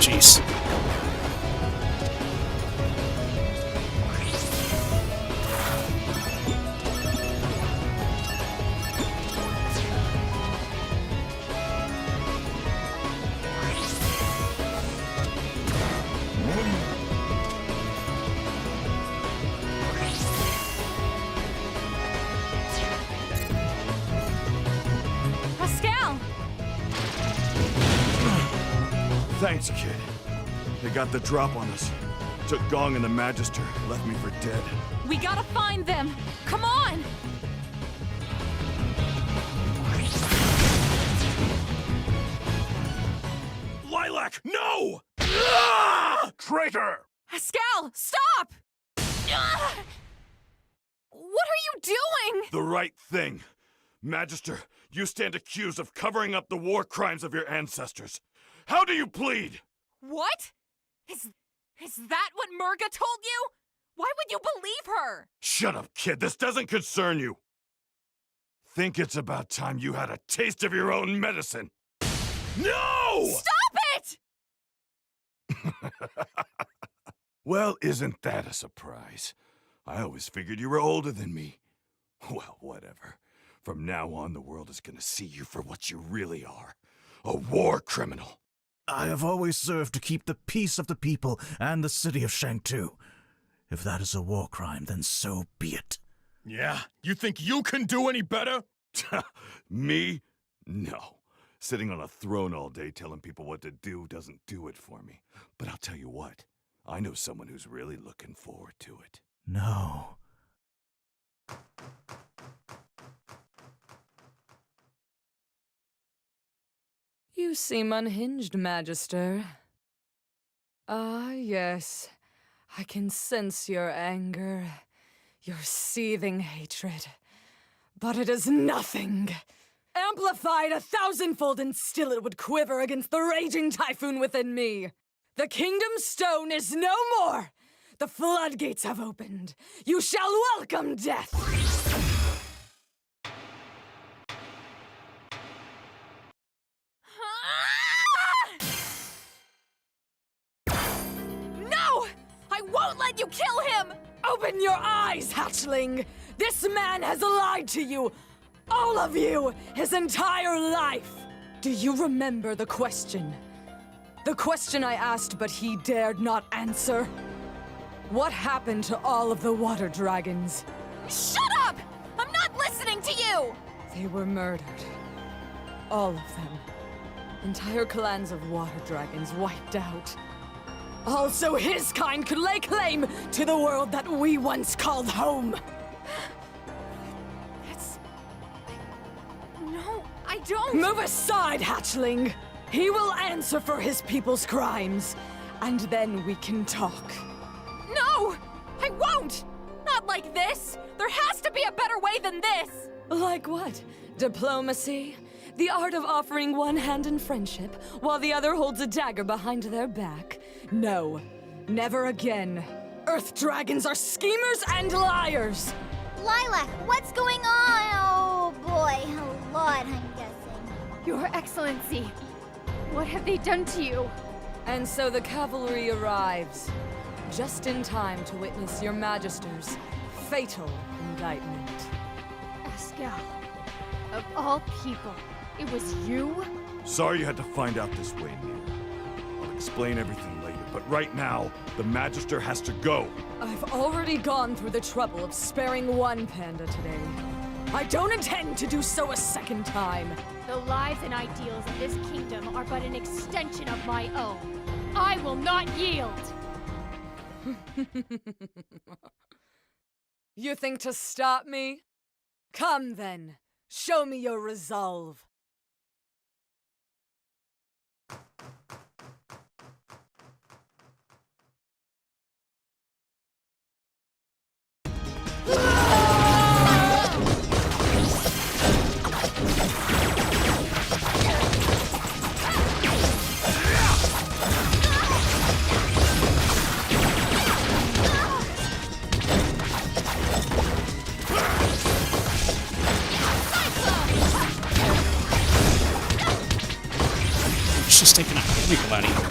Jeez. Pascal! Thanks, kid. They got the drop on us. Took Gong and the Magister, left me for dead. We gotta find them! Come on! Lilac, no! Ah! Traitor! Pascal, stop! Ah! What are you doing? The right thing. Magister, you stand accused of covering up the war crimes of your ancestors. How do you plead? What? Is that what Murga told you? Why would you believe her? Shut up, kid. This doesn't concern you. Think it's about time you had a taste of your own medicine. No! Stop it! Well, isn't that a surprise? I always figured you were older than me. Well, whatever. From now on, the world is gonna see you for what you really are. A war criminal. I have always served to keep the peace of the people and the city of Shangtu. If that is a war crime, then so be it. Yeah? You think you can do any better? Me? No. Sitting on a throne all day telling people what to do doesn't do it for me. But I'll tell you what. I know someone who's really looking forward to it. No. You seem unhinged, Magister. Ah, yes. I can sense your anger, your seething hatred. But it is nothing. Amplified 1,000-fold, and still it would quiver against the raging typhoon within me. The Kingdom Stone is no more. The floodgates have opened. You shall welcome death. No! I won't let you kill him! Open your eyes, hatchling! This man has lied to you! All of you! His entire life! Do you remember the question? The question I asked, but he dared not answer? What happened to all of the water dragons? Shut up! I'm not listening to you! They were murdered. All of them. Entire clans of water dragons wiped out. Also, his kind could lay claim to the world that we once called home. No, I don't! Move aside, hatchling! He will answer for his people's crimes, and then we can talk. No! I won't! Not like this! There has to be a better way than this! Like what? Diplomacy? The art of offering one hand in friendship, while the other holds a dagger behind their back? No, never again. Earth dragons are schemers and liars! Lilac, what's going on? Oh boy, a lot, I'm guessing. Your Excellency, what have they done to you? And so the cavalry arrives, just in time to witness your Magister's fatal indictment. Eskel, of all people, it was you? Sorry you had to find out this way, Nira. I'll explain everything later, but right now, the Magister has to go. I've already gone through the trouble of sparing one panda today. I don't intend to do so a second time. The lives and ideals of this kingdom are but an extension of my own. I will not yield! You think to stop me? Come then, show me your resolve. It's just taking people out of here.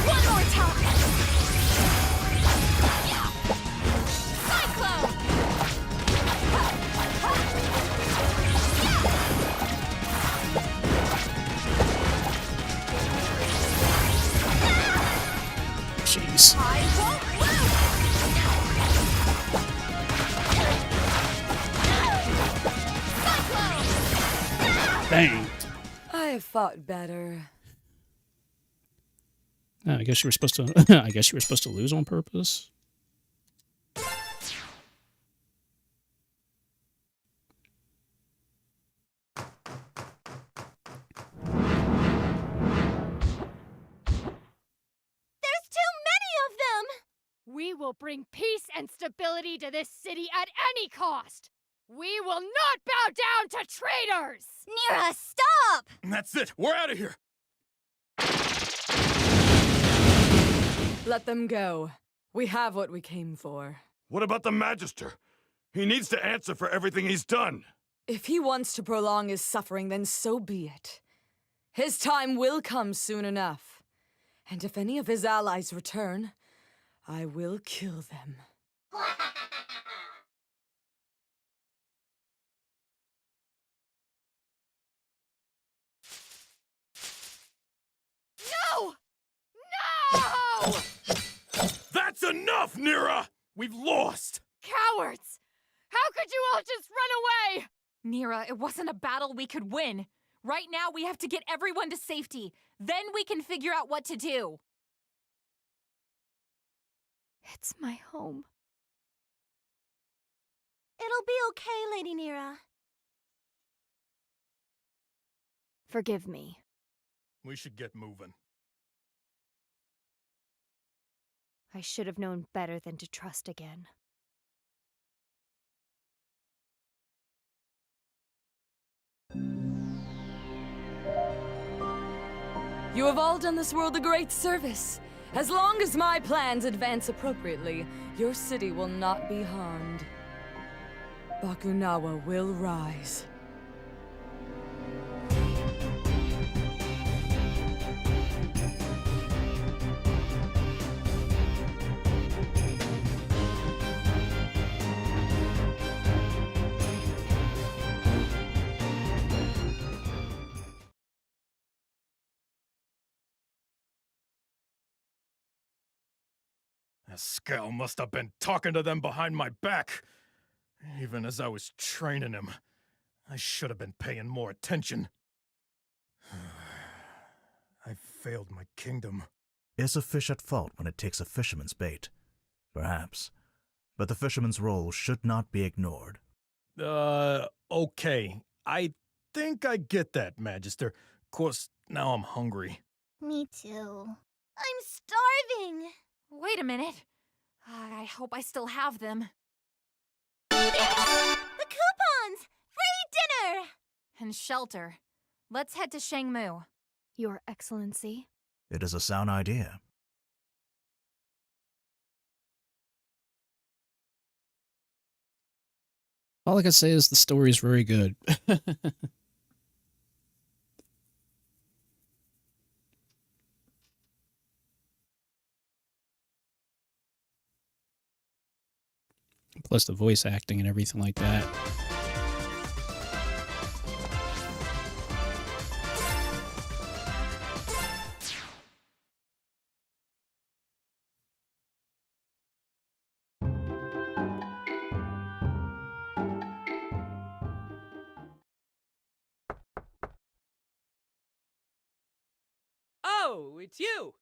One more time! Cyclone! Jeez. I won't lose! Cyclone! Dang. I have fought better. I guess you were supposed to. I guess you were supposed to lose on purpose. There's too many of them! We will bring peace and stability to this city at any cost! We will not bow down to traitors! Nira, stop! That's it. We're out of here. Let them go. We have what we came for. What about the Magister? He needs to answer for everything he's done. If he wants to prolong his suffering, then so be it. His time will come soon enough. And if any of his allies return, I will kill them. No! No! That's enough, Nira! We've lost! Cowards! How could you all just run away? Nira, it wasn't a battle we could win. Right now, we have to get everyone to safety. Then we can figure out what to do. It's my home. It'll be okay, Lady Nira. Forgive me. We should get moving. I should have known better than to trust again. You have all done this world a great service. As long as my plans advance appropriately, your city will not be harmed. Bakunawa will rise. Eskel must have been talking to them behind my back. Even as I was training him, I should have been paying more attention. I failed my kingdom. Is a fish at fault when it takes a fisherman's bait? Perhaps. But the fisherman's role should not be ignored. Okay. I think I get that, Magister. Course, now I'm hungry. Me too. I'm starving! Wait a minute. I hope I still have them. The coupons! Free dinner! And shelter. Let's head to Shangmu. Your Excellency. It is a sound idea. All I can say is the story is very good. Plus the voice acting and everything like that. Oh, it's you!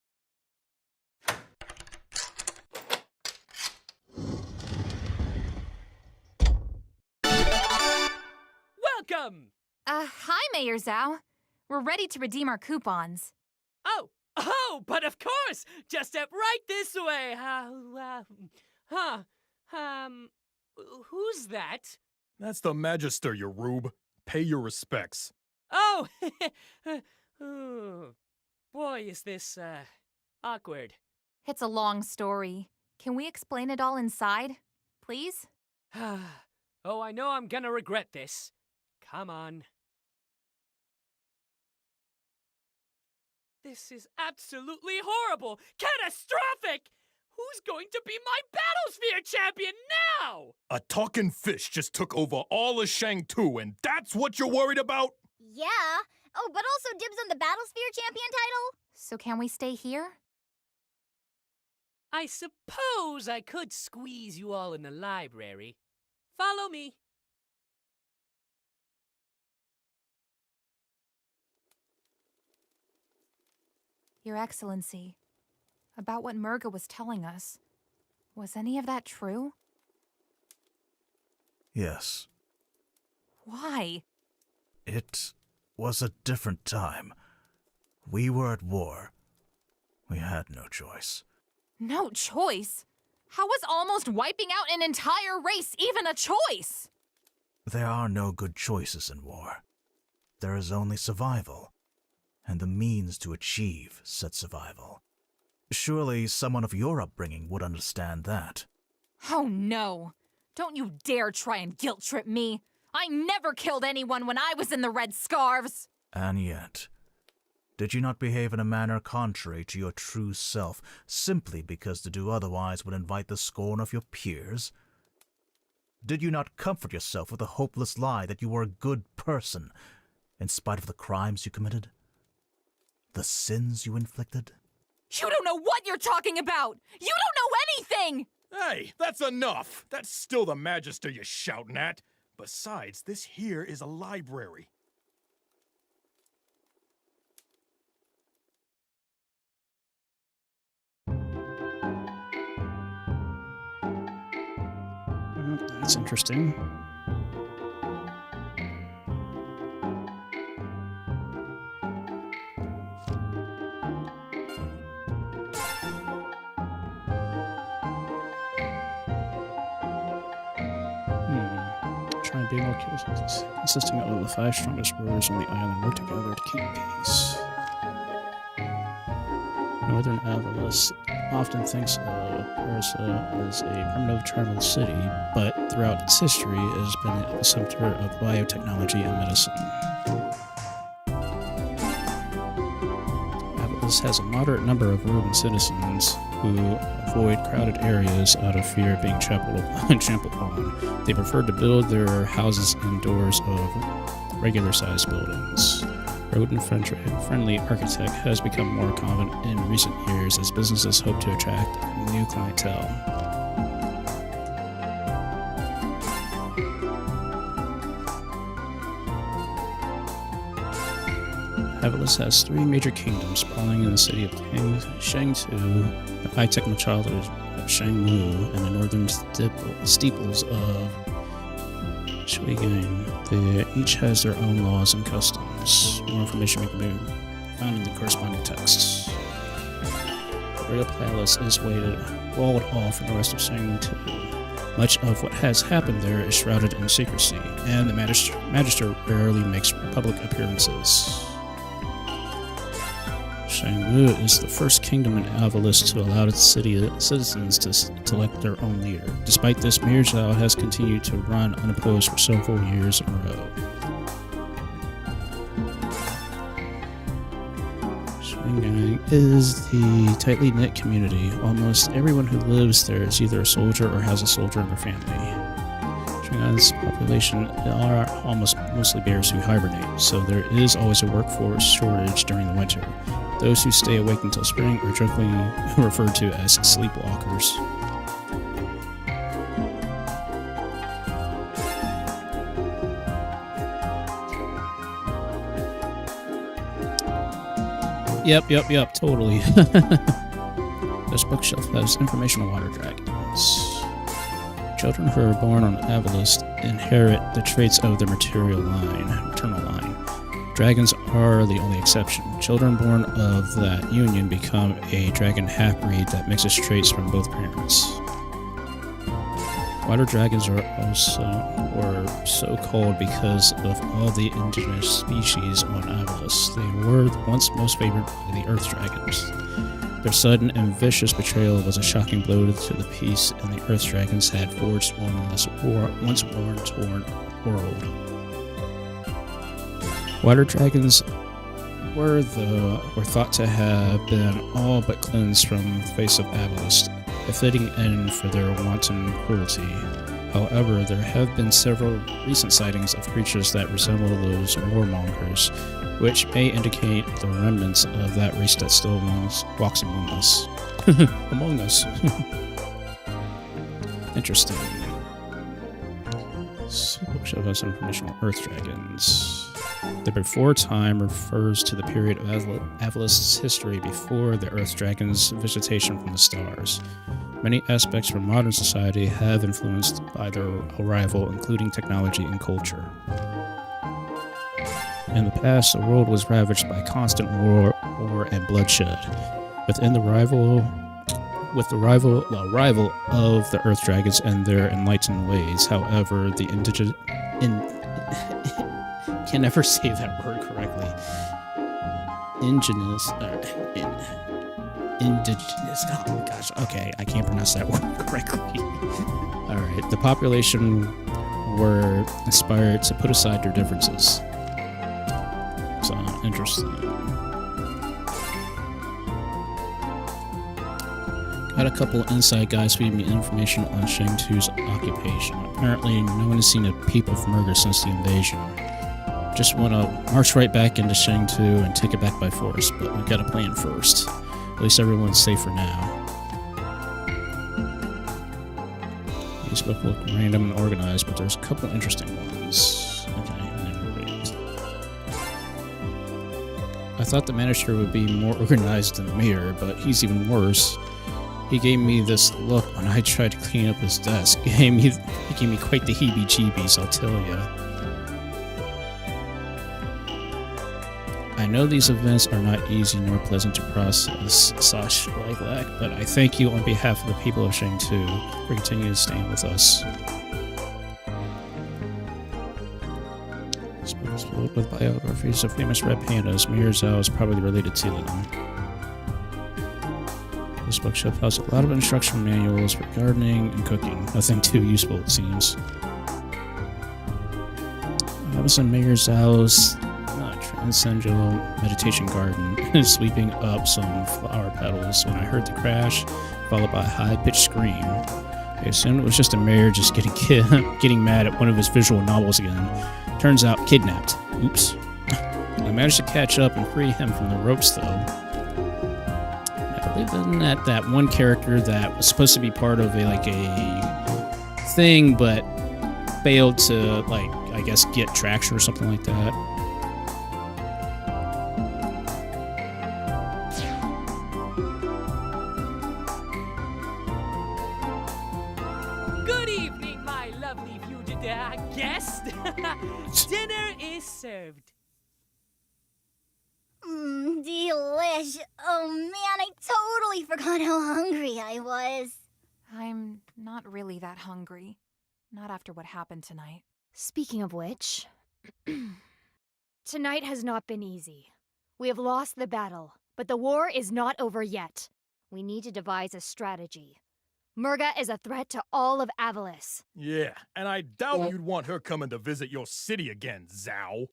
Welcome! Hi, Mayor Zhao. We're ready to redeem our coupons. Oh, but of course! Just step right this way. Who's that? That's the Magister, you rube. Pay your respects. Oh, boy, is this, awkward. It's a long story. Can we explain it all inside, please? Oh, I know I'm gonna regret this. Come on. This is absolutely horrible! Catastrophic! Who's going to be my Battlesphere champion now? A talking fish just took over all of Shang-Tu, and that's what you're worried about? Yeah. Oh, but also dibs on the Battlesphere champion title? So can we stay here? I suppose I could squeeze you all in the library. Follow me. Your Excellency, about what Murga was telling us, was any of that true? Yes. Why? It was a different time. We were at war. We had no choice. No choice? How was almost wiping out an entire race even a choice? There are no good choices in war. There is only survival, and the means to achieve said survival. Surely someone of your upbringing would understand that. Oh no! Don't you dare try and guilt-trip me! I never killed anyone when I was in the Red Scarves! And yet, did you not behave in a manner contrary to your true self, simply because to do otherwise would invite the scorn of your peers? Did you not comfort yourself with the hopeless lie that you were a good person, in spite of the crimes you committed? The sins you inflicted? You don't know what you're talking about! You don't know anything! Hey, that's enough! That's still the Magister you're shouting at. Besides, this here is a library. That's interesting. Try and be more careful. Consisting of the 5 strongest rulers on the island work together to keep peace. Northern Avalos often thinks of Parisa as a primitive tribal city, but throughout its history it has been the epicenter of biotechnology and medicine. Avalos has a moderate number of urban citizens who avoid crowded areas out of fear of being trampled upon. They prefer to build their houses indoors of regular-sized buildings. rodent-friendly architect has become more common in recent years as businesses hope to attract new clientele. Avalos has 3 major kingdoms sprawling in the city of Shangtu, the high-tech metropolis of Shangmu, and the northern steeples of Shuigang. They each has their own laws and customs. More information can be found in the corresponding texts. The royal palace is walled off from the rest of Shangtu. Much of what has happened there is shrouded in secrecy, and the magister rarely makes public appearances. Shangmu is the first kingdom in Avalos to allow its citizens to select their own leader. Despite this, Mirzao has continued to run unopposed for several years in a row. Shuigang is the tightly knit community. Almost everyone who lives there is either a soldier or has a soldier in their family. Shuigang's population are almost mostly bears who hibernate, so there is always a workforce shortage during the winter. Those who stay awake until spring are jokingly referred to as sleepwalkers. Yep, totally. This bookshelf has informational water dragons. Children who are born on Avalos inherit the traits of their maternal line. Dragons are the only exception. Children born of that union become a dragon half-breed that mixes traits from both parents. Water dragons are so called because of all the indigenous species on Avalos. They were once most favored by the earth dragons. Their sudden and vicious betrayal was a shocking blow to the peace, and the earth dragons had forged on this once war-torn world. Water dragons were thought to have been all but cleansed from the face of Avalos, a fitting end for their wanton cruelty. However, there have been several recent sightings of creatures that resemble those warmongers, which may indicate the remnants of that race that still walks among us. Among us. Interesting. So, show us information on earth dragons. The before time refers to the period of Avalos's history before the Earth Dragon's visitation from the stars. Many aspects from modern society have influenced by their arrival, including technology and culture. In the past, the world was ravaged by constant war and bloodshed. With the arrival of the Earth Dragons and their enlightened ways, however, the can never say that word correctly. Indigenous. Oh gosh. Okay, I can't pronounce that word correctly. All right. The population were inspired to put aside their differences. So interesting. Got a couple inside guys feeding me information on Shangtu's occupation. Apparently, no one has seen a peep of murder since the invasion. Just want to march right back into Shangtu and take it back by force, but we've got a plan first. At least everyone's safe for now. These books look random and organized, but there's a couple interesting ones. Okay, wait. I thought the Magister would be more organized than the Mayor, but he's even worse. He gave me this look when I tried to clean up his desk. He gave me quite the heebie-jeebies, I'll tell ya. I know these events are not easy nor pleasant to process, Sash Lilac, but I thank you on behalf of the people of Shangtu for continuing to stand with us. This book is filled with biographies of famous red pandas. Mirzao is probably related to them. This bookshelf has a lot of instruction manuals for gardening and cooking. Nothing too useful, it seems. I was in Mirzao's Transcendental Meditation Garden, sweeping up some flower petals when I heard the crash, followed by a high-pitched scream. I assumed it was just a mayor just getting mad at one of his visual novels again. Turns out, kidnapped. Oops. I managed to catch up and free him from the ropes, though. I believe that one character that was supposed to be part of a thing, but failed to, like, I guess, get traction or something like that. Good evening, my lovely guest. Dinner is served. Delish. Oh man, I totally forgot how hungry I was. I'm not really that hungry. Not after what happened tonight. Speaking of which, tonight has not been easy. We have lost the battle, but the war is not over yet. We need to devise a strategy. Murga is a threat to all of Avalis. Yeah, and I doubt you'd want her coming to visit your city again, Zhao.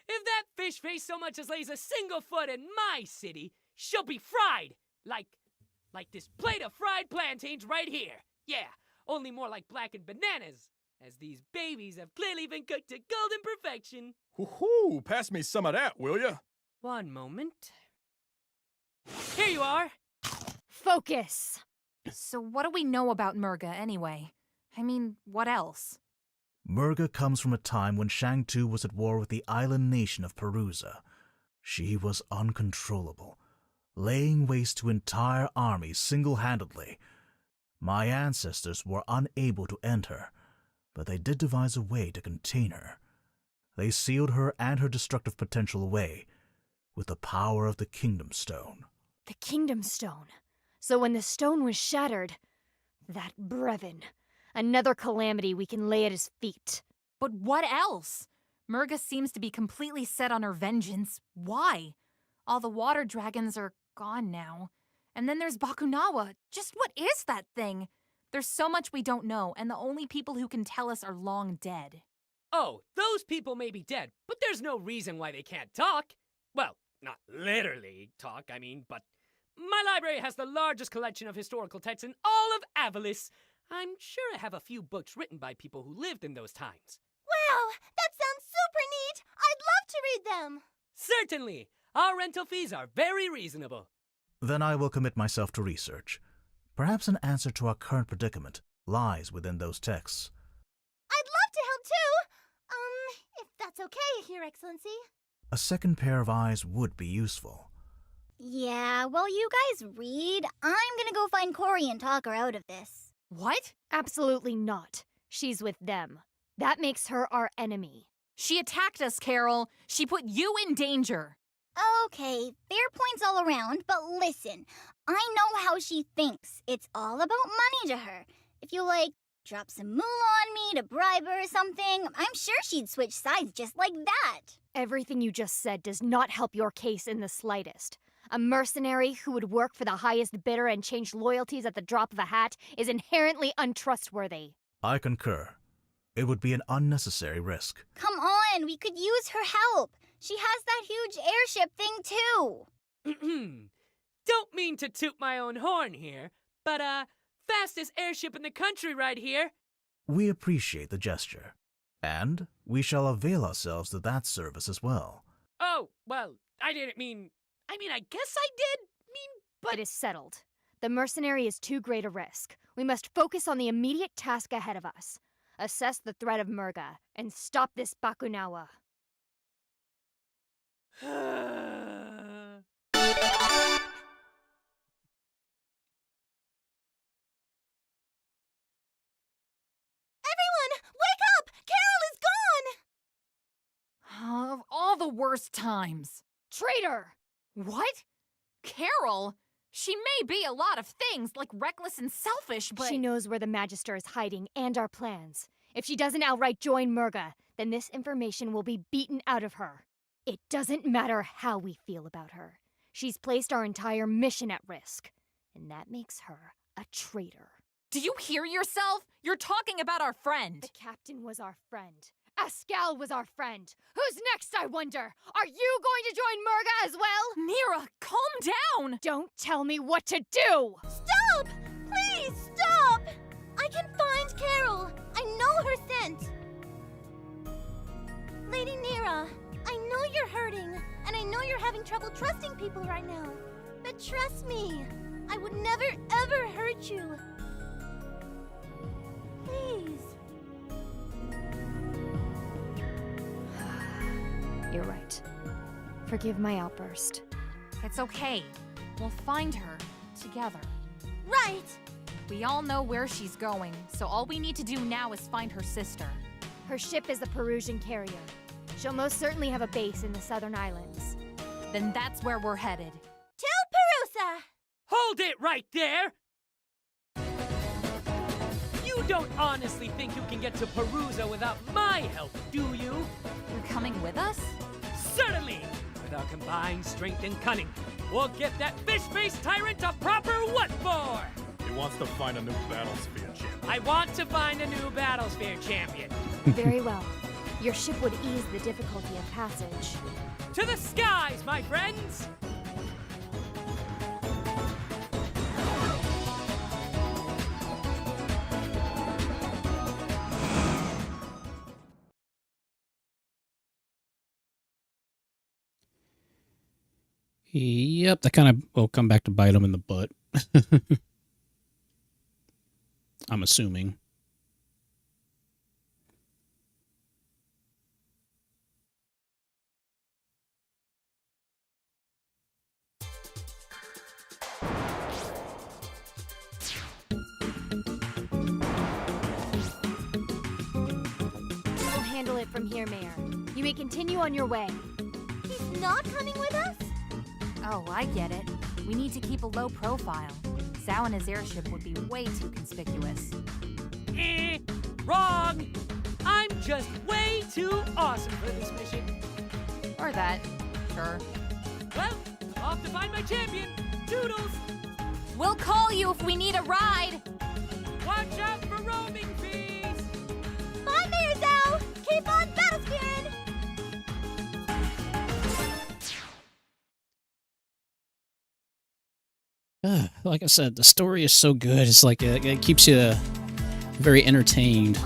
If that fish face so much as lays a single foot in my city, she'll be fried. Like this plate of fried plantains right here. Yeah, only more like blackened bananas, as these babies have clearly been cooked to golden perfection. Hoo-hoo, pass me some of that, will ya? One moment. Here you are. Focus! So what do we know about Murga, anyway? I mean, what else? Murga comes from a time when Shang-Tu was at war with the island nation of Perusa. She was uncontrollable, laying waste to entire armies single-handedly. My ancestors were unable to end her, but they did devise a way to contain her. They sealed her and her destructive potential away with the power of the Kingdom Stone. The Kingdom Stone. So when the stone was shattered, that Brevin, another calamity we can lay at his feet. But what else? Murga seems to be completely set on her vengeance. Why? All the water dragons are gone now. And then there's Bakunawa. Just what is that thing? There's so much we don't know, and the only people who can tell us are long dead. Oh, those people may be dead, but there's no reason why they can't talk. Well, not literally talk, I mean, but my library has the largest collection of historical texts in all of Avalis. I'm sure I have a few books written by people who lived in those times. Wow, that sounds super neat! I'd love to read them! Certainly! Our rental fees are very reasonable. Then I will commit myself to research. Perhaps an answer to our current predicament lies within those texts. I'd love to help too! If that's okay, Your Excellency. A second pair of eyes would be useful. Yeah, while you guys read, I'm gonna go find Corey and talk her out of this. What? Absolutely not. She's with them. That makes her our enemy. She attacked us, Carol. She put you in danger. Okay, fair points all around, but listen. I know how she thinks. It's all about money to her. If you, drop some moolah on me to bribe her or something, I'm sure she'd switch sides just like that. Everything you just said does not help your case in the slightest. A mercenary who would work for the highest bidder and change loyalties at the drop of a hat is inherently untrustworthy. I concur. It would be an unnecessary risk. Come on, we could use her help. She has that huge airship thing too. Don't mean to toot my own horn here, but fastest airship in the country right here. We appreciate the gesture, and we shall avail ourselves of that service as well. Oh, well, I didn't mean... I guess I did but... It is settled. The mercenary is too great a risk. We must focus on the immediate task ahead of us. Assess the threat of Murga, and stop this Bakunawa. Of all the worst times. Traitor! What? Carol? She may be a lot of things, like reckless and selfish, but... She knows where the Magister is hiding and our plans. If she doesn't outright join Murga, then this information will be beaten out of her. It doesn't matter how we feel about her. She's placed our entire mission at risk, and that makes her a traitor. Do you hear yourself? You're talking about our friend. The captain was our friend. Ascal was our friend. Who's next, I wonder? Are you going to join Murga as well? Mira, calm down! Don't tell me what to do! Stop! Please, stop! I can find Carol. I know her scent. Lady Nira, I I know you're hurting, and I know you're having trouble trusting people right now. But trust me, I would never ever hurt you. Please. You're right. Forgive my outburst. It's okay. We'll find her together. Right! We all know where she's going, so all we need to do now is find her sister. Her ship is the Perusian carrier. She'll most certainly have a base in the southern islands. Then that's where we're headed. To Perusa! Hold it right there! You don't honestly think you can get to Perusa without my help, do you? You're coming with us? Certainly! With our combined strength and cunning, we'll get that fish-faced tyrant a proper what for? He wants to find a new Battlesphere champion. I want to find a new Battlesphere champion. Very well. Your ship would ease the difficulty of passage. To the skies, my friends! Yep, that kind of will come back to bite him in the butt. I'm assuming. We'll handle it from here, Mayor. You may continue on your way. He's not coming with us? Oh, I get it. We need to keep a low profile. Zhao and his airship would be way too conspicuous. Wrong! I'm just way too awesome for this mission. Or that. Sure. Well, off to find my champion. Toodles! We'll call you if we need a ride! Watch out for roaming fees! Bye, Mayor Zhao! Keep on battlesphearing! Like I said, the story is so good. It's like it keeps you very entertained.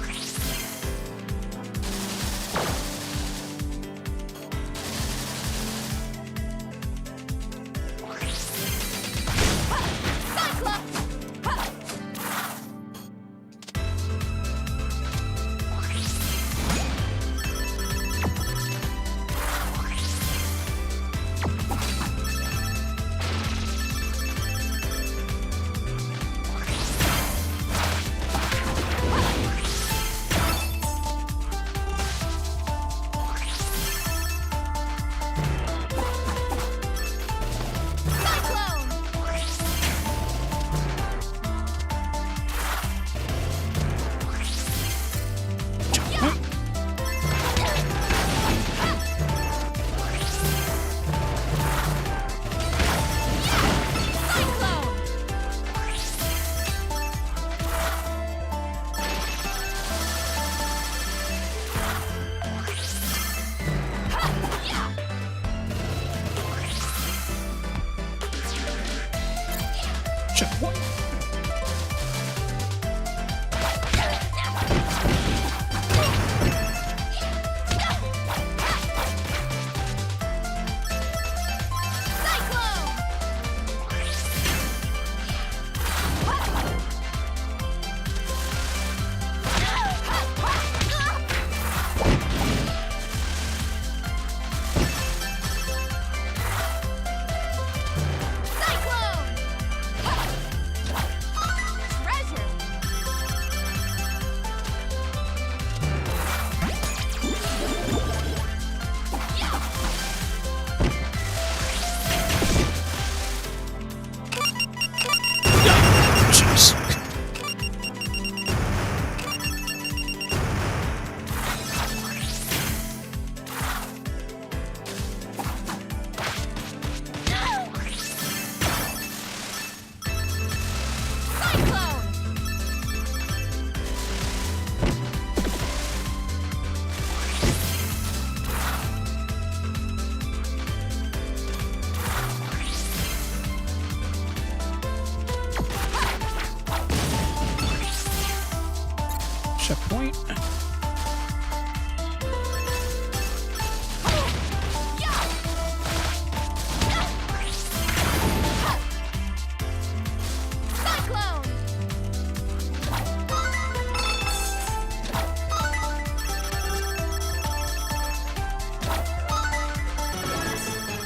Checkpoint.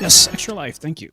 Yes, extra life. Thank you.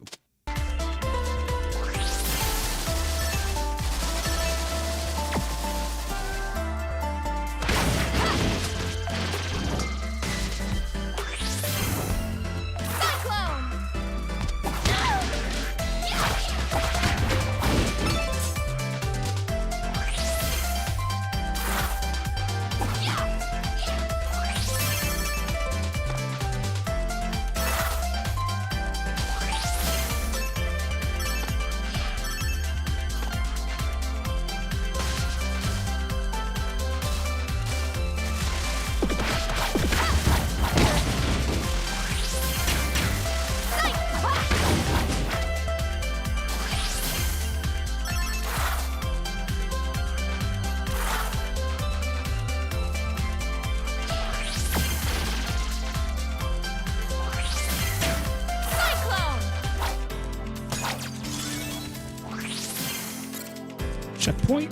Checkpoint.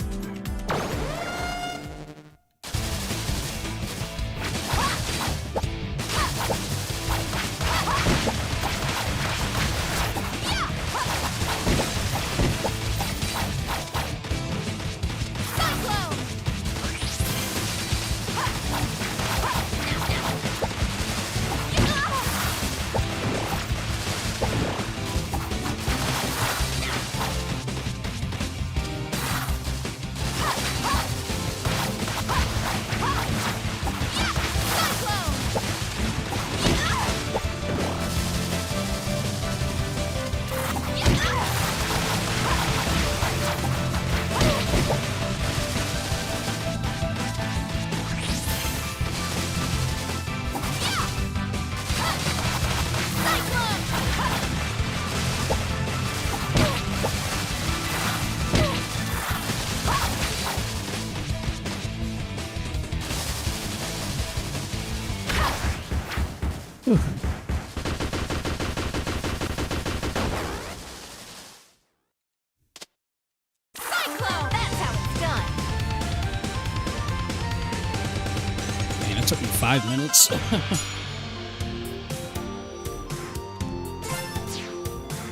Man, it took me 5 minutes.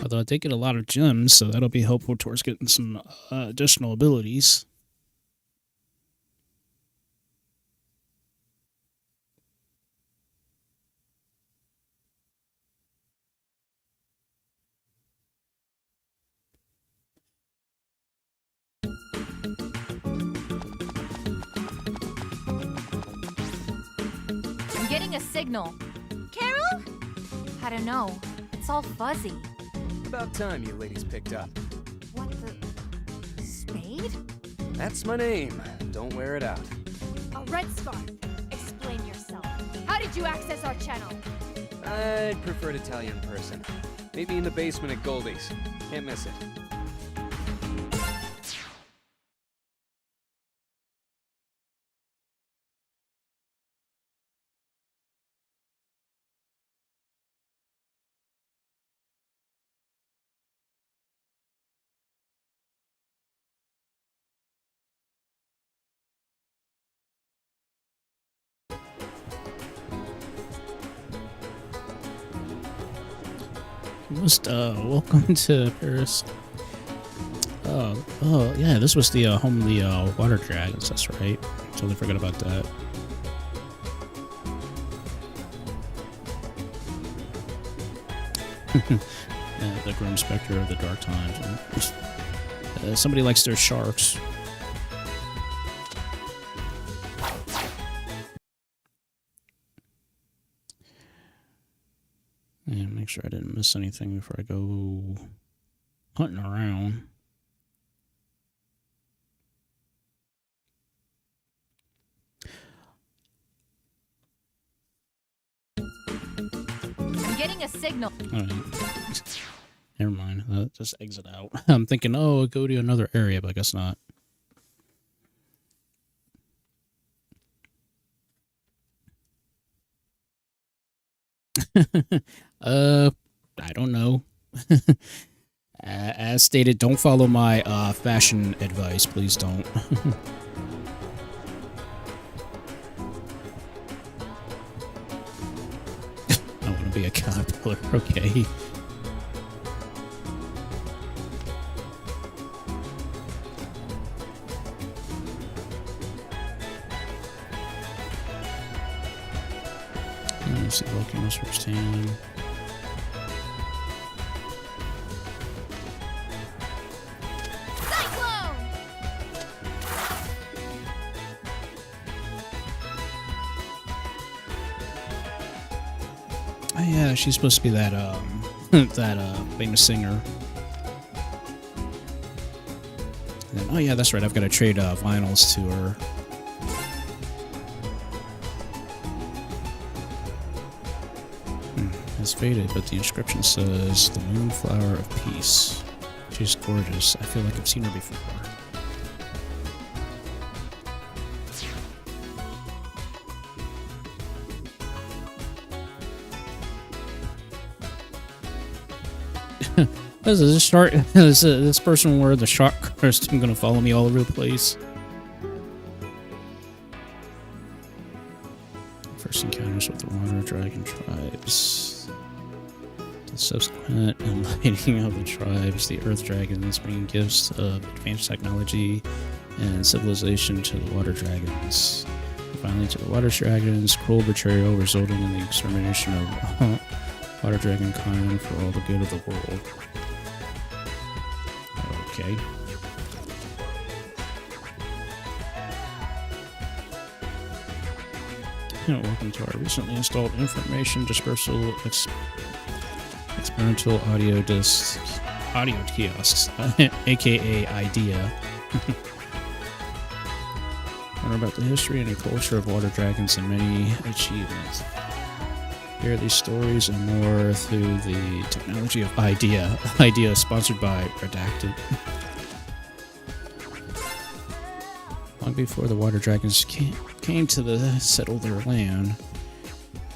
Although I did get a lot of gems, so that'll be helpful towards getting some additional abilities. I'm getting a signal. Carol? I don't know. It's all fuzzy. About time you ladies picked up. What the... Spade? That's my name. Don't wear it out. A red scarf. Explain yourself. How did you access our channel? I'd prefer to tell you in person. Maybe in the basement at Goldie's. Can't miss it. Welcome to Paris. Oh, yeah, this was the home of the water dragons, that's right. Totally forgot about that. Yeah, the Grim Spectre of the Dark Times. Somebody likes their sharks. And make sure I didn't miss anything before I go hunting around. I'm getting a signal. All right. Never mind. Just exit out. I'm thinking, oh, go to another area, but I guess not. I don't know. As stated, don't follow my fashion advice. Please don't. I want to be a caterpillar. Okay. Let's see, volcanoes firsthand. Cyclone! Oh yeah, she's supposed to be that that famous singer. And then, oh yeah, that's right. I've got to trade vinyls to her. It's faded, but the inscription says the Moonflower of Peace. She's gorgeous. I feel like I've seen her before. This is a shark. This person wearing the shark costume gonna follow me all over the place. First encounters with the water dragon tribes. The subsequent enlightening of the tribes, the earth dragons, bringing gifts of advanced technology and civilization to the water dragons. And finally, to the water dragons, cruel betrayal resulting in the extermination of water dragon kind for all the good of the world. Okay. Welcome to our recently installed information dispersal experimental audio kiosks, aka IDEA. Learn about the history and the culture of water dragons and many achievements. Hear these stories and more through the technology of IDEA. IDEA is sponsored by Redacted. Long before the water dragons came to settle their land,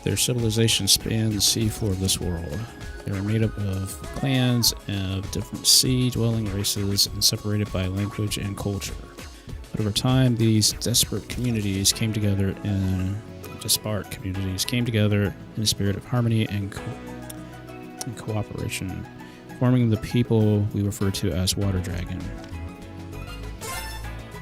their civilization spanned the seafloor of this world. They were made up of clans of different sea-dwelling races and separated by language and culture. But over time, these disparate communities came together in a spirit of harmony and cooperation, forming the people we refer to as water dragon.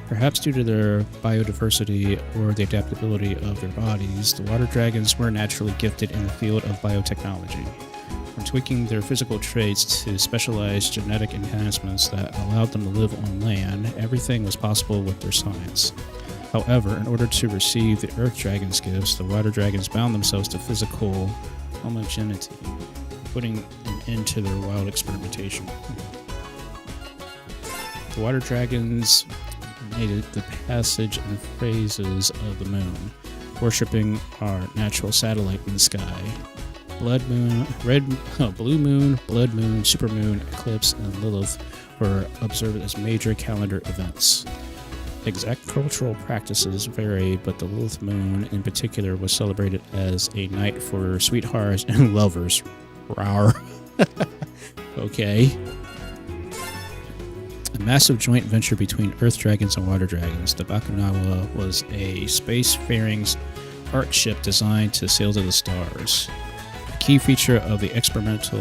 Perhaps due to their biodiversity or the adaptability of their bodies, the water dragons were naturally gifted in the field of biotechnology. From tweaking their physical traits to specialized genetic enhancements that allowed them to live on land, everything was possible with their science. However, in order to receive the Earth Dragon's gifts, the water dragons bound themselves to physical homogeneity, putting an end to their wild experimentation. The water dragons made it the passage and phases of the moon, worshipping our natural satellite in the sky. Blue moon, supermoon, eclipse, and Lilith were observed as major calendar events. Exact cultural practices varied, but the Lilith moon in particular was celebrated as a night for sweethearts and lovers. Rawr. Okay. A massive joint venture between Earth Dragons and Water Dragons, the Bakunawa was a space-faring art ship designed to sail to the stars. A key feature of the experimental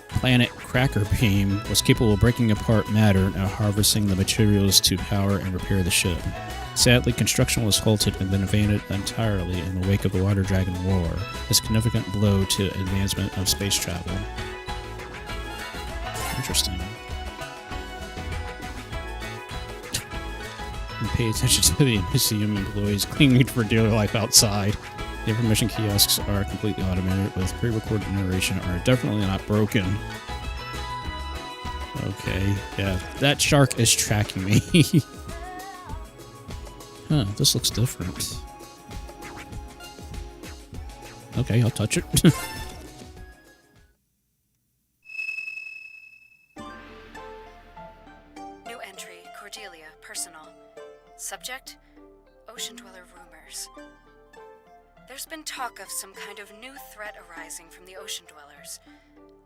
planet Cracker Beam was capable of breaking apart matter and harvesting the materials to power and repair the ship. Sadly, construction was halted and then abandoned entirely in the wake of the Water Dragon War, a significant blow to advancement of space travel. Interesting. And pay attention to the museum employees clinging for dear life outside. The information kiosks are completely automated with pre-recorded narration, are definitely not broken. Okay, yeah, that shark is tracking me. Huh, this looks different. Okay, I'll touch it. New entry, Cordelia, personal. Subject, Ocean Dweller rumors. There's been talk of some kind of new threat arising from the Ocean Dwellers.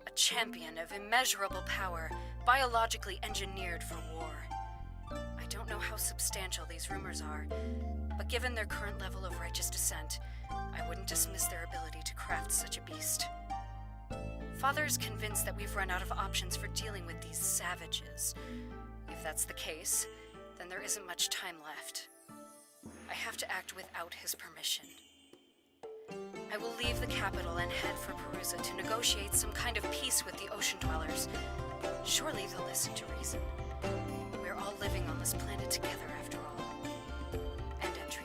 A champion of immeasurable power, biologically engineered for war. I don't know how substantial these rumors are, but given their current level of righteous descent, I wouldn't dismiss their ability to craft such a beast. Father is convinced that we've run out of options for dealing with these savages. If that's the case, then there isn't much time left. I have to act without his permission. I will leave the capital and head for Perusa to negotiate some kind of peace with the ocean dwellers. Surely they'll listen to reason. We're all living on this planet together after all. End entry.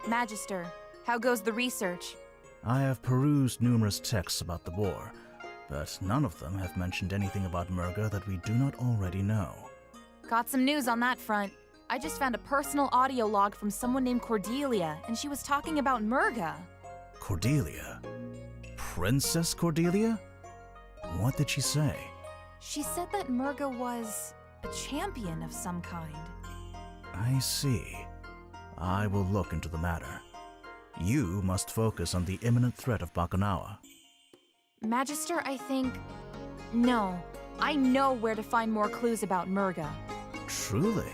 Magister, how goes the research? I have perused numerous texts about the war, but none of them have mentioned anything about Murga that we do not already know. Got some news on that front. I just found a personal audio log from someone named Cordelia, and she was talking about Murga. Cordelia? Princess Cordelia? What did she say? She said that Murga was a champion of some kind. I see. I will look into the matter. You must focus on the imminent threat of Bakunawa. Magister, I think... No. I know where to find more clues about Murga. Truly?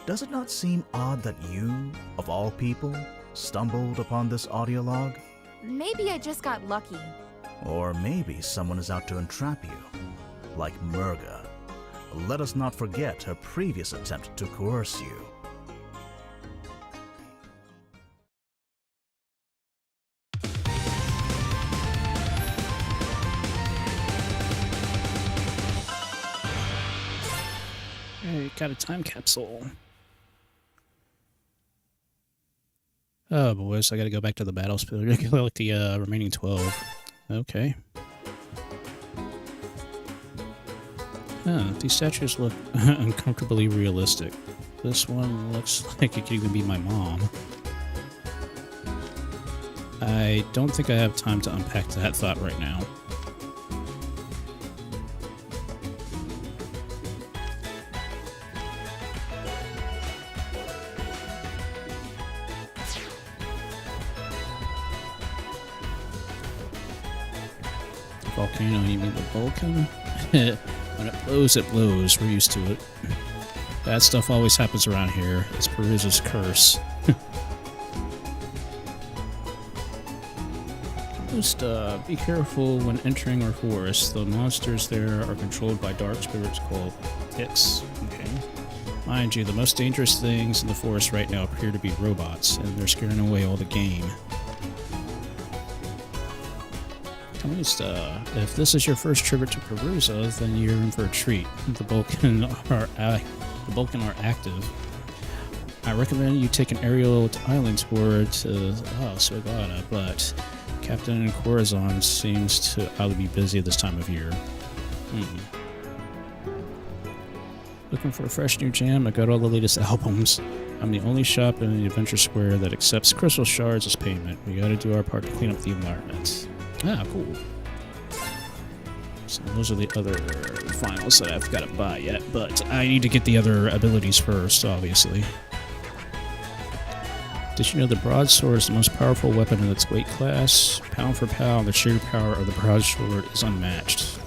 Does it not seem odd that you, of all people, stumbled upon this audio log? Maybe I just got lucky. Or maybe someone is out to entrap you, like Murga. Let us not forget her previous attempt to coerce you. Hey, got a time capsule. Oh, boys, I gotta go back to the battlefield to collect the remaining 12. Okay. Huh, these statues look uncomfortably realistic. This one looks like it could even be my mom. I don't think I have time to unpack that thought right now. Volcano, you mean the Vulcan? When it blows. We're used to it. Bad stuff always happens around here. It's Perusa's curse. Just be careful when entering our forest. The monsters there are controlled by dark spirits called ticks. Okay. Mind you, the most dangerous things in the forest right now appear to be robots, and they're scaring away all the game. If this is your first trip to Perusa, then you're in for a treat. The Vulcan are active. I recommend you take an aerial island tour to Sogata, but Captain Corazon seems to either be busy this time of year. Looking for a fresh new jam? I got all the latest albums. I'm the only shop in the Adventure Square that accepts crystal shards as payment. We gotta do our part to clean up the environment. Ah, cool. So those are the other finals that I've got to buy yet, but I need to get the other abilities first, obviously. Did you know the broadsword is the most powerful weapon in its weight class? Pound for pound, the sheer power of the broadsword is unmatched.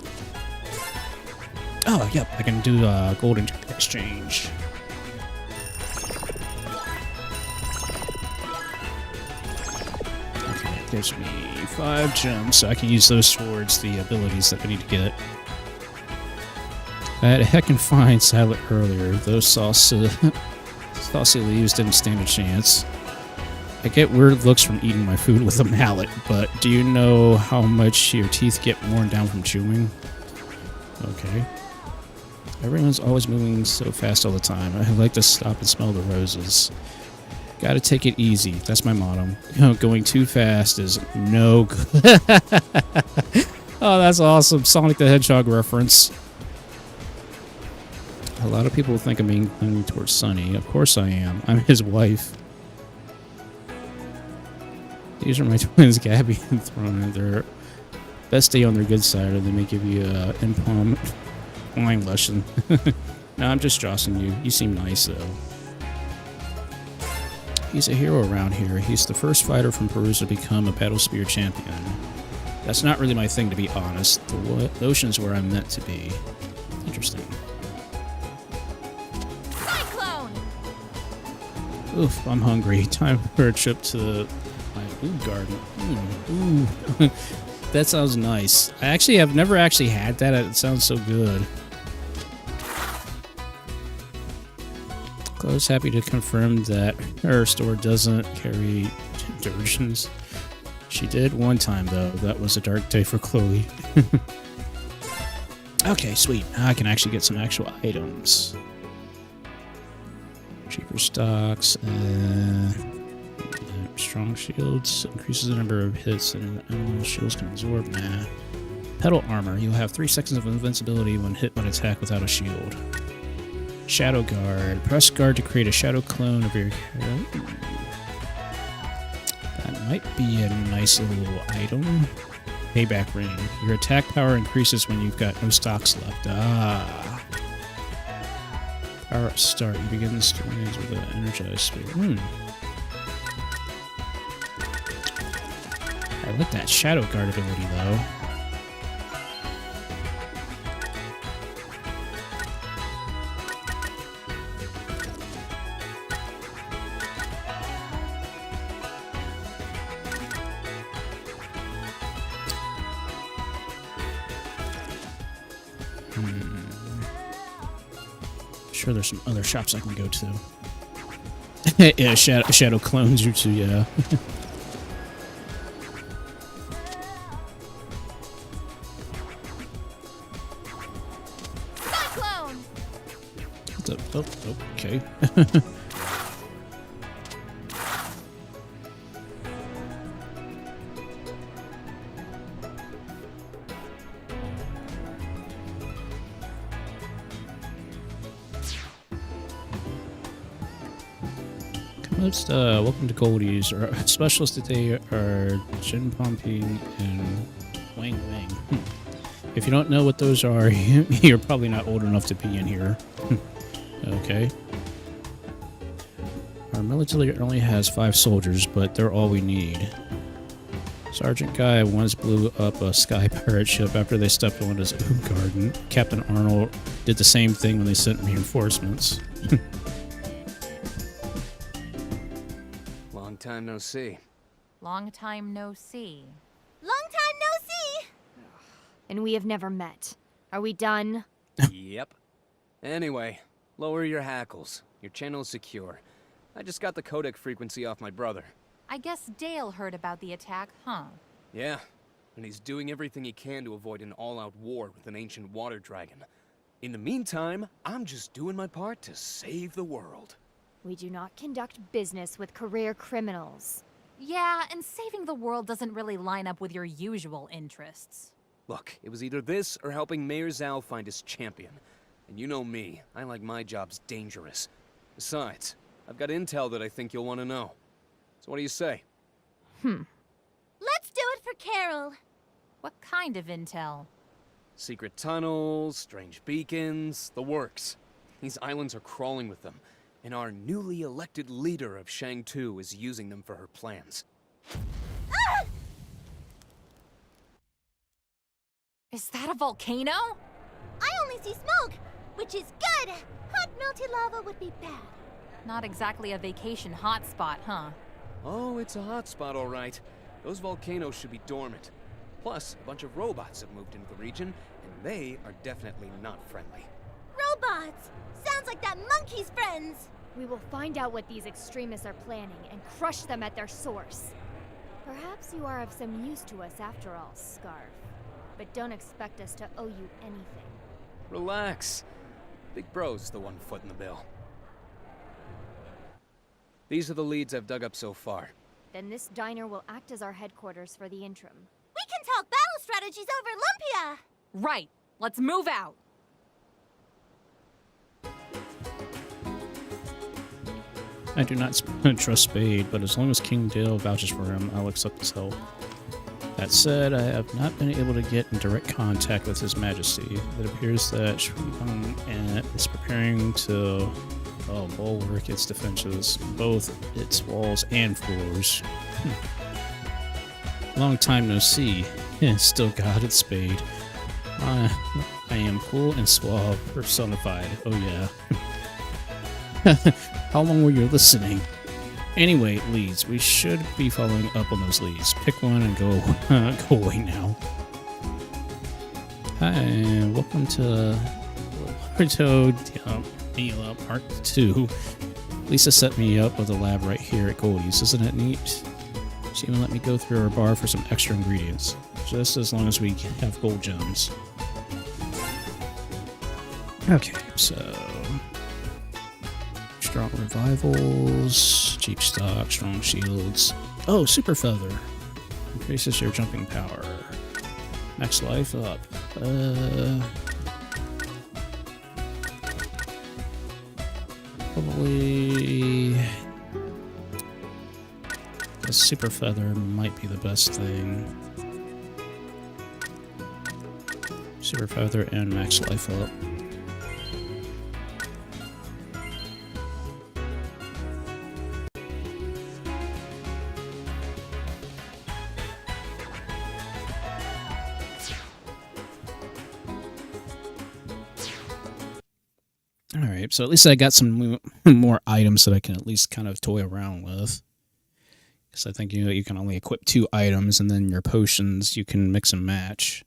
Oh, yep, I can do golden exchange. Gives me 5 gems, so I can use those towards the abilities that I need to get. I had a heckin' fine salad earlier. Those saucy leaves didn't stand a chance. I get weird looks from eating my food with a mallet, but do you know how much your teeth get worn down from chewing? Okay. Everyone's always moving so fast all the time. I like to stop and smell the roses. Gotta take it easy. That's my motto. Going too fast is no good. Oh, that's awesome. Sonic the Hedgehog reference. A lot of people think I'm being leaning towards Sunny. Of course I am. I'm his wife. These are my twins, Gabby and Throne. They're best stay on their good side, or they may give you an in-palm wine lesson. No, I'm just jostling you. You seem nice, though. He's a hero around here. He's the first fighter from Perusa to become a Battle Spear champion. That's not really my thing, to be honest. The ocean's where I'm meant to be. Interesting. Cyclone! Oof, I'm hungry. Time for a trip to my food garden. Ooh. That sounds nice. I've never actually had that. It sounds so good. Chloe's happy to confirm that her store doesn't carry detergents. She did one time, though. That was a dark day for Chloe. Okay, sweet. Now I can actually get some actual items. Cheaper stocks. Strong shields. Increases the number of hits and shields can absorb. Nah. Pedal armor. You'll have 3 seconds of invincibility when hit by an attack without a shield. Shadow guard. Press guard to create a shadow clone of your hero. That might be a nice little item. Payback ring. Your attack power increases when you've got no stocks left. Ah. Power up start. You begin the strings with an energized spear. I like that shadow guard ability though. Sure, there's some other shops I can go to. Yeah, shadow clones you too. Yeah. Cyclone. Oh, okay. Welcome to Goldie's. Our specialists today are Jin Pumping and Wang Wang. If you don't know what those are, you're probably not old enough to be in here. Okay. Our military only has 5 soldiers, but they're all we need. Sergeant Guy once blew up a sky pirate ship after they stepped on his own garden. Captain Arnold did the same thing when they sent reinforcements. Long time no see. Long time no see. Long time no see! And we have never met. Are we done? Yep. Anyway, lower your hackles. Your channel's secure. I just got the codec frequency off my brother. I guess Dale heard about the attack, huh? Yeah, and he's doing everything he can to avoid an all-out war with an ancient water dragon. In the meantime, I'm just doing my part to save the world. We do not conduct business with career criminals. Yeah, and saving the world doesn't really line up with your usual interests. Look, it was either this or helping Mayor Zhao find his champion. And you know me, I like my jobs dangerous. Besides, I've got intel that I think you'll want to know. So what do you say? Let's do it for Carol. What kind of intel? Secret tunnels, strange beacons, the works. These islands are crawling with them. And our newly elected leader of Shang-Tu is using them for her plans. Ah! Is that a volcano? I only see smoke, which is good. Hot melty lava would be bad. Not exactly a vacation hotspot, huh? Oh, it's a hotspot, all right. Those volcanoes should be dormant. Plus, a bunch of robots have moved into the region, and they are definitely not friendly. Robots! Sounds like that monkey's friends! We will find out what these extremists are planning and crush them at their source. Perhaps you are of some use to us after all, Scarf. But don't expect us to owe you anything. Relax. Big Bro's the one foot in the bill. These are the leads I've dug up so far. Then this diner will act as our headquarters for the interim. We can talk battle strategies over Olympia! Right. Let's move out. I do not trust Spade, but as long as King Dale vouches for him, I'll accept his help. That said, I have not been able to get in direct contact with His Majesty. It appears that Shuang is preparing to bulwark its defenses, both its walls and floors. Long time no see. Still got it, Spade. I am cool and suave personified. Oh yeah. How long were you listening? Anyway, leads. We should be following up on those leads. Pick one and go away now. Hi, welcome to Naruto Part 2. Lisa set me up with a lab right here at Goldie's. Isn't it neat? She even let me go through her bar for some extra ingredients, just as long as we have gold gems. Okay, so strong revivals, cheap stock, strong shields. Oh, super feather increases your jumping power. Max life up. Probably a super feather might be the best thing. Super feather and max life up. Alright, so at least I got some more items that I can at least kind of toy around with. Because I think, you can only equip 2 items, and then your potions you can mix and match.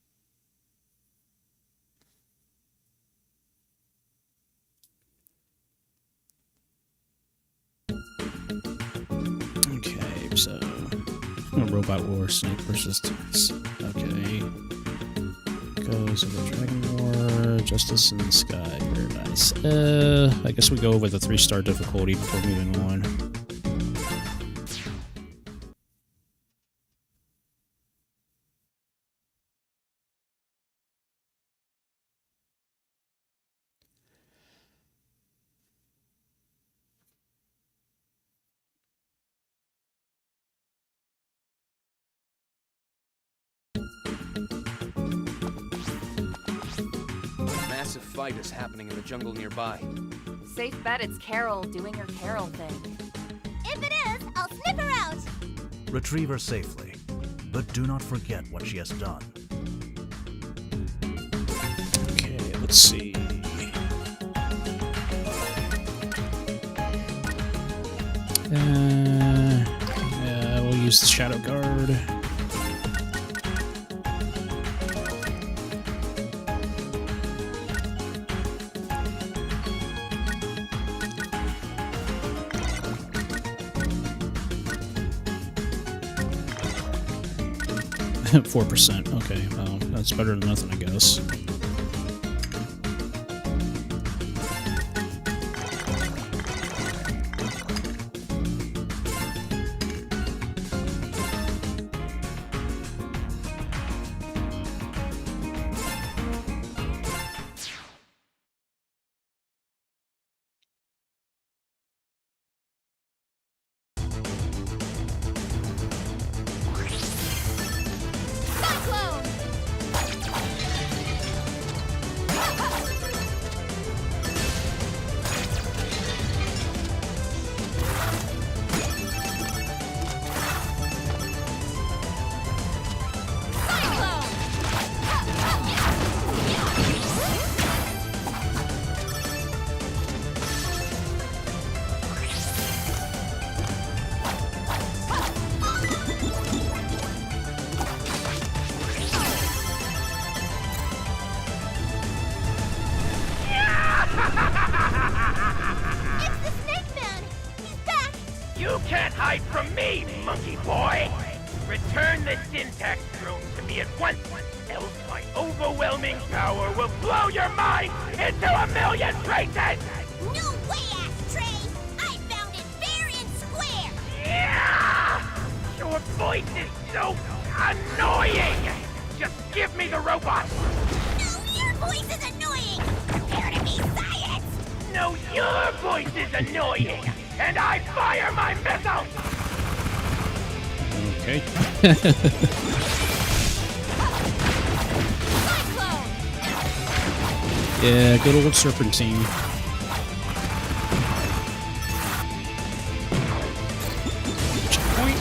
Okay, so robot war, snake resistance. Okay. Goes to the Dragon War, Justice in the Sky. Very nice. I guess we go over the 3-star difficulty before moving on. Massive fight is happening in the jungle nearby. Safe bet it's Carol doing her Carol thing. If it is, I'll snip her out. Retrieve her safely, but do not forget what she has done. Okay, let's see. Yeah, we'll use the Shadow Guard. At 4%. Okay, well, that's better than nothing, I guess. You can't hide from me, monkey boy! Return the syntax drone to me at once, else my overwhelming power will blow your mind into a million pieces! No way, Ashtray! I found it fair and square! Yeah! Your voice is so annoying! Just give me the robot! No, your voice is annoying! Prepare to be science! No, your voice is annoying! And I fire my missiles! Okay. Yeah, good old Serpentine. Checkpoint.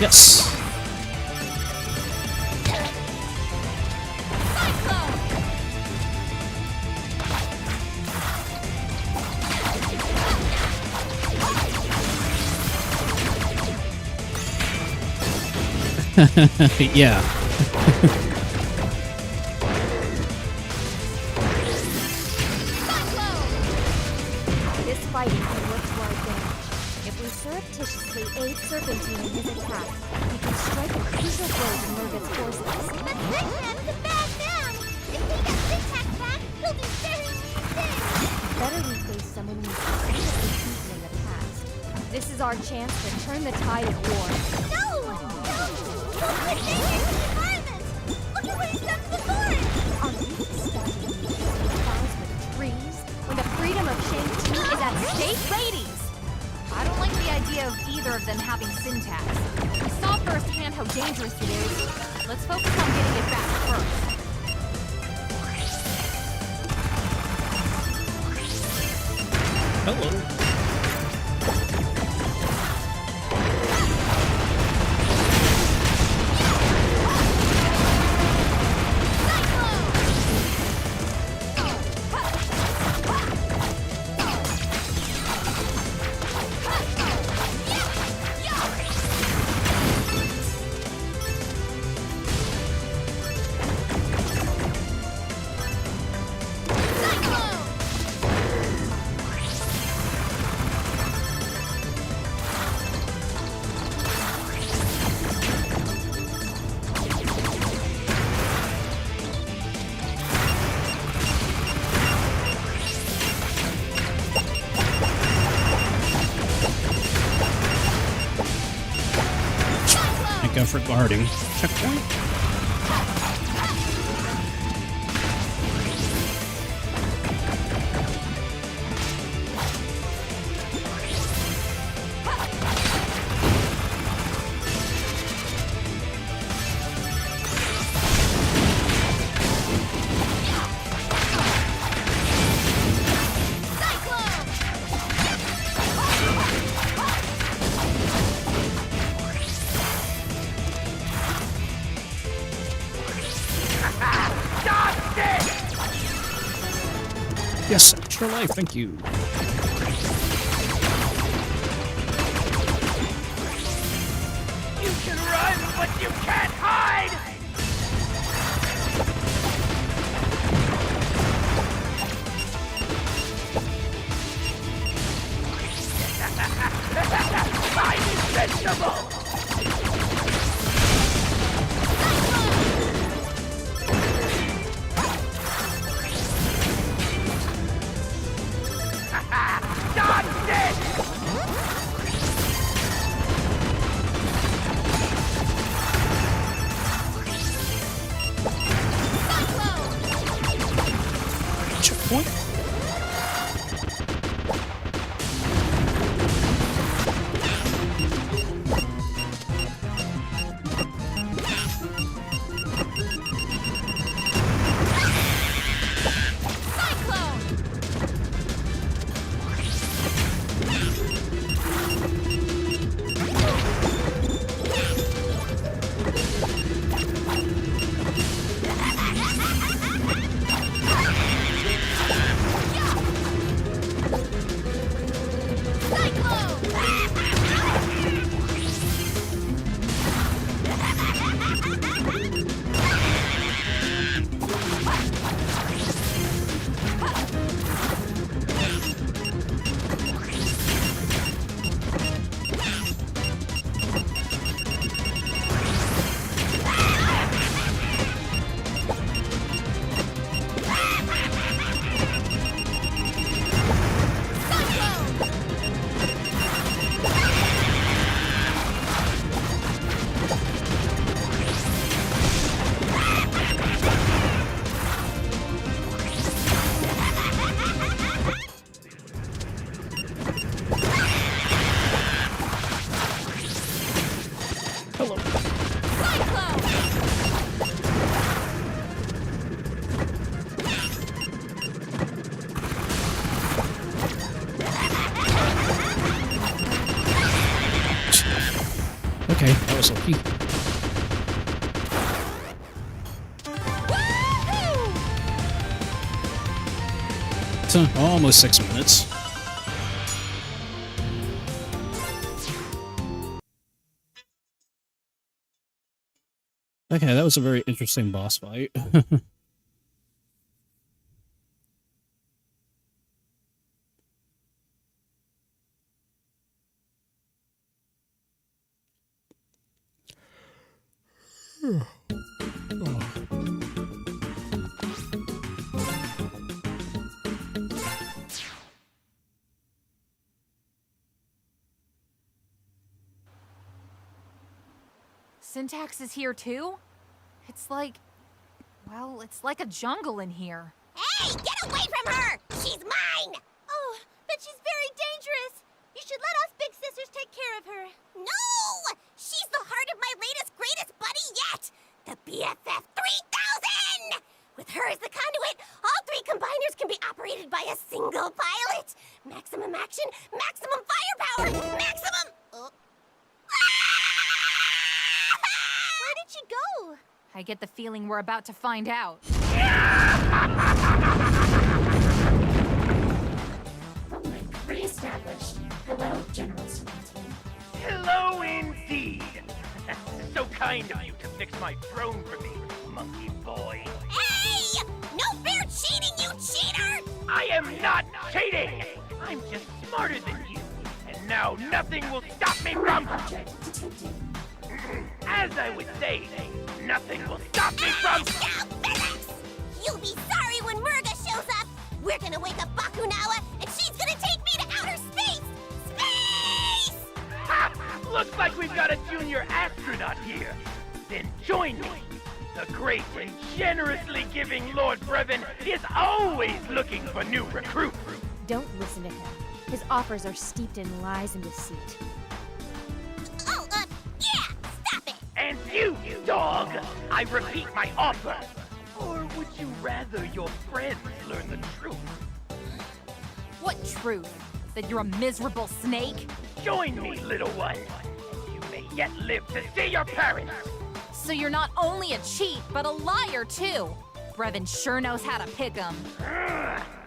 Yes. Yeah. to our advantage. If we surreptitiously aid Serpentine in his attack, we can strike a crucial blow to Murga's forces. But Brickman's a bad man! If he gets Syntax back, he'll do very mean things! Better we face someone we've successfully beaten in the past. This is our chance to turn the tide of war. No! No! We'll put danger to the environment! Look at what he's done to the forest! Are you expecting me to sympathize with trees when the freedom of Shang-Chi is at stake? Ladies! I don't like the idea of either of them having syntax. We saw firsthand how dangerous it is. Let's focus on getting it back first. Hello. For guarding. Checkpoint. Yes, extra life, thank you. You can run, but you can't hide! I'm invincible! Checkpoint. Okay, that was lucky. So, almost 6 minutes. Okay, that was a very interesting boss fight. Syntax is here too? It's like... well, it's like a jungle in here. Hey, get away from her! She's mine! Oh, but she's very dangerous. You should let us big sisters take care of her. No! She's the heart of my latest, greatest buddy yet! The BFF 3000! With her as the conduit, all 3 combiners can be operated by a single pilot. Maximum action, maximum firepower, maximum... Where did she go? I get the feeling we're about to find out. Re-established. Hello, General Smarty. Hello indeed. So kind of you to fix my throne for me, monkey boy. Hey! No fair cheating, you cheater! I am not cheating! I'm just smarter than you. And now nothing will stop me from... As I was saying, nothing will stop me from... Now, physics! You'll be sorry when Murga shows up! We're gonna wake up Bakunawa, and she's gonna take me to outer space! Space! Ha! Looks like we've got a junior astronaut here. Then join me. The great and generously giving Lord Brevin is always looking for new recruits. Don't listen to him. His offers are steeped in lies and deceit. Oh, yeah! Stop it! And you, dog! I repeat my offer. Or would you rather your friends learn the truth? What truth? That you're a miserable snake? Join me, little one. You may yet live to see your parents. So you're not only a cheat, but a liar too. Brevin sure knows how to pick 'em.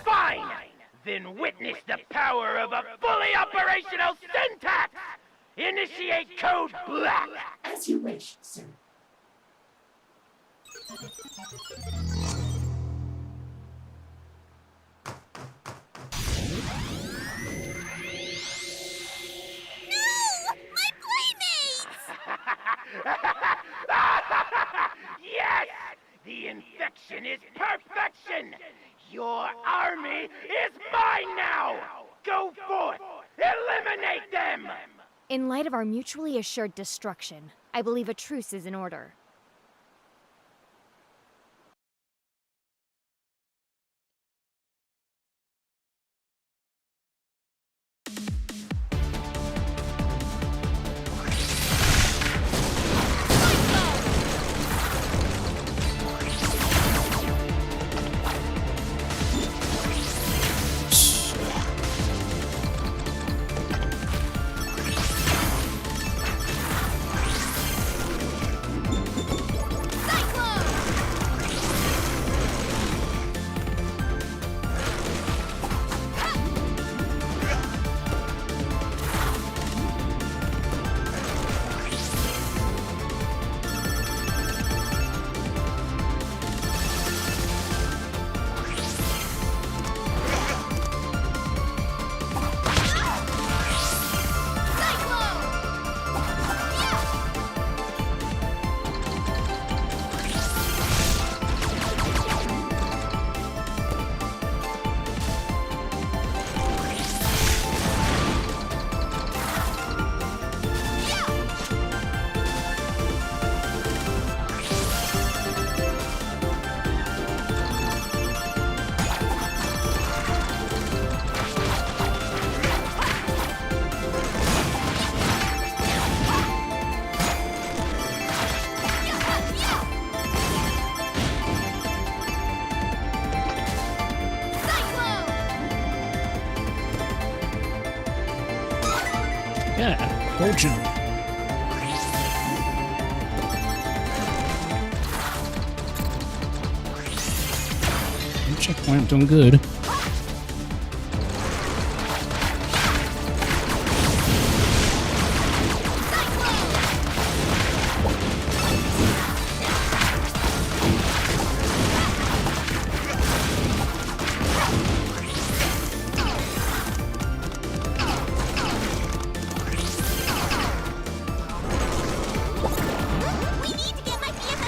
Fine! Then witness the power of a fully operational syntax! Initiate code black! As you wish, sir. Yes! The infection is perfection! Your army is mine now! Go forth! Eliminate them! In light of our mutually assured destruction, I believe a truce is in order. Yeah, whole jump. Checkpoint, I'm doing good. We need to get my BFF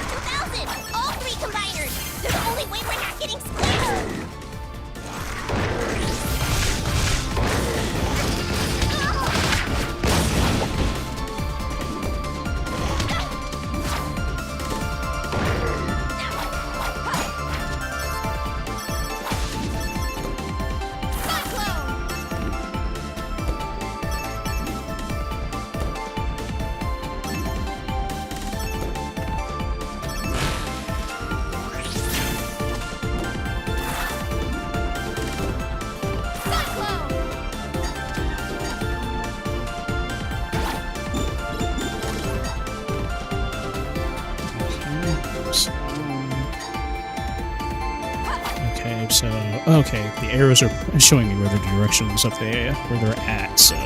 type. So, okay, the arrows are showing me where the directions of where they're at, so...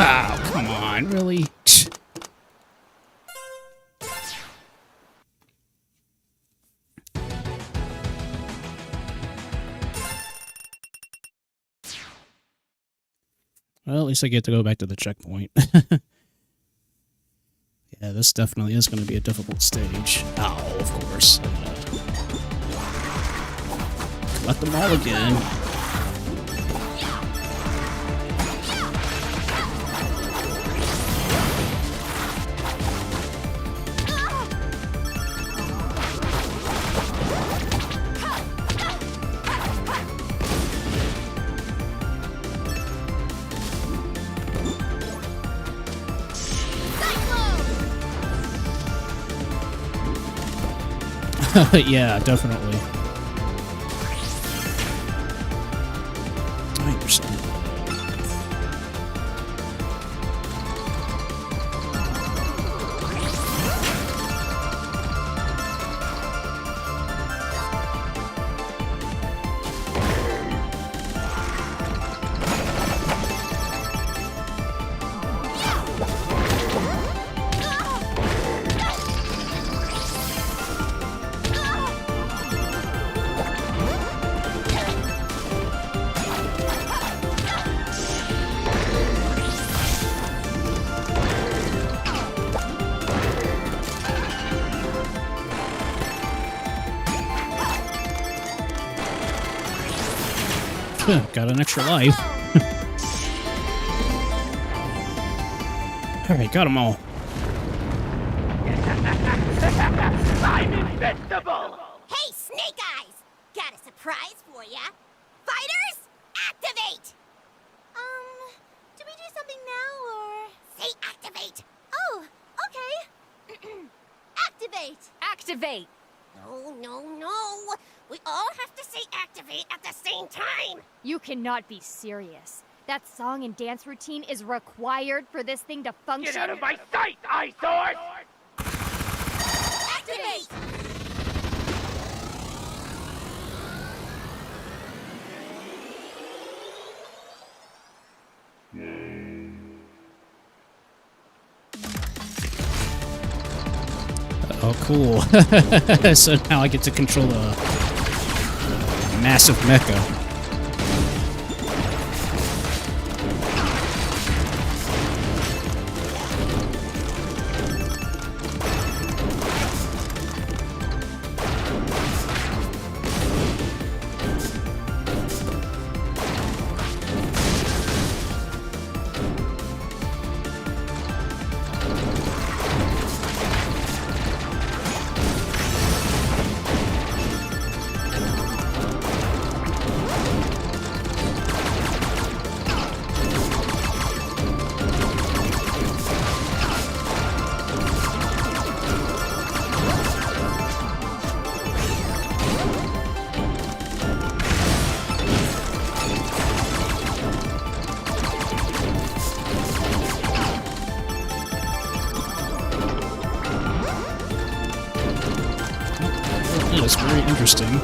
Oh, come on, really? Well, at least I get to go back to the checkpoint. Yeah, this definitely is going to be a difficult stage. Oh, of course. Collect them all again. Yeah, definitely. 9%. Got an extra life. Alright, got them all. I'm invincible! Hey, Snake Eyes! Got a surprise for ya. Fighters, activate! Do we do something now, or...? Say activate! Oh, okay. Activate! Activate! No. We all have to say activate at the same time. You cannot be serious. That song and dance routine is required for this thing to function. Get out of my sight, eyesore! Activate! Oh, cool. So now I get to control a massive mecha. That's very interesting.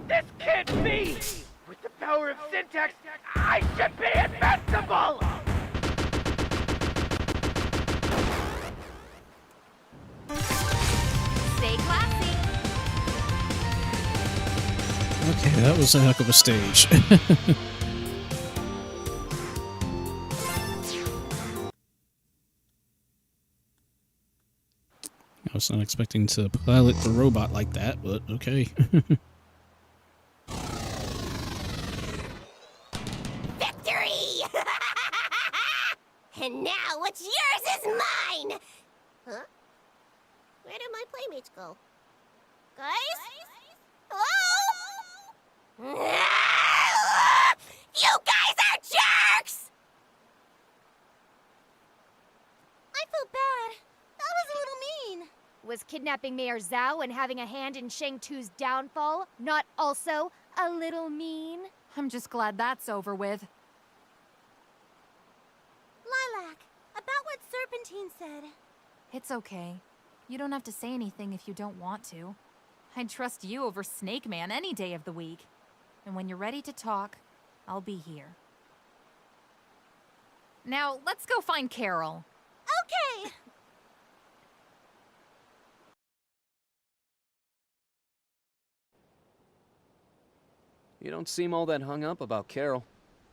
This can't be! With the power of syntax, I should be invincible! Stay classy. Okay, that was a heck of a stage. I was not expecting to pilot the robot like that, but okay. Victory! And now what's yours is mine! Huh? Where did my playmates go? Guys? Hello? You guys are jerks! I feel bad. That was a little mean. Was kidnapping Mayor Zhao and having a hand in Shang-Tu's downfall not also a little mean? I'm just glad that's over with. Lilac, about what Serpentine said. It's okay. You don't have to say anything if you don't want to. I'd trust you over Snake Man any day of the week. And when you're ready to talk, I'll be here. Now, let's go find Carol. Okay! You don't seem all that hung up about Carol.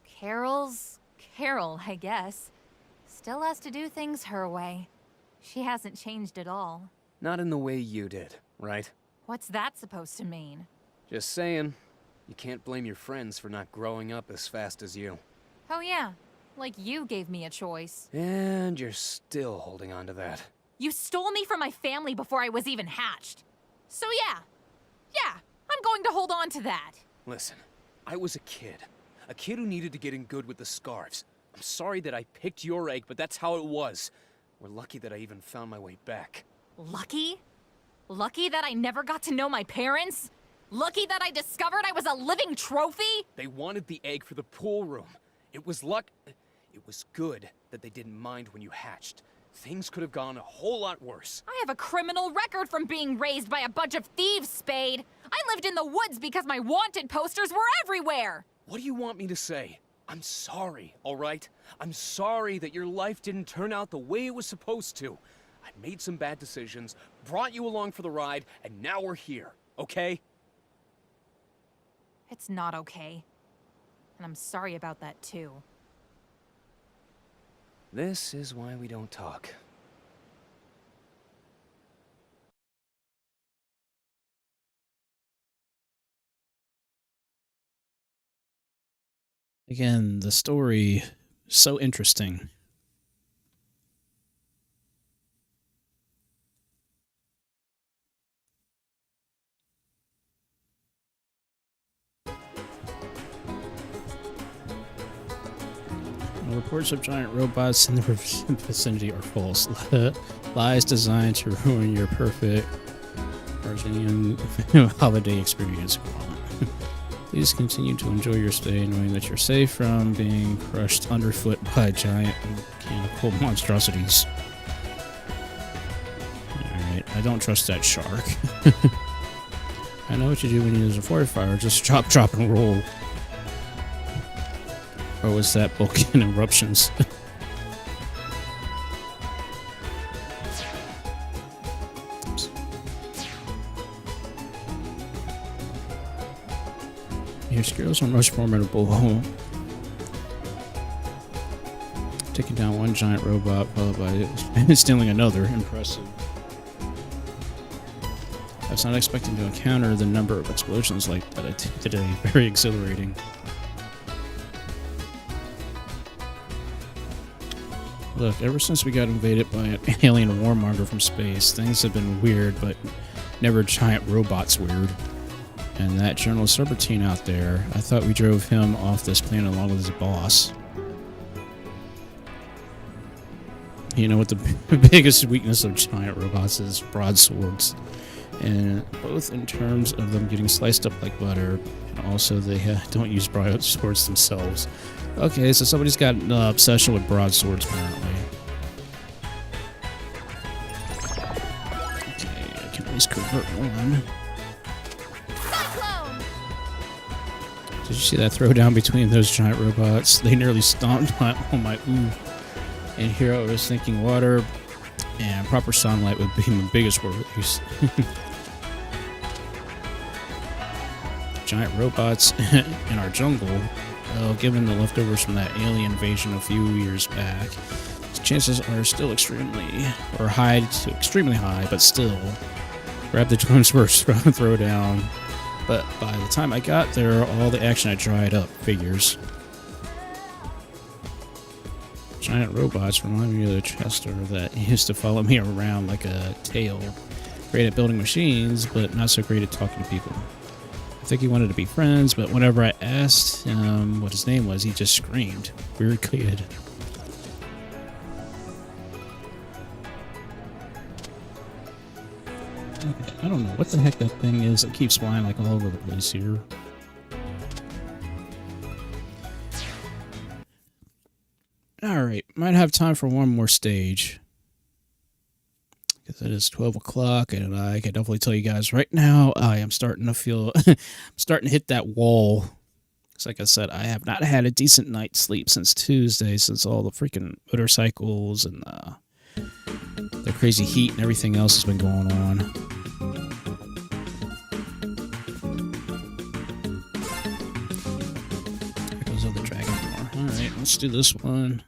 Carol's Carol, I guess. Still has to do things her way. She hasn't changed at all. Not in the way you did, right? What's that supposed to mean? Just saying. You can't blame your friends for not growing up as fast as you. Oh yeah, like you gave me a choice. And you're still holding on to that. You stole me from my family before I was even hatched. So yeah, I'm going to hold on to that. Listen, I was a kid who needed to get in good with the Scarves. I'm sorry that I picked your egg, but that's how it was. We're lucky that I even found my way back. Lucky? Lucky that I never got to know my parents? Lucky that I discovered I was a living trophy? They wanted the egg for the pool room. It was good that they didn't mind when you hatched. Things could have gone a whole lot worse. I have a criminal record from being raised by a bunch of thieves, Spade. I lived in the woods because my wanted posters were everywhere. What do you want me to say? I'm sorry, all right? I'm sorry that your life didn't turn out the way it was supposed to. I made some bad decisions, brought you along for the ride, and now we're here, okay? It's not okay. And I'm sorry about that, too. This is why we don't talk. Again, the story, so interesting. Reports of giant robots in the vicinity are false. Lies designed to ruin your perfect Argentinian holiday experience. Please continue to enjoy your stay knowing that you're safe from being crushed underfoot by giant mechanical monstrosities. Alright, I don't trust that shark. I know what you do when you use a fortifier. Just chop, drop, and roll. Or was that volcano eruptions? Oops. Your skills are much formidable. Taking down one giant robot followed by stealing another. Impressive. I was not expecting to encounter the number of explosions like that I did today. Very exhilarating. Look, ever since we got invaded by an alien warmonger from space, things have been weird, but never giant robots weird. And that General Serpentine out there, I thought we drove him off this planet along with his boss. You know what the biggest weakness of giant robots is? Broadswords. And both in terms of them getting sliced up like butter, and also they don't use broadswords themselves. Okay, so somebody's got an obsession with broadswords, apparently. Okay, I can at least convert one. Did you see that throwdown between those giant robots? They nearly stomped on my ooh. And here I was thinking water and proper sunlight would be my biggest worries. Giant robots in our jungle. Well, given the leftovers from that alien invasion a few years back, chances are still extremely high, but still. Grab the drones first, throw down. But by the time I got there, all the action had dried up. Figures. Giant robots remind me of the Chester that used to follow me around like a tail. Great at building machines, but not so great at talking to people. I think he wanted to be friends, but whenever I asked him what his name was, he just screamed. Weird kid. I don't know what the heck that thing is. It keeps flying like all over the place here. Alright, might have time for one more stage. Because it is 12 o'clock, and I can definitely tell you guys right now, I am starting to feel, I'm starting to hit that wall. Because like I said, I have not had a decent night's sleep since Tuesday, since all the freaking motorcycles and the crazy heat and everything else has been going on. There goes all the dragon door. Alright, let's do this one.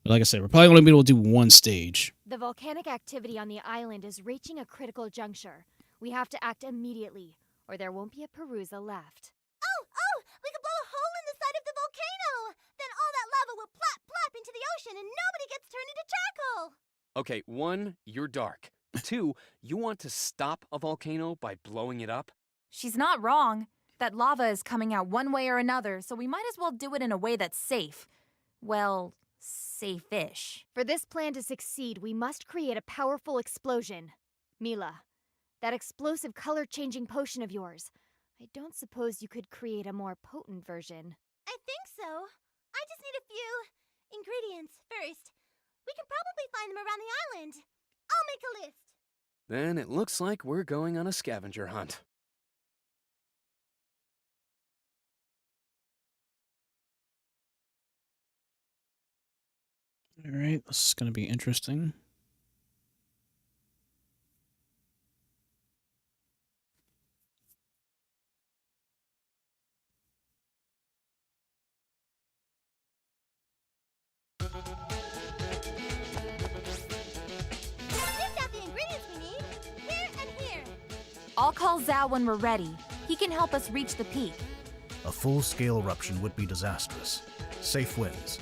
But like I said, we're probably going to be able to do one stage. The volcanic activity on the island is reaching a critical juncture. We have to act immediately, or there won't be a Perusa left. Oh! We could blow a hole in the side of the volcano! Then all that lava will plop, plop into the ocean and nobody gets turned into charcoal! Okay, 1, you're dark. 2, you want to stop a volcano by blowing it up? She's not wrong. That lava is coming out one way or another, so we might as well do it in a way that's safe. well, safe-ish. For this plan to succeed, we must create a powerful explosion. Mila, that explosive color-changing potion of yours. I don't suppose you could create a more potent version. I think so. I just need a few ingredients first. We can probably find them around the island. I'll make a list. Then it looks like we're going on a scavenger hunt. All right, this is going to be interesting. We've got the ingredients we need. Here and here. I'll call Zhao when we're ready. He can help us reach the peak. A full-scale eruption would be disastrous. Safe wins.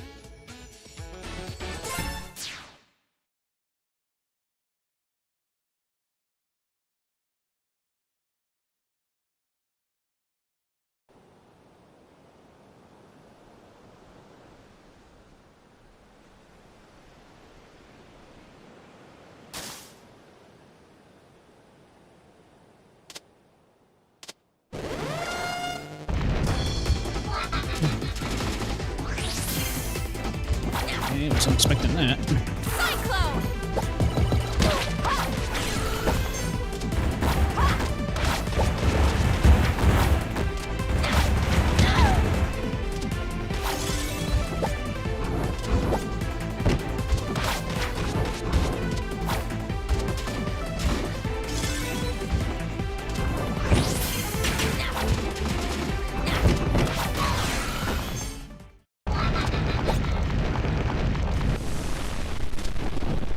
Okay, wasn't expecting that. Cyclone!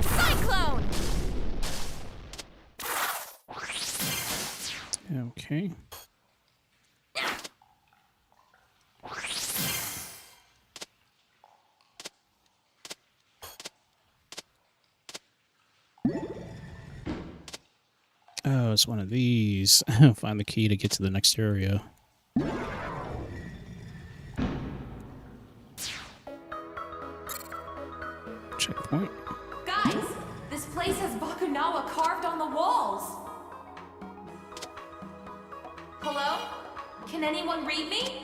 Cyclone! Okay. Oh, it's one of these. Find the key to get to the next area. Checkpoint. Guys, this place has Bakunawa carved on the walls. Hello? Can anyone read me?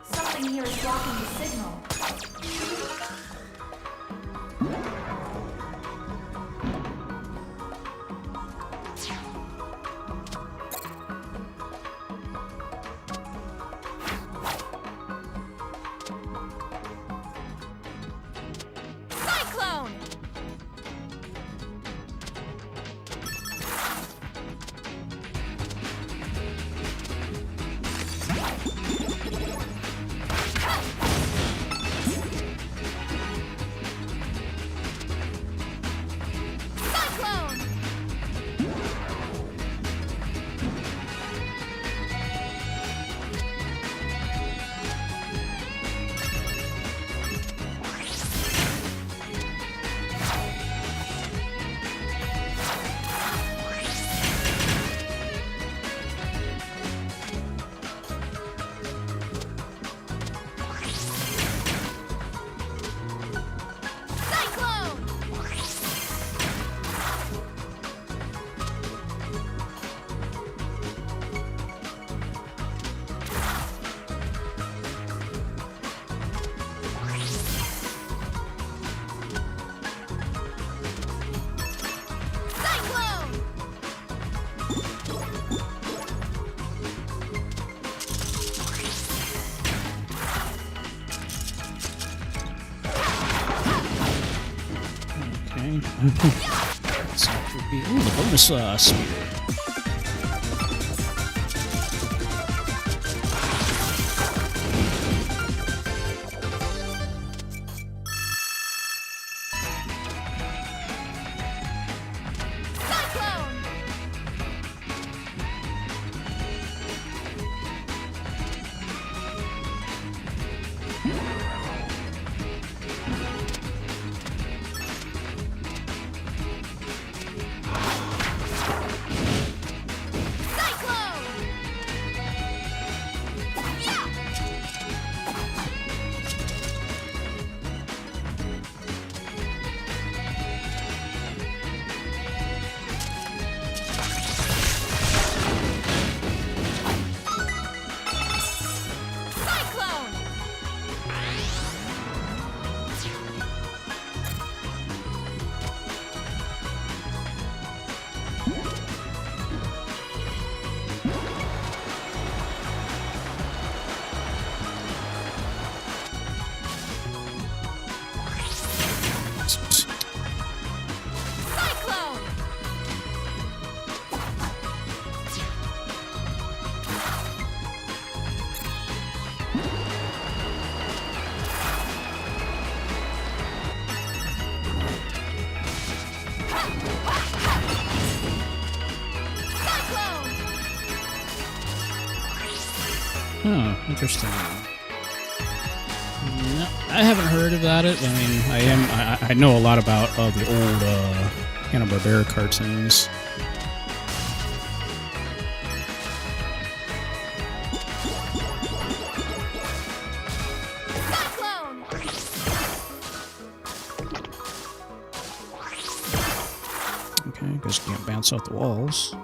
Something here is blocking the signal. Cyclone! Cyclone! Cyclone! Cyclone! Okay. So it would be, ooh, the bonus spear. Cyclone! Oh, interesting. No, I haven't heard about it. I mean, I know a lot about the old Hanna-Barbera cartoons. Okay, I guess you can't bounce off the walls.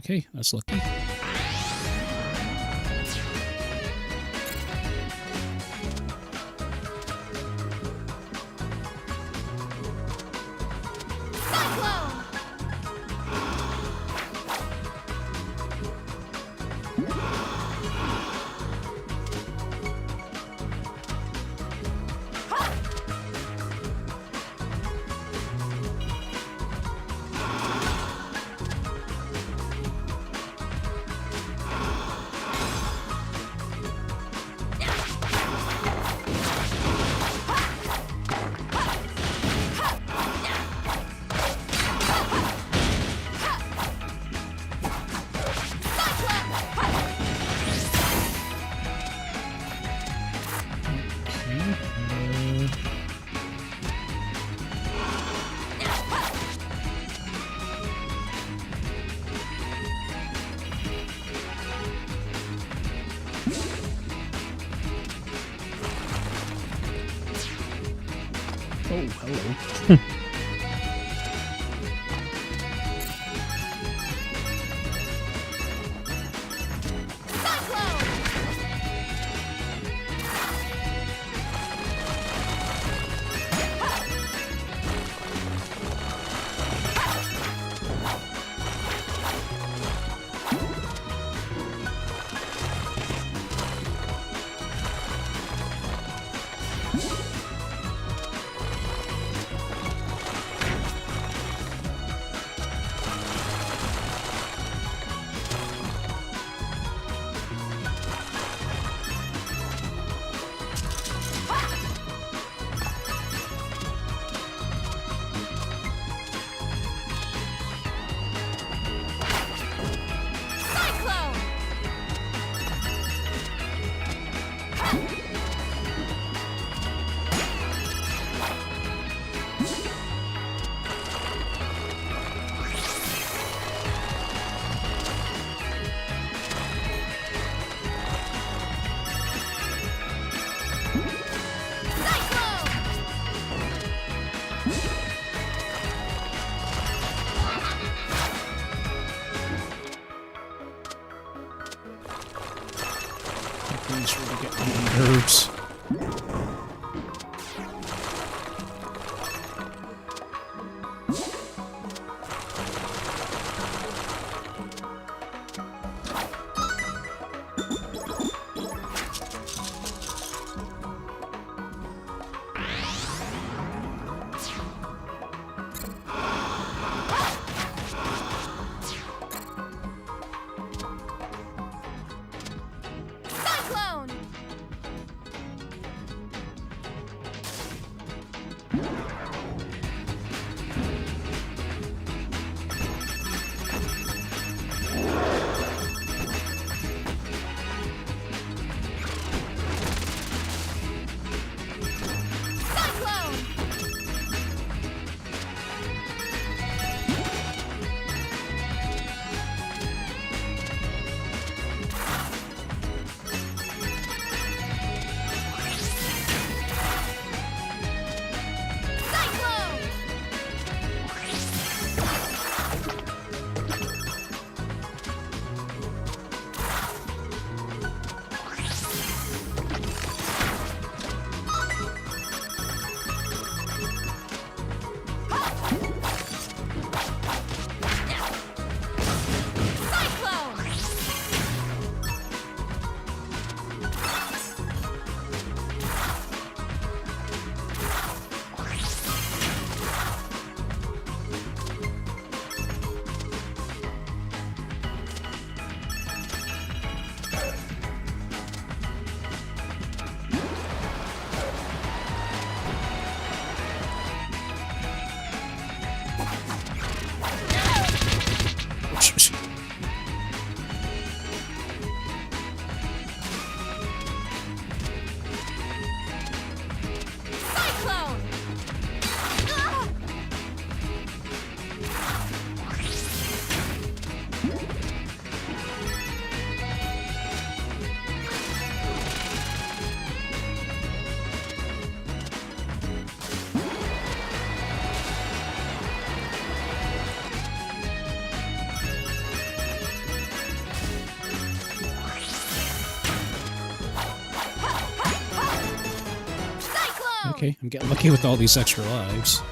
Okay, that's lucky. Oh, hello. These really get on my nerves. Okay, I'm getting lucky with all these extra lives.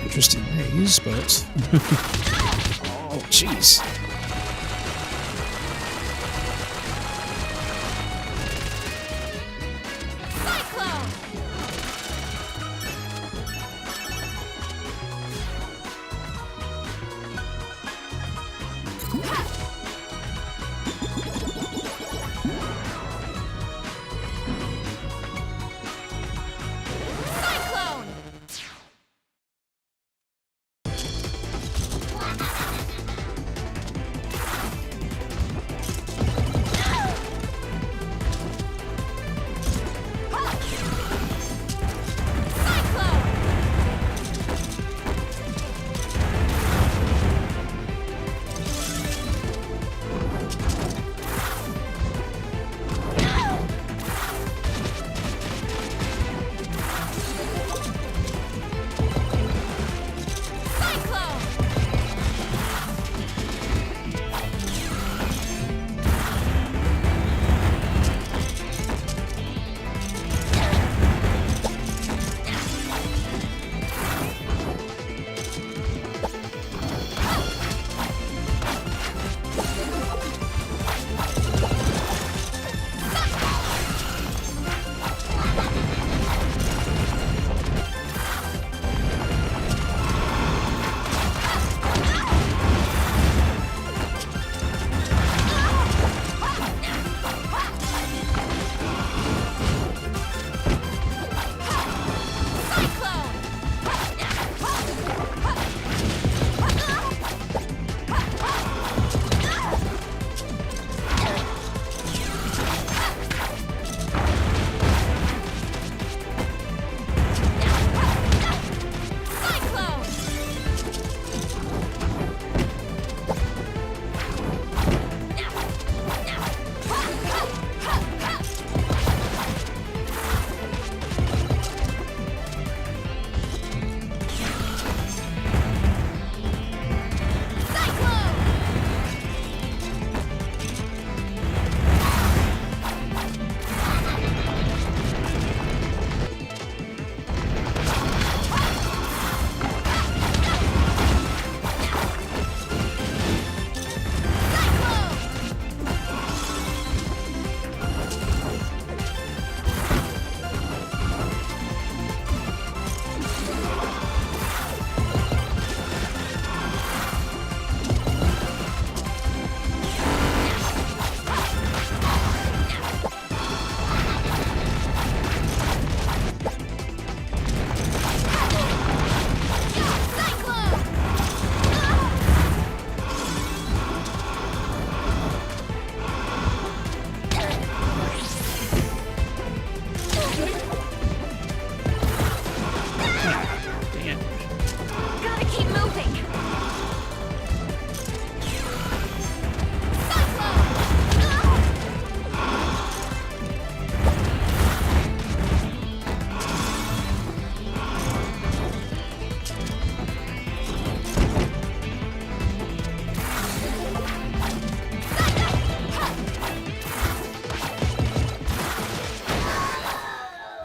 Interesting maze, but oh, jeez.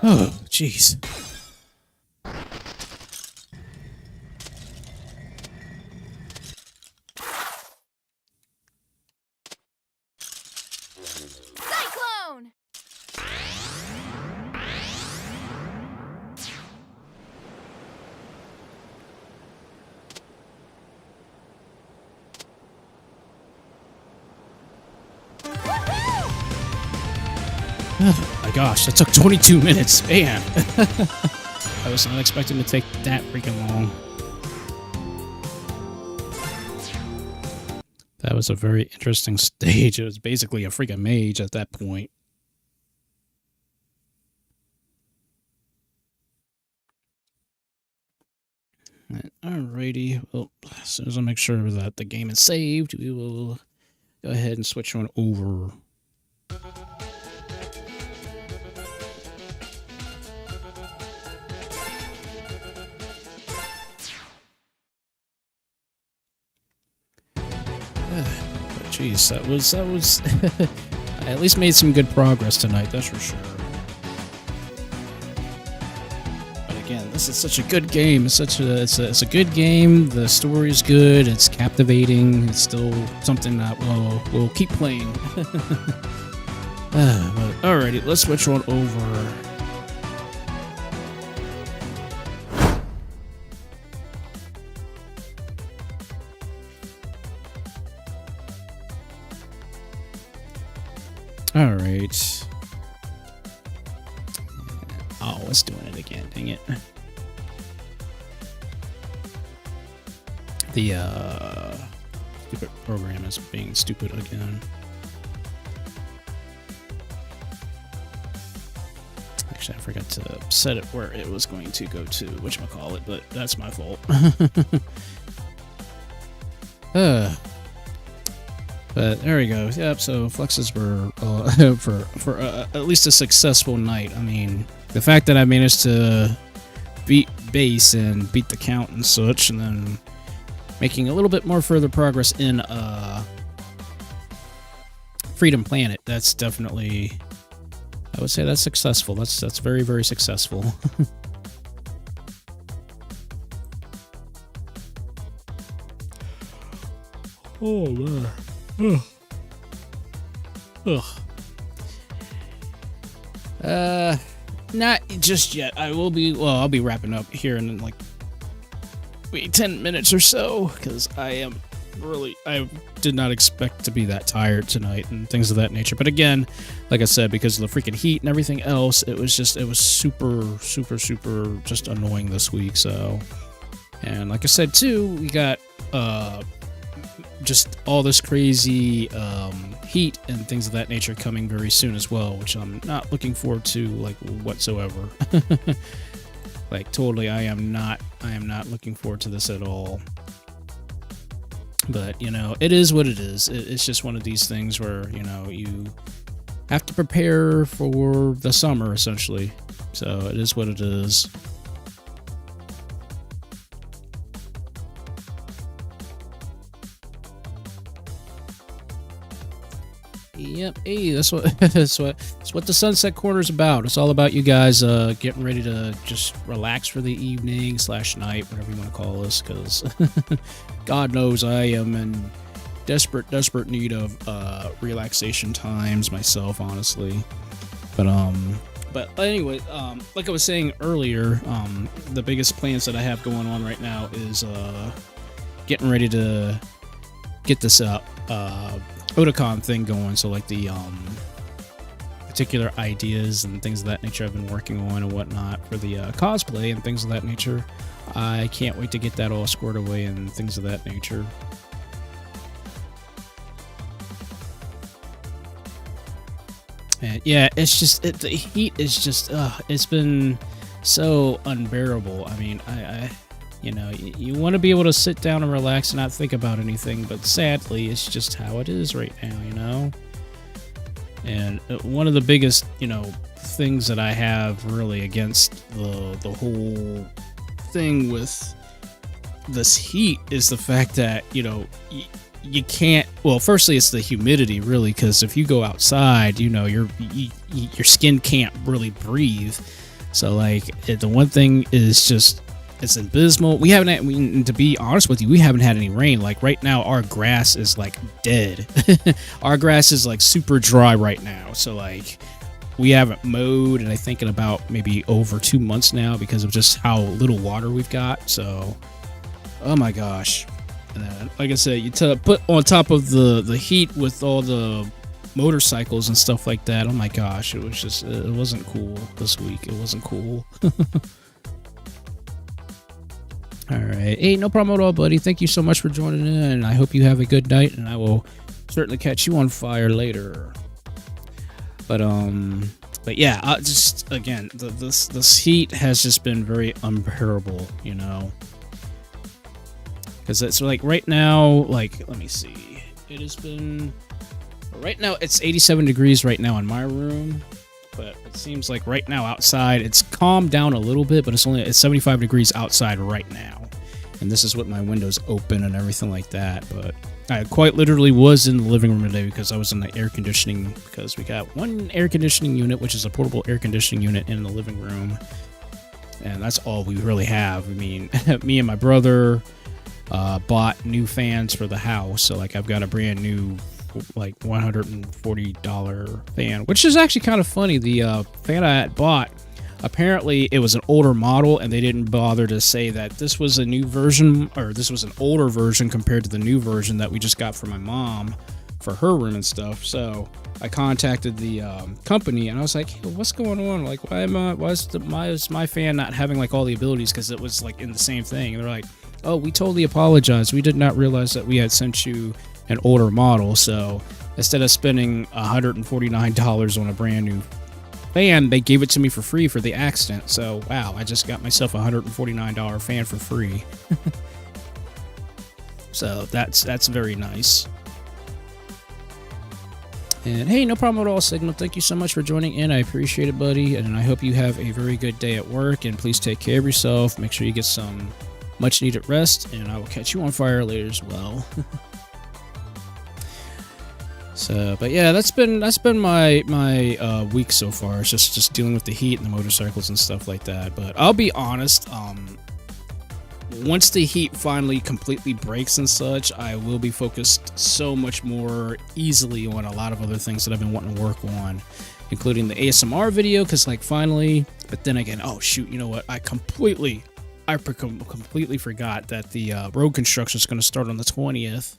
Oh, jeez. Cyclone! Oh my gosh, that took 22 minutes. Man. I was not expecting to take that freaking long. That was a very interesting stage. It was basically a freaking mage at that point. Alrighty. Well, as soon as I make sure that the game is saved, we will go ahead and switch on over. But geez, that was I at least made some good progress tonight, that's for sure. But again, this is such a good game. It's a good game. The story's good. It's captivating. It's still something that we'll keep playing. But alrighty, let's switch on over. Alright. Oh, it's doing it again, dang it. The stupid program is being stupid again. Actually, I forgot to set it where it was going to go to, whatchamacallit, but that's my fault. But there we go. Yep, so flexes were for at least a successful night. I mean, the fact that I managed to beat base and beat the count and such, and then making a little bit more further progress in Freedom Planet, that's definitely, I would say that's successful. That's very, very successful. Oh man. Ugh. Not just yet. I'll be wrapping up here in like 10 minutes or so, because I did not expect to be that tired tonight and things of that nature. But again, like I said, because of the freaking heat and everything else, it was super just annoying this week. So, and like I said too, we got just all this crazy heat and things of that nature coming very soon as well, which I'm not looking forward to like whatsoever. Like totally, I am not looking forward to this at all. But you know, it is what it is. It's just one of these things where, you know, you have to prepare for the summer essentially. So it is what it is. Yep, hey, that's what the Sunset Corner's about. It's all about you guys getting ready to just relax for the evening / night, whatever you want to call this, because God knows I am in desperate need of relaxation times myself, honestly. But anyway, like I was saying earlier, the biggest plans that I have going on right now is getting ready to get this Otakon thing going, so like the particular ideas and things of that nature I've been working on and whatnot for the cosplay and things of that nature. I can't wait to get that all squared away and things of that nature. And yeah, it's just the heat is just it's been so unbearable. I mean, I you know, you want to be able to sit down and relax and not think about anything, but sadly, it's just how it is right now, you know? And one of the biggest, you know, things that I have really against the whole thing with this heat is the fact that, you know, you can't, well, firstly, it's the humidity, really, because if you go outside, you know, your skin can't really breathe. So like the one thing is just it's abysmal. We haven't had, to be honest with you, we haven't had any rain. Like right now our grass is like dead. Our grass is like super dry right now. So like we haven't mowed, and I think in about maybe over 2 months now because of just how little water we've got. So oh my gosh. And then, like I said, you put on top of the heat with all the motorcycles and stuff like that. Oh my gosh, it was just, it wasn't cool this week. It wasn't cool. All right. Hey, no problem at all, buddy. Thank you so much for joining in, and I hope you have a good night, and I will certainly catch you on fire later. But yeah, just again, this heat has just been very unbearable, you know. Because it's like right now, like, let me see. It has been, right now it's 87 degrees right now in my room. But it seems like right now outside, it's calmed down a little bit, but it's 75 degrees outside right now. And this is with my windows open and everything like that. But I quite literally was in the living room today because I was in the air conditioning, because we got one air conditioning unit, which is a portable air conditioning unit in the living room. And that's all we really have. I mean, me and my brother bought new fans for the house, so like I've got a brand new like $140 fan, which is actually kind of funny. The fan I had bought, apparently it was an older model, and they didn't bother to say that this was a new version, or this was an older version compared to the new version that we just got for my mom for her room and stuff. So I contacted the company, and I was like, hey, what's going on? Like, why is my fan not having like all the abilities? Because it was like in the same thing. And they're like, oh, we totally apologize. We did not realize that we had sent you an older model. So instead of spending $149 on a brand new fan, they gave it to me for free for the accident. So wow, I just got myself a $149 fan for free. So that's very nice. And hey, no problem at all, Signal. Thank you so much for joining in. I appreciate it, buddy. And I hope you have a very good day at work. And please take care of yourself. Make sure you get some much needed rest. And I will catch you on fire later as well. So, but yeah, that's been my week so far. It's just dealing with the heat and the motorcycles and stuff like that. But I'll be honest, once the heat finally completely breaks and such, I will be focused so much more easily on a lot of other things that I've been wanting to work on, including the ASMR video, because like finally, but then again, oh shoot, you know what? I completely forgot that the road construction is going to start on the 20th.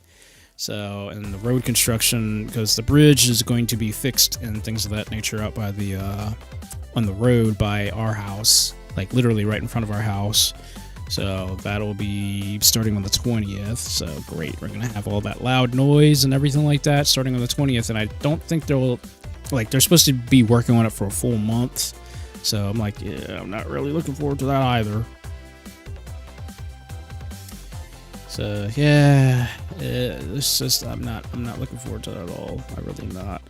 So, and the road construction, because the bridge is going to be fixed and things of that nature out by the on the road by our house, like literally right in front of our house. So that'll be starting on the 20th. So great, we're gonna have all that loud noise and everything like that starting on the 20th. And I don't think they're supposed to be working on it for a full month. So I'm like, yeah, I'm not really looking forward to that either. So yeah, it's just I'm not looking forward to that at all. I really not.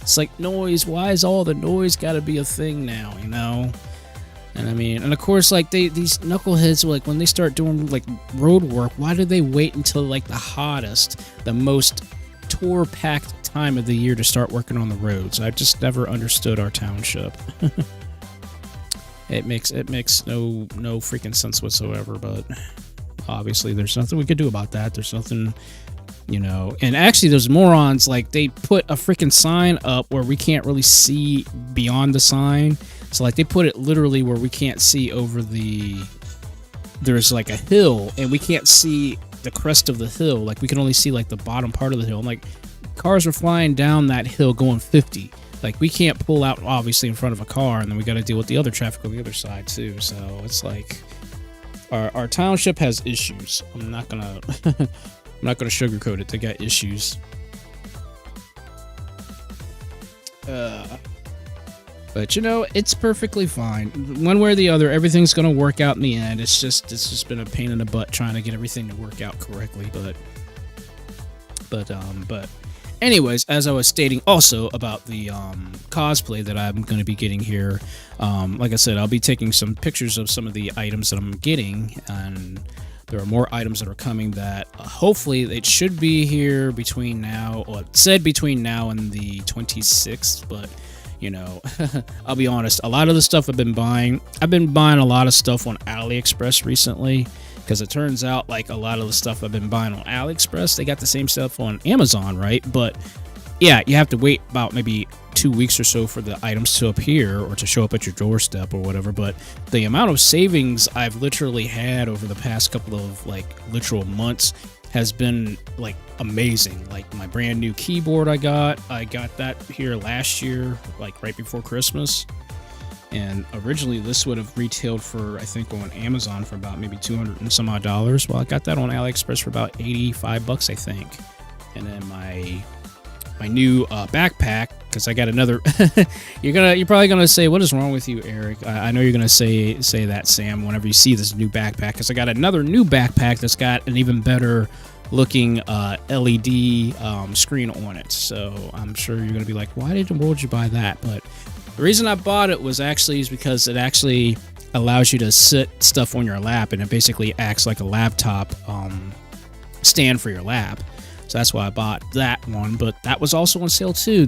It's like noise. Why is all the noise got to be a thing now? You know. And I mean, and of course, like these knuckleheads, like when they start doing like road work, why do they wait until like the hottest, the most tour-packed time of the year to start working on the roads? I've just never understood our township. It makes no freaking sense whatsoever. But obviously, there's nothing we could do about that. There's nothing, you know. And actually, those morons, like they put a freaking sign up where we can't really see beyond the sign. So like they put it literally where we can't see over there's like a hill and we can't see the crest of the hill. Like we can only see like the bottom part of the hill. I'm like, cars are flying down that hill going 50. Like we can't pull out obviously in front of a car, and then we got to deal with the other traffic on the other side too. So it's like our township has issues. I'm not gonna sugarcoat it. They got issues. But you know, it's perfectly fine. One way or the other, everything's gonna work out in the end. It's just been a pain in the butt trying to get everything to work out correctly. But anyways, as I was stating also about the cosplay that I'm gonna be getting here, like I said, I'll be taking some pictures of some of the items that I'm getting, and there are more items that are coming that hopefully it should be here between now, or it said between now and the 26th, but You know, I'll be honest, a lot of the stuff I've been buying a lot of stuff on AliExpress recently, because it turns out like a lot of the stuff I've been buying on AliExpress, they got the same stuff on Amazon, right? But yeah, you have to wait about maybe 2 weeks or so for the items to appear or to show up at your doorstep or whatever. But the amount of savings I've literally had over the past couple of like literal months has been like amazing. Like my brand new keyboard I got that here last year, like right before Christmas. And originally this would have retailed for, I think on Amazon for about maybe $200 and some odd. Well, I got that on AliExpress for about $85, I think. And then my new backpack, because I got another. You're probably gonna say, "What is wrong with you, Eric?" I know you're gonna say that, Sam, whenever you see this new backpack, because I got another new backpack that's got an even better looking LED screen on it. So I'm sure you're gonna be like, "Why did the world you buy that?" But the reason I bought it was because it actually allows you to sit stuff on your lap, and it basically acts like a laptop stand for your lap. So that's why I bought that one, but that was also on sale too.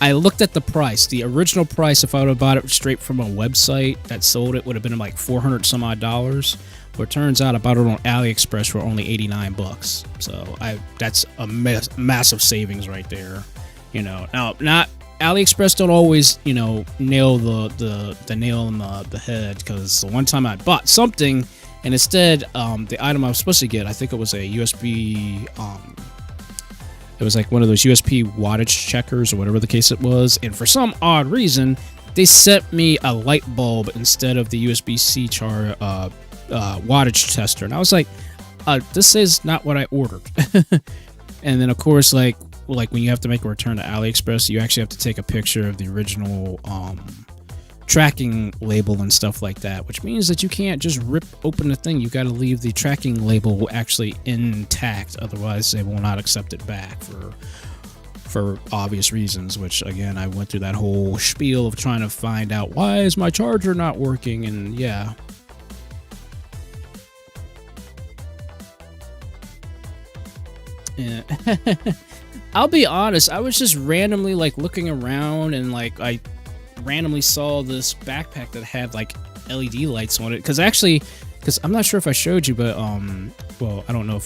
I looked at the price. The original price, if I would have bought it straight from a website that sold it, would have been like $400 some odd. But it turns out I bought it on AliExpress for only $89. So that's a massive savings right there. You know, now not AliExpress don't always, you know, nail the nail on the head, because the one time I bought something, and instead, the item I was supposed to get, I think it was a USB, it was like one of those USB wattage checkers or whatever the case it was. And for some odd reason, they sent me a light bulb instead of the USB-C wattage tester. And I was like, this is not what I ordered. And then, of course, like when you have to make a return to AliExpress, you actually have to take a picture of the original tracking label and stuff like that, which means that you can't just rip open the thing. You got to leave the tracking label actually intact, otherwise they will not accept it back for obvious reasons. Which again, I went through that whole spiel of trying to find out why is my charger not working, and yeah. Yeah. I'll be honest, I was just randomly like looking around, and like I randomly saw this backpack that had like LED lights on it, because I'm not sure if I showed you, but well, I don't know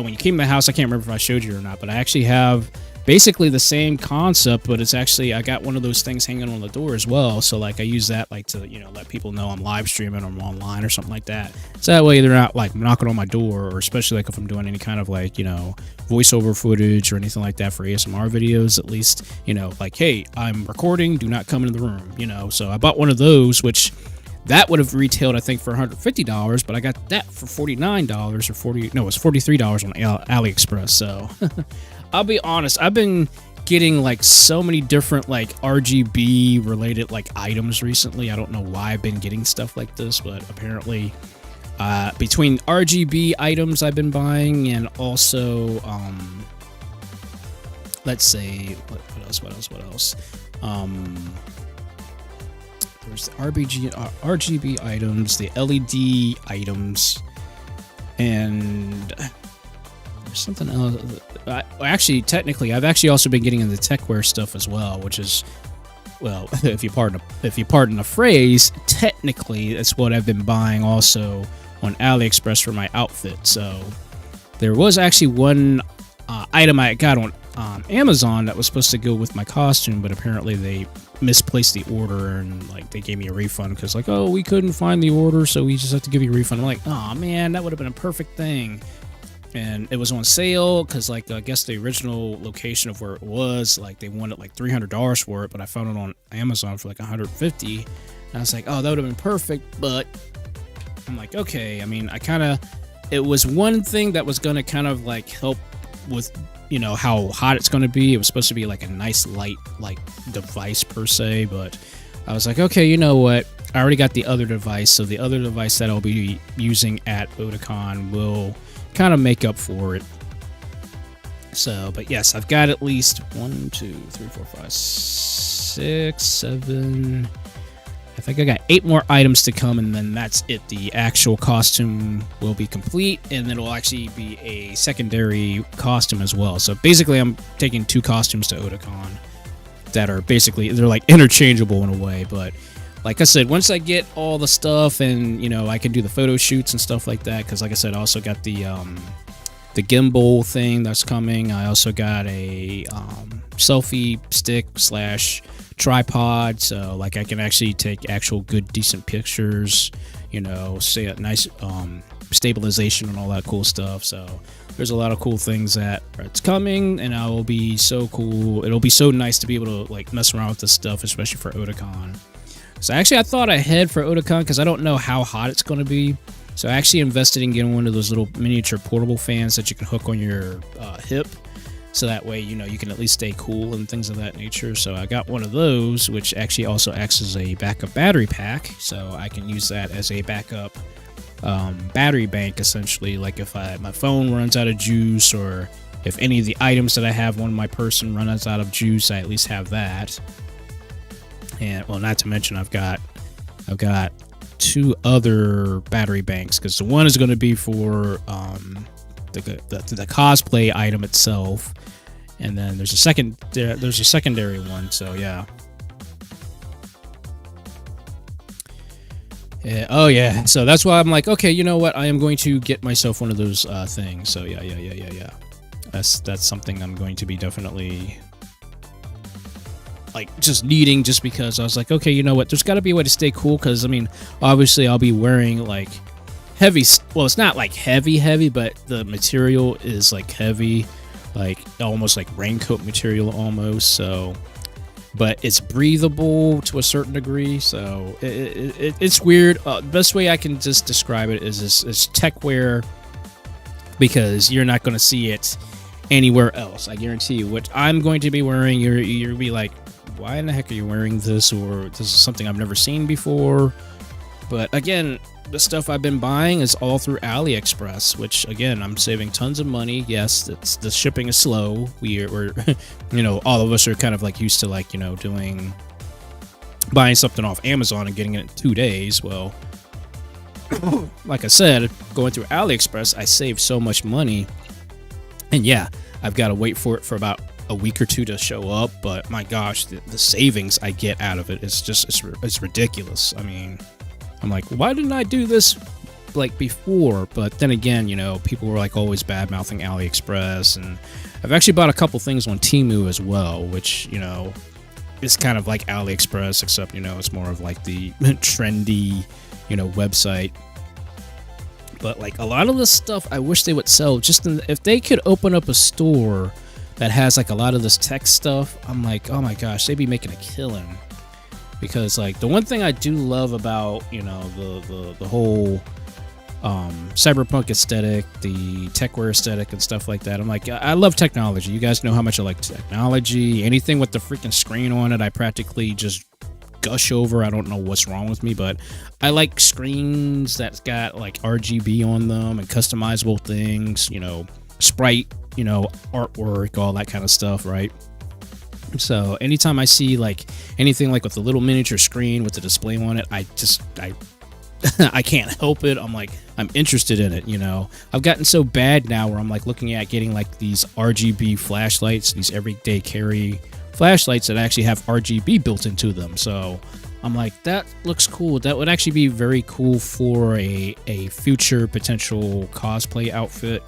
when you came to my house, I can't remember if I showed you or not, but I actually have basically the same concept, but it's actually, I got one of those things hanging on the door as well. So like I use that like to, you know, let people know I'm live streaming or I'm online or something like that. So that way they're not like knocking on my door, or especially like if I'm doing any kind of like, you know, voiceover footage or anything like that for ASMR videos, at least, you know, like, hey, I'm recording, do not come into the room, you know. So I bought one of those, which that would have retailed, I think, for $150, but I got that for $49 or it was $43 on AliExpress. So I'll be honest, I've been getting like so many different like RGB related like items recently. I don't know why I've been getting stuff like this, but apparently between RGB items I've been buying, and also let's say what else there's the RGB items, the LED items, and there's something else. Actually, technically, I've actually also been getting into techwear stuff as well, which is, well, if you pardon the phrase, technically that's what I've been buying also on AliExpress for my outfit. So there was actually one item I got on Amazon that was supposed to go with my costume, but apparently they misplaced the order, and like they gave me a refund because like, oh, we couldn't find the order, so we just have to give you a refund. I'm like, oh man, that would have been a perfect thing. And it was on sale because like I guess the original location of where it was, like they wanted like $300 for it, but I found it on Amazon for like $150. And I was like, oh, that would have been perfect. But I'm like, okay, I mean, it was one thing that was gonna kind of like help with, you know, how hot it's going to be. It was supposed to be like a nice light like device per se, but I was like, okay, you know what, I already got the other device, so the other device that I'll be using at Otakon will kind of make up for it. So, but yes, I've got at least 1, 2, 3, 4, 5, 6, 7, I think I got 8 more items to come, and then that's it. The actual costume will be complete, and it'll actually be a secondary costume as well. So basically, I'm taking 2 costumes to Otakon. that are basically, they're like interchangeable in a way. But like I said, once I get all the stuff and, you know, I can do the photo shoots and stuff like that, because like I said, I also got the gimbal thing that's coming. I also got a selfie stick / tripod, so like I can actually take actual good decent pictures, you know, say a nice stabilization and all that cool stuff. So there's a lot of cool things that it's coming, and I will be so cool. It'll be so nice to be able to like mess around with this stuff, especially for Otakon. So actually I thought ahead for Otakon because I don't know how hot it's going to be. So I actually invested in getting one of those little miniature portable fans that you can hook on your hip. So that way, you know, you can at least stay cool and things of that nature. So I got one of those, which actually also acts as a backup battery pack. So I can use that as a backup battery bank, essentially. Like if my phone runs out of juice, or if any of the items that I have on my person runs out of juice, I at least have that. And well, not to mention I've got 2 other battery banks, because the one is going to be for the cosplay item itself, and then there's a secondary one. So yeah. Oh yeah. So that's why I'm like, okay, you know what? I am going to get myself one of those things. So yeah. That's something I'm going to be definitely like just needing, just because I was like, okay, you know what? There's got to be a way to stay cool, because I mean, obviously I'll be wearing like heavy, well, it's not like heavy, but the material is like heavy, like almost like raincoat material almost. So, but it's breathable to a certain degree. So it's weird. The best way I can just describe it is it's tech wear, because you're not going to see it anywhere else. I guarantee you. What I'm going to be wearing, you'll be like, why in the heck are you wearing this? Or this is something I've never seen before. But again, the stuff I've been buying is all through AliExpress, which again, I'm saving tons of money. Yes, the shipping is slow. We're you know, all of us are kind of like used to like, you know, buying something off Amazon and getting it in 2 days. Well, like I said, going through AliExpress, I save so much money. And yeah, I've got to wait for it for about a week or 2 to show up, but my gosh, the savings I get out of it is just, it's ridiculous. I mean, I'm like, why didn't I do this like before? But then again, you know, people were like always bad mouthing AliExpress, and I've actually bought a couple things on Temu as well, which, you know, is kind of like AliExpress, except, you know, it's more of like the trendy, you know, website. But like a lot of the stuff I wish they would sell, just if they could open up a store that has like a lot of this tech stuff, I'm like, oh my gosh, they'd be making a killing. Because like the one thing I do love about, you know, the whole cyberpunk aesthetic, the techwear aesthetic and stuff like that, I'm like, I love technology. You guys know how much I like technology. Anything with the freaking screen on it, I practically just gush over. I don't know what's wrong with me, but I like screens that's got like RGB on them and customizable things, you know, sprite, you know, artwork, all that kind of stuff, right? So anytime I see like anything like with a little miniature screen with the display on it, I I can't help it. I'm like, I'm interested in it, you know. I've gotten so bad now where I'm like looking at getting like these RGB flashlights, these everyday carry flashlights that actually have RGB built into them. So I'm like, that looks cool. That would actually be very cool for a future potential cosplay outfit.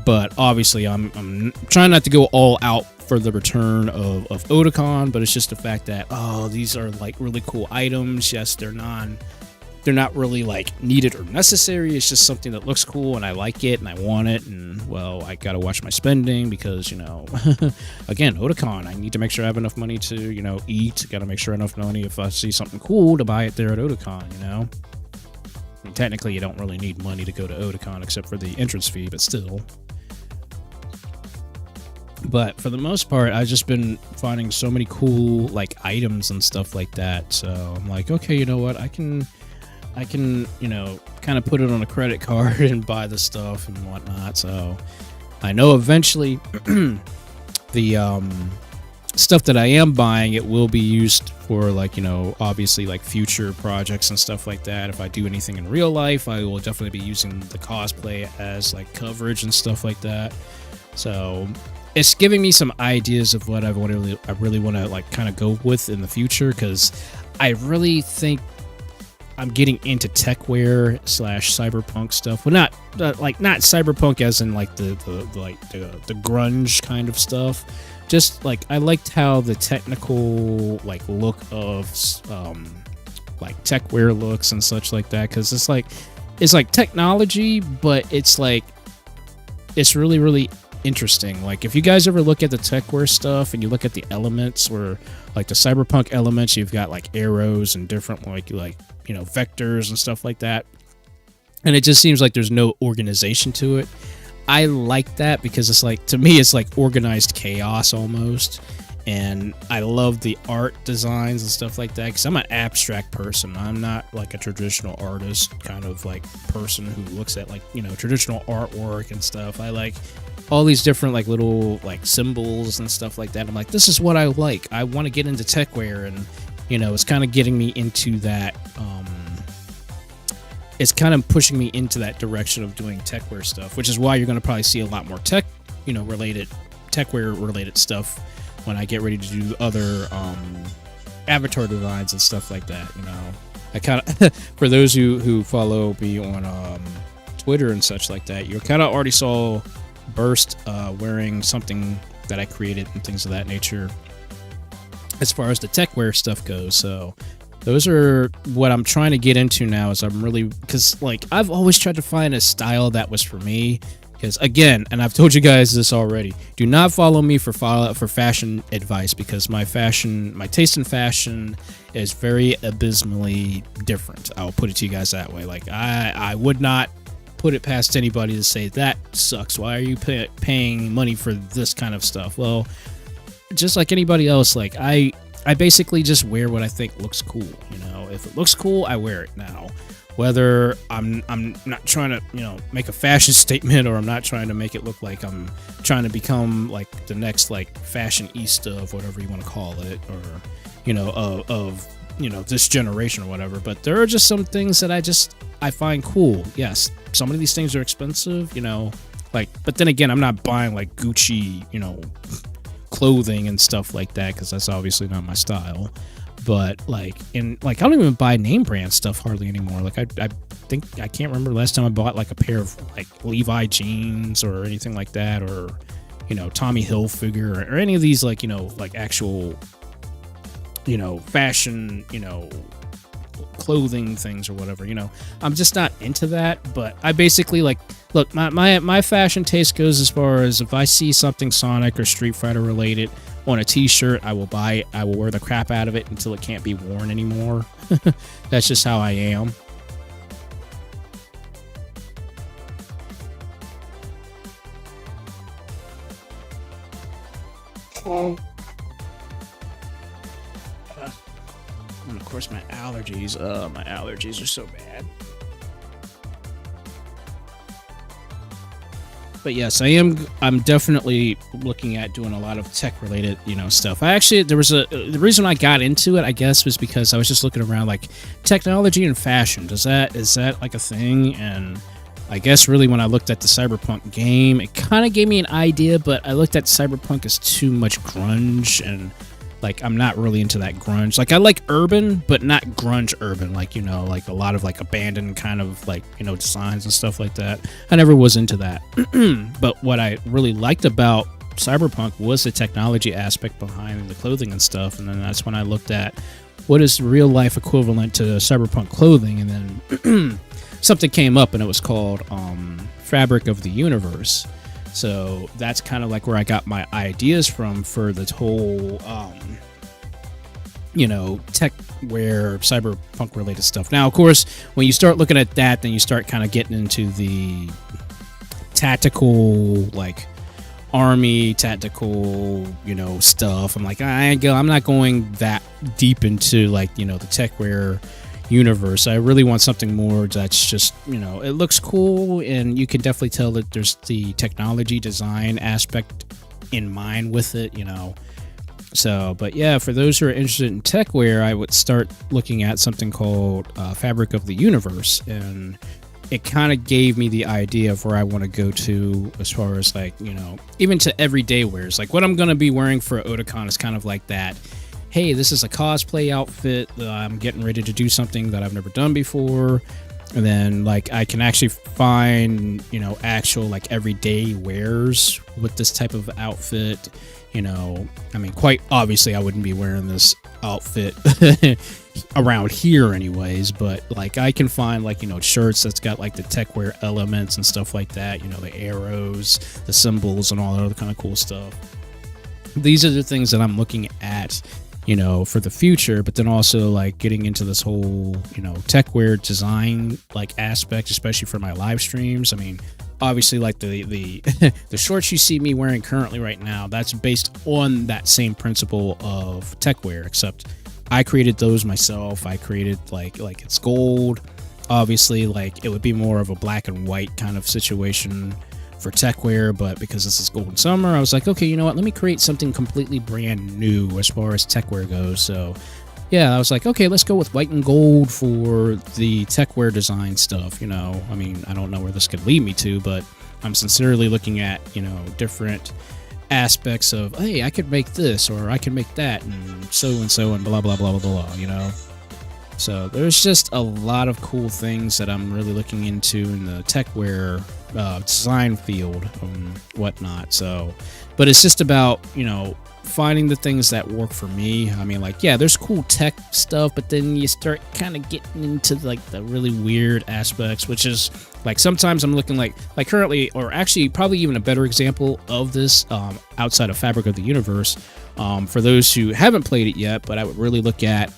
But obviously, I'm trying not to go all out for the return of Otakon, but it's just the fact that, oh, these are like really cool items. Yes, they're not really like needed or necessary. It's just something that looks cool and I like it and I want it. And well, I got to watch my spending because, you know, again, Otakon, I need to make sure I have enough money to, you know, eat. Got to make sure enough money if I see something cool to buy it there at Otakon, you know. I mean, technically, you don't really need money to go to Otakon except for the entrance fee, but still. But for the most part, I've just been finding so many cool like items and stuff like that. So I'm like, okay, you know what? I can, you know, kind of put it on a credit card and buy the stuff and whatnot. So I know eventually the stuff that I am buying, it will be used for like, you know, obviously like future projects and stuff like that. If I do anything in real life, I will definitely be using the cosplay as like coverage and stuff like that. So it's giving me some ideas of what I really want to like kind of go with in the future, because I really think I'm getting into techwear / cyberpunk stuff. Well, not cyberpunk as in like the grunge kind of stuff. Just like I liked how the technical like look of like techwear looks and such like that, because it's like technology, but it's really interesting. Like if you guys ever look at the techwear stuff and you look at the elements, or like the cyberpunk elements, you've got like arrows and different like vectors and stuff like that, and it just seems like there's no organization to it. I like that because it's like, to me, it's like organized chaos almost. And I love the art designs and stuff like that, because I'm an abstract person. I'm not like a traditional artist kind of like person who looks at like, traditional artwork and stuff. I like all these different like little like symbols and stuff like that. I'm like, this is what I like. I want to get into techwear, and it's kind of getting me into that. It's kind of pushing me into that direction of doing techwear stuff, which is why you're going to probably see a lot more techwear related stuff when I get ready to do other avatar designs and stuff like that. I kind of, for those who follow me on Twitter and such like that, you kind of already saw Burst wearing something that I created and things of that nature as far as the techwear stuff goes. So those are what I'm trying to get into now, is because like I've always tried to find a style that was for me. Because again, and I've told you guys this already, do not follow me for fashion advice, because my taste in fashion is very abysmally different. I'll put it to you guys that way. Like I would not put it past anybody to say that sucks. Why are you paying money for this kind of stuff? Well, just like anybody else, like I basically just wear what I think looks cool. If it looks cool, I wear it now. Whether I'm not trying to, make a fashion statement, or I'm not trying to make it look like I'm trying to become like the next like fashionista of whatever you want to call it, or of this generation or whatever. But there are just some things that I find cool. Yes, some of these things are expensive, but then again, I'm not buying like Gucci, clothing and stuff like that, because that's obviously not my style. But I don't even buy name brand stuff hardly anymore. Like I think I can't remember the last time I bought like a pair of like Levi jeans or anything like that, or Tommy Hilfiger or any of these like like actual fashion clothing things or whatever. I'm just not into that. But I basically look, my fashion taste goes as far as, if I see something Sonic or Street Fighter related on a t-shirt, I will buy it. I will wear the crap out of it until it can't be worn anymore. That's just how I am. And of course my allergies are so bad. But yes, I'm definitely looking at doing a lot of tech related, stuff. The reason I got into it, I guess, was because I was just looking around like technology and fashion. Is that like a thing? And I guess really when I looked at the Cyberpunk game, it kind of gave me an idea, but I looked at Cyberpunk as too much grunge, and like I'm not really into that grunge. Like I like urban, but not grunge urban, like like a lot of like abandoned kind of like designs and stuff like that. I never was into that. But what I really liked about Cyberpunk was the technology aspect behind the clothing and stuff, and then that's when I looked at what is real life equivalent to Cyberpunk clothing, and then something came up and it was called Fabric of the Universe. So that's kind of like where I got my ideas from for the whole, tech wear, cyberpunk related stuff. Now, of course, when you start looking at that, then you start kind of getting into the tactical, like army tactical, stuff. I'm like, I'm not going that deep into like, the tech wear universe. I really want something more that's just, it looks cool, and you can definitely tell that there's the technology design aspect in mind with it, So, but yeah, for those who are interested in techwear, I would start looking at something called Fabric of the Universe, and it kind of gave me the idea of where I want to go to as far as like, even to everyday wears. Like what I'm going to be wearing for Otakon is kind of like that. Hey, this is a cosplay outfit. I'm getting ready to do something that I've never done before. And then like I can actually find, actual like everyday wears with this type of outfit. Quite obviously I wouldn't be wearing this outfit around here anyways, but like I can find like, shirts that's got like the tech wear elements and stuff like that, the arrows, the symbols and all that other kind of cool stuff. These are the things that I'm looking at, for the future, but then also like getting into this whole, tech wear design like aspect, especially for my live streams. Obviously like the the shorts you see me wearing currently right now, that's based on that same principle of tech wear, except I created those myself. I created like it's gold. Obviously like it would be more of a black and white kind of situation for tech wear, but because this is Golden Summer, I was like, okay, you know what, let me create something completely brand new as far as tech wear goes. So yeah, I was like, okay, let's go with white and gold for the tech wear design stuff. I don't know where this could lead me to, but I'm sincerely looking at, different aspects of, hey, I could make this or I could make that and so and blah, blah, blah, blah, blah, So there's just a lot of cool things that I'm really looking into in the tech wear design field and whatnot. So, but it's just about, finding the things that work for me. There's cool tech stuff, but then you start kind of getting into like the really weird aspects, which is like sometimes I'm looking like currently, or actually probably even a better example of this outside of Fabric of the Universe. For those who haven't played it yet, but I would really look at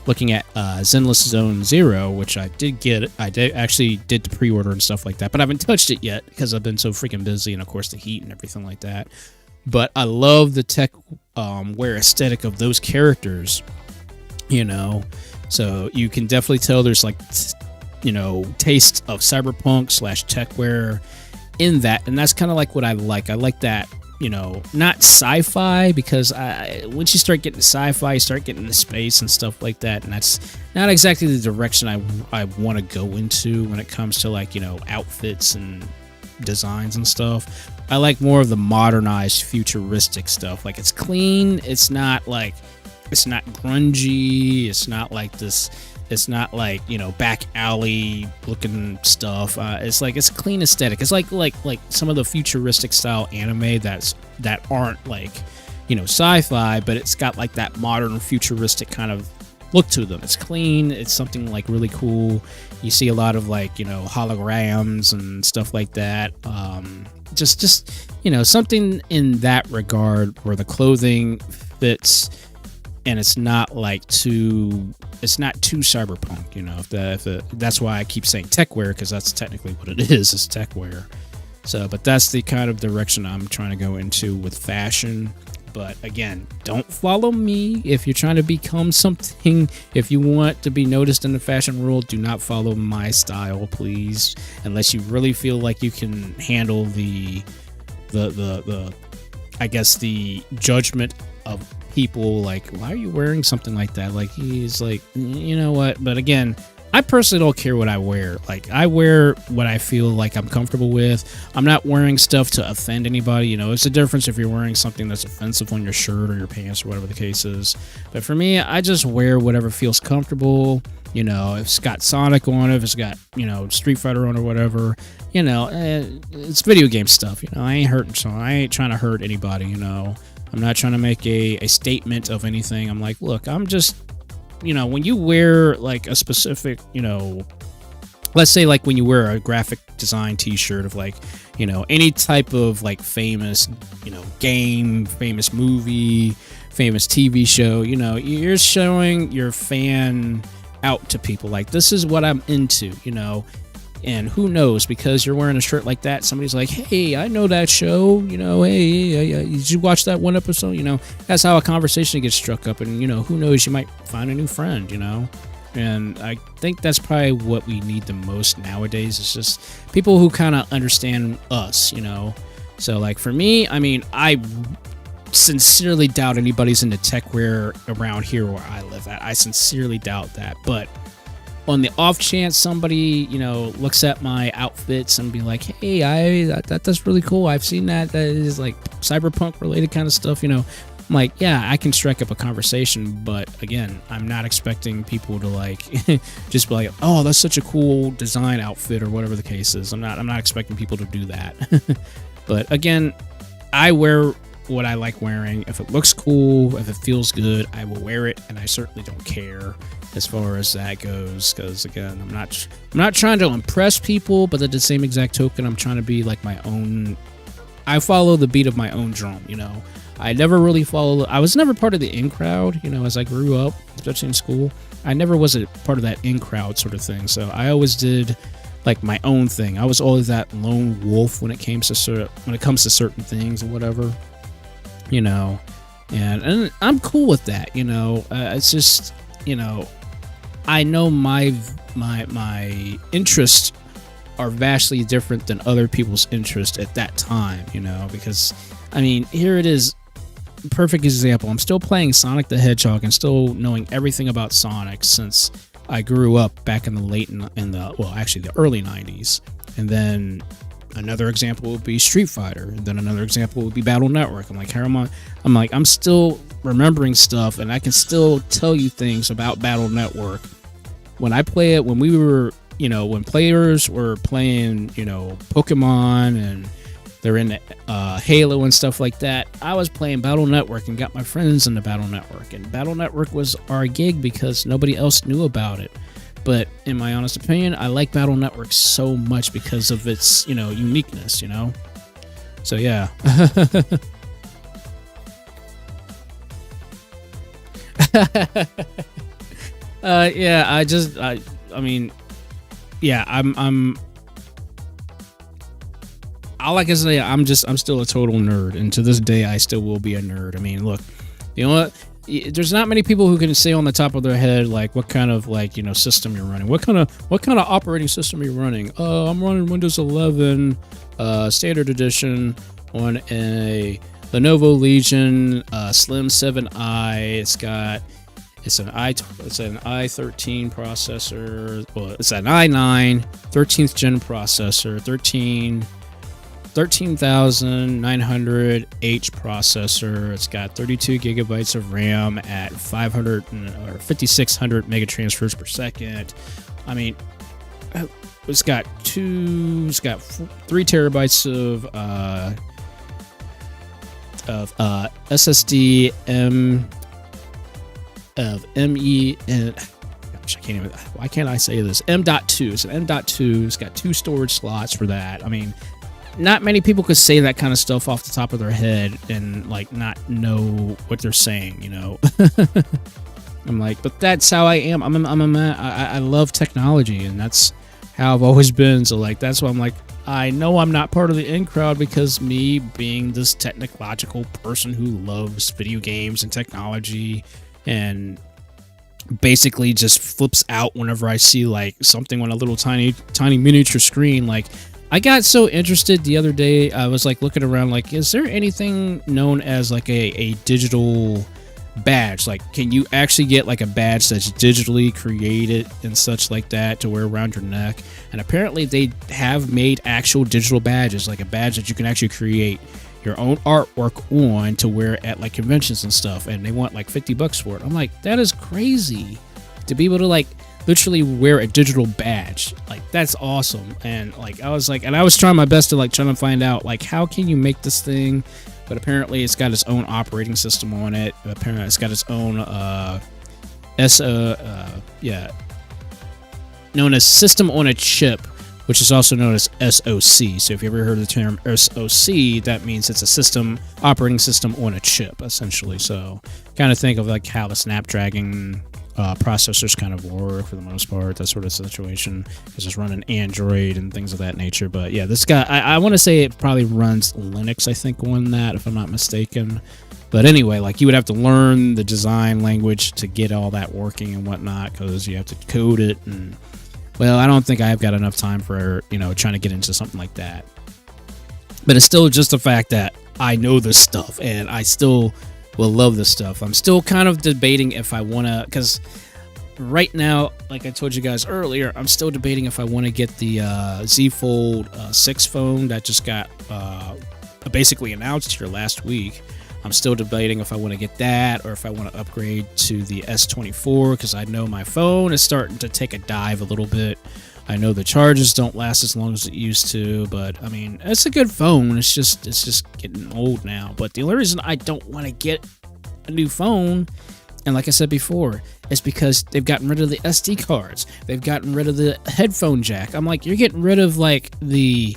looking at Zenless Zone Zero, which I did get. I actually did the pre-order and stuff like that, but I haven't touched it yet because I've been so freaking busy, and of course the heat and everything like that. But I love the tech wear aesthetic of those characters, so you can definitely tell there's like, taste of cyberpunk / tech wear in that. And that's kind of like what I like. I like that, not sci-fi, because once you start getting sci-fi, you start getting into space and stuff like that. And that's not exactly the direction I want to go into when it comes to like, outfits and designs and stuff. I like more of the modernized futuristic stuff. Like it's clean. It's not grungy. It's not like this. It's not like, back alley looking stuff. It's like, it's a clean aesthetic. It's like some of the futuristic style anime that aren't like, sci-fi, but it's got like that modern futuristic kind of look to them. It's clean. It's something like really cool. You see a lot of like, holograms and stuff like that. Just something in that regard where the clothing fits and it's not too cyberpunk. That's why I keep saying tech wear, because that's technically what it is tech wear. So, but that's the kind of direction I'm trying to go into with fashion. But again, don't follow me if you're trying to become something. If you want to be noticed in the fashion world, do not follow my style, please. Unless you really feel like you can handle the I guess the judgment of people. Like, why are you wearing something like that? Like, he's like, you know what? But again, I personally don't care what I wear. Like, I wear what I feel like I'm comfortable with. I'm not wearing stuff to offend anybody. It's a difference if you're wearing something that's offensive on your shirt or your pants or whatever the case is. But for me, I just wear whatever feels comfortable. If it's got Sonic on it, if it's got, Street Fighter on or whatever, it's video game stuff. I ain't hurting, so I ain't trying to hurt anybody, I'm not trying to make a statement of anything. I'm like, look, I'm just, when you wear like a specific, let's say like when you wear a graphic design t-shirt of like, any type of like famous, game, famous movie, famous TV show, you're showing your fan out to people. Like, this is what I'm into, and who knows, because you're wearing a shirt like that, somebody's like, hey, I know that show, hey, did you watch that one episode? That's how a conversation gets struck up, and who knows, you might find a new friend, and I think that's probably what we need the most nowadays, is just people who kind of understand us, so like for me, I sincerely doubt anybody's into tech wear around here where I live at. I sincerely doubt that, but on the off chance somebody, looks at my outfits and be like, hey, that's really cool. I've seen that. That is like cyberpunk related kind of stuff, I'm like, yeah, I can strike up a conversation, but again, I'm not expecting people to like just be like, oh, that's such a cool design outfit or whatever the case is. I'm not expecting people to do that. But again, I wear what I like wearing. If it looks cool, if it feels good, I will wear it, and I certainly don't care as far as that goes, because again, I'm not trying to impress people, but at the same exact token, I'm trying to be like my own. I follow the beat of my own drum, I never really I was never part of the in crowd, as I grew up, especially in school. I never was a part of that in crowd sort of thing, so I always did like my own thing. I was always that lone wolf when it comes to certain things or whatever, and I'm cool with that, it's just, I know my interests are vastly different than other people's interests at that time, because, I mean, here it is, perfect example. I'm still playing Sonic the Hedgehog and still knowing everything about Sonic since I grew up back in the the early 90s. And then another example would be Street Fighter. And then another example would be Battle Network. I'm like, I'm still remembering stuff, and I can still tell you things about Battle Network. When I play it, when we were, when players were playing, Pokemon and they're in Halo and stuff like that, I was playing Battle Network and got my friends into Battle Network. And Battle Network was our gig because nobody else knew about it. But in my honest opinion, I like Battle Network so much because of its, uniqueness, So yeah. I'm all I can say, I'm still a total nerd, and to this day I still will be a nerd. I mean, look, you know what? There's not many people who can say on the top of their head like what kind of system you're running. What kind of operating system are you running? I'm running Windows 11 Standard Edition on a Lenovo Legion Slim 7i. It's an i13 processor. Well, it's an i9 13th gen processor, 13900H processor. It's got 32 gigabytes of RAM at 5600 mega transfers per second. I mean, it's got 3 terabytes of SSD of ME and gosh, I can't even. Why can't I say this? M.2. It's an M.2. It's got 2 storage slots for that. I mean, not many people could say that kind of stuff off the top of their head and not know what they're saying. I'm like, but that's how I am. I'm a man. I love technology, and that's how I've always been. So that's why I'm like, I know I'm not part of the in crowd because me being this technological person who loves video games and technology and basically just flips out whenever I see something on a little tiny miniature screen. I got so interested the other day. I was looking around is there anything known as a digital badge? Can you actually get a badge that's digitally created and such like that to wear around your neck? And apparently they have made actual digital badges, a badge that you can actually create your own artwork on to wear at conventions and stuff, and they want $50 for it. I'm like, that is crazy to be able to literally wear a digital badge. That's awesome. And I was trying my best to trying to find out how can you make this thing, but apparently it's got its own operating system on it. Apparently it's got its own known as system on a chip, which is also known as SoC. So if you ever heard the term SoC, that means it's a operating system on a chip, essentially. So kind of think of how the Snapdragon processors kind of work for the most part, that sort of situation. It's just running Android and things of that nature. But yeah, this guy, I want to say it probably runs Linux, I think, on that, if I'm not mistaken. But anyway, you would have to learn the design language to get all that working and whatnot, because you have to code it. And well, I don't think I've got enough time for trying to get into something like that. But it's still just the fact that I know this stuff and I still will love this stuff. I'm still kind of debating if I want to, because right now, like I told you guys earlier, I'm still debating if I want to get the Z Fold 6 phone that just got basically announced here last week. I'm still debating if I want to get that or if I want to upgrade to the S24 because I know my phone is starting to take a dive a little bit. I know the charges don't last as long as it used to, but I mean, it's a good phone. It's just getting old now. But the only reason I don't want to get a new phone, and like I said before, is because they've gotten rid of the SD cards. They've gotten rid of the headphone jack. I'm like, you're getting rid of like the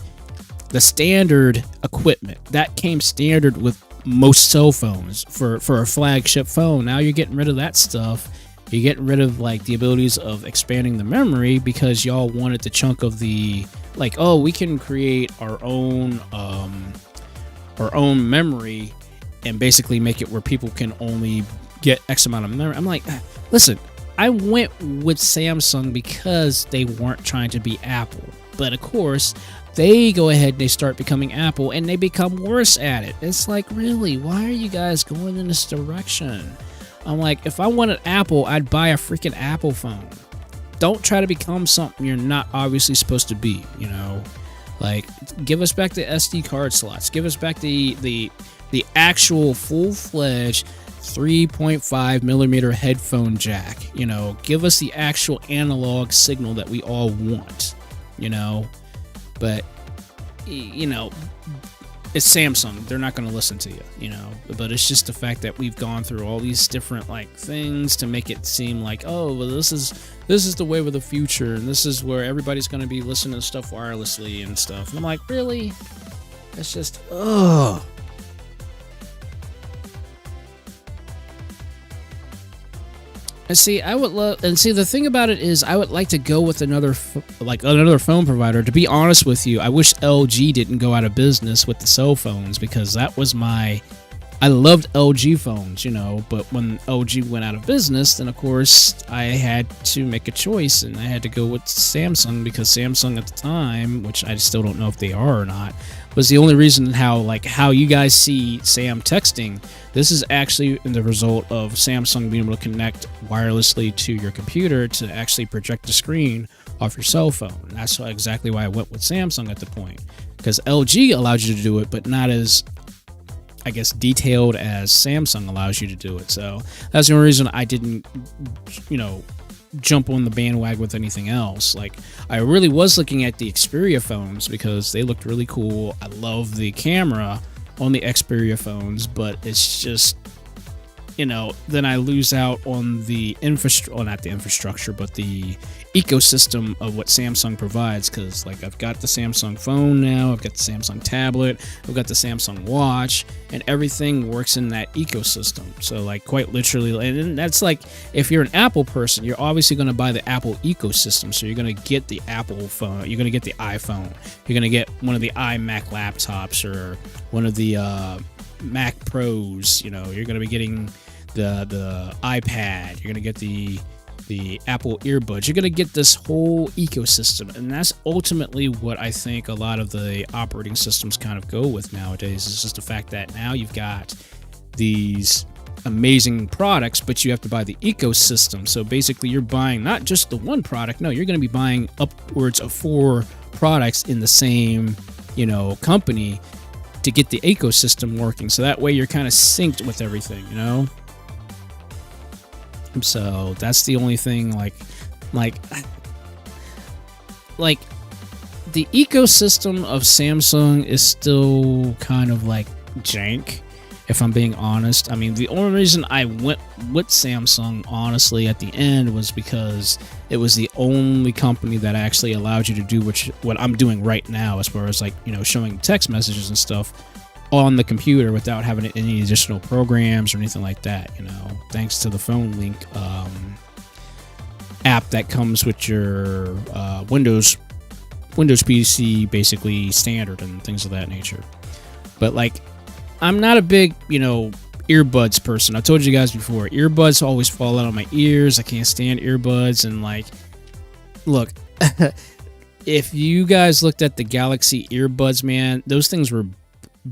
standard equipment that came standard with most cell phones for a flagship phone. Now you're getting rid of that stuff. You're getting rid of like the abilities of expanding the memory because y'all wanted the chunk of the like, oh, we can create our own memory and basically make it where people can only get X amount of memory. I'm like, listen, I went with Samsung because they weren't trying to be Apple, but of course they go ahead and they start becoming Apple and they become worse at it. It's like, really, why are you guys going in this direction? I'm like, if I wanted Apple, I'd buy a freaking Apple phone. Don't try to become something you're not obviously supposed to be, you know? Like, give us back the SD card slots. Give us back the actual full-fledged 3.5 millimeter headphone jack. You know, give us the actual analog signal that we all want, you know? But, you know, it's Samsung. They're not going to listen to you, you know. But it's just the fact that we've gone through all these different, like, things to make it seem like, oh, well, this is the way of the future, and this is where everybody's going to be listening to stuff wirelessly and stuff. And I'm like, really? It's just, ugh. And see, I would love, and see, the thing about it is, I would like to go with another phone provider. To be honest with you, I wish LG didn't go out of business with the cell phones because that was I loved LG phones, you know. But when LG went out of business, then of course I had to make a choice, and I had to go with Samsung because Samsung at the time, which I still don't know if they are or not, was the only reason how you guys see Sam texting. This is actually the result of Samsung being able to connect wirelessly to your computer to actually project the screen off your cell phone. And that's exactly why I went with Samsung at the point, because LG allowed you to do it, but not as, I guess, detailed as Samsung allows you to do it. So that's the only reason I didn't, you know, jump on the bandwagon with anything else. Like, I really was looking at the Xperia phones because they looked really cool. I love the camera on the Xperia phones, but it's just, you know, then I lose out on the infrastructure, well, not the infrastructure, but the ecosystem of what Samsung provides. Because, like, I've got the Samsung phone now, I've got the Samsung tablet, I've got the Samsung watch, and everything works in that ecosystem. So, like, quite literally, and that's like, if you're an Apple person, you're obviously going to buy the Apple ecosystem. So you're going to get the Apple phone, you're going to get the iPhone, you're going to get one of the iMac laptops or one of the Mac Pros. You know, you're going to be getting the iPad, you're going to get the Apple earbuds. You're going to get this whole ecosystem, and that's ultimately what I think a lot of the operating systems kind of go with nowadays. It's just the fact that now you've got these amazing products, but you have to buy the ecosystem. So basically you're buying not just the one product, no, you're going to be buying upwards of 4 products in the same, you know, company to get the ecosystem working. So that way you're kind of synced with everything, you know? So that's the only thing, like the ecosystem of Samsung is still kind of like jank, if I'm being honest. I mean, the only reason I went with Samsung, honestly, at the end was because it was the only company that actually allowed you to do what I'm doing right now, as far as, like, you know, showing text messages and stuff on the computer without having any additional programs or anything like that, you know, thanks to the phone link app that comes with your Windows PC, basically standard and things of that nature. But, like, I'm not a big, you know, earbuds person. I told you guys before, earbuds always fall out of my ears. I can't stand earbuds. And, like, look, if you guys looked at the Galaxy earbuds, man, those things were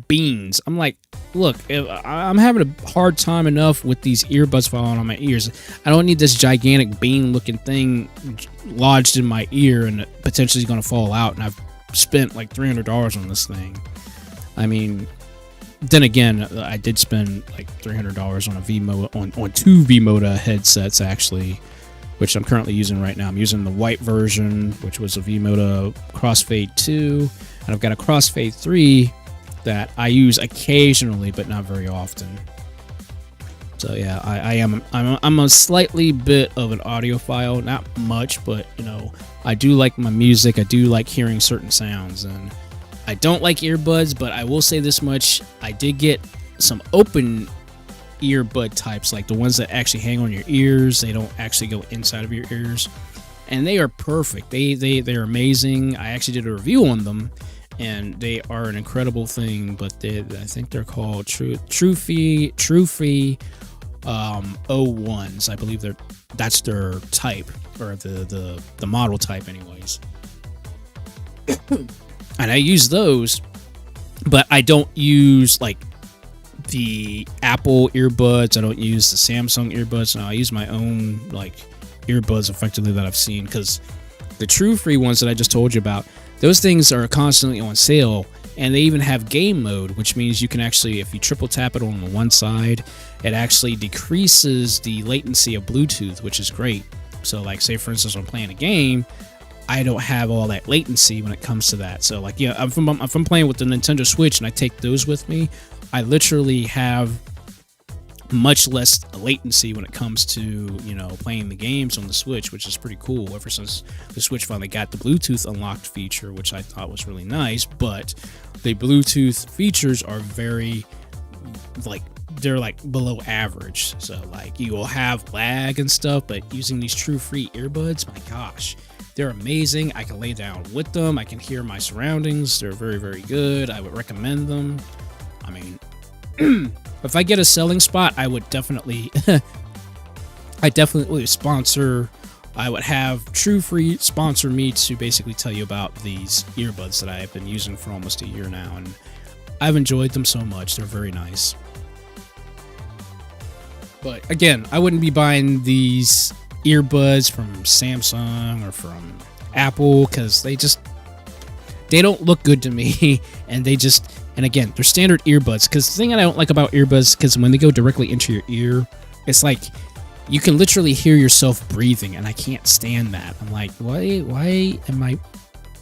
beans. I'm like, look, I'm having a hard time enough with these earbuds falling on my ears. I don't need this gigantic bean-looking thing lodged in my ear and it potentially is going to fall out. And I've spent like $300 on this thing. I mean, then again, I did spend like $300 on a on two V-Moda headsets actually, which I'm currently using right now. I'm using the white version, which was a V-Moda Crossfade 2, and I've got a Crossfade 3 that I use occasionally, but not very often. So yeah, I'm a slightly bit of an audiophile, not much, but you know, I do like my music. I do like hearing certain sounds, and I don't like earbuds, but I will say this much: I did get some open earbud types, like the ones that actually hang on your ears. They don't actually go inside of your ears, and they are perfect. They're amazing. I actually did a review on them, and they are an incredible thing. But I think they're called TrueFi 01s. I believe that's their type, or the model type, anyways. And I use those, but I don't use like the Apple earbuds. I don't use the Samsung earbuds. No, I use my own like earbuds effectively that I've seen, because the TrueFi ones that I just told you about, those things are constantly on sale, and they even have game mode, which means you can actually, if you triple tap it on the one side, it actually decreases the latency of Bluetooth, which is great. So like, say for instance, I'm playing a game, I don't have all that latency when it comes to that. So like, yeah, if I'm playing with the Nintendo Switch and I take those with me, I literally have much less latency when it comes to, you know, playing the games on the Switch, which is pretty cool ever since the Switch finally got the Bluetooth unlocked feature, which I thought was really nice. But the Bluetooth features are very, like, they're like below average. So like, you will have lag and stuff, but using these TrueFi earbuds, my gosh, they're amazing. I can lay down with them. I can hear my surroundings. They're very, very good. I would recommend them. I mean, if I get a selling spot, I would definitely, sponsor. I would have TrueFi sponsor me to basically tell you about these earbuds that I've been using for almost a year now, and I've enjoyed them so much. They're very nice. But again, I wouldn't be buying these earbuds from Samsung or from Apple, because they don't look good to me. And again, they're standard earbuds, because the thing that I don't like about earbuds, because when they go directly into your ear, it's like you can literally hear yourself breathing, and I can't stand that. I'm like, why am I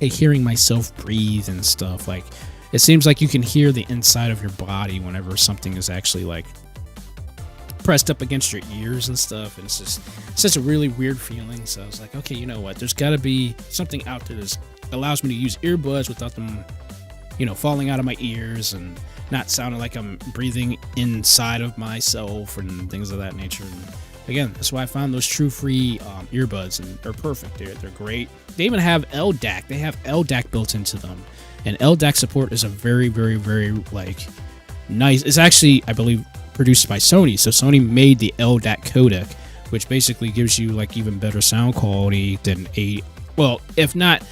hearing myself breathe and stuff? Like, it seems like you can hear the inside of your body whenever something is actually like pressed up against your ears and stuff, and it's just such a really weird feeling. So I was like, okay, you know what, there's got to be something out there that allows me to use earbuds without them, you know, falling out of my ears and not sounding like I'm breathing inside of myself and things of that nature. And again, that's why I found those TrueFi earbuds, and they're perfect. They're great. They even have LDAC. They have LDAC built into them, and LDAC support is a very, very, very like nice. It's actually, I believe, produced by Sony. So Sony made the LDAC codec, which basically gives you like even better sound quality than if not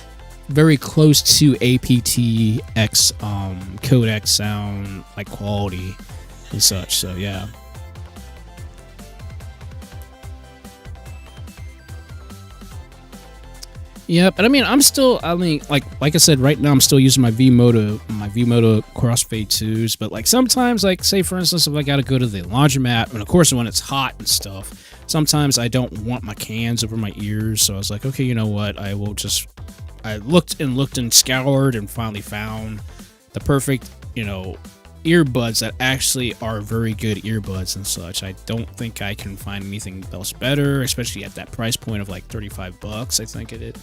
very close to aptX codec sound like quality and such. So yeah. Yeah, but I mean, like I said, right now I'm still using my V-Moda Crossfade 2s, but like sometimes, like say for instance, if I gotta go to the laundromat, and of course when it's hot and stuff, sometimes I don't want my cans over my ears, so I was like, okay, you know what, I looked and scoured and finally found the perfect, you know, earbuds that actually are very good earbuds and such. I don't think I can find anything else better, especially at that price point of like $35. I think it is.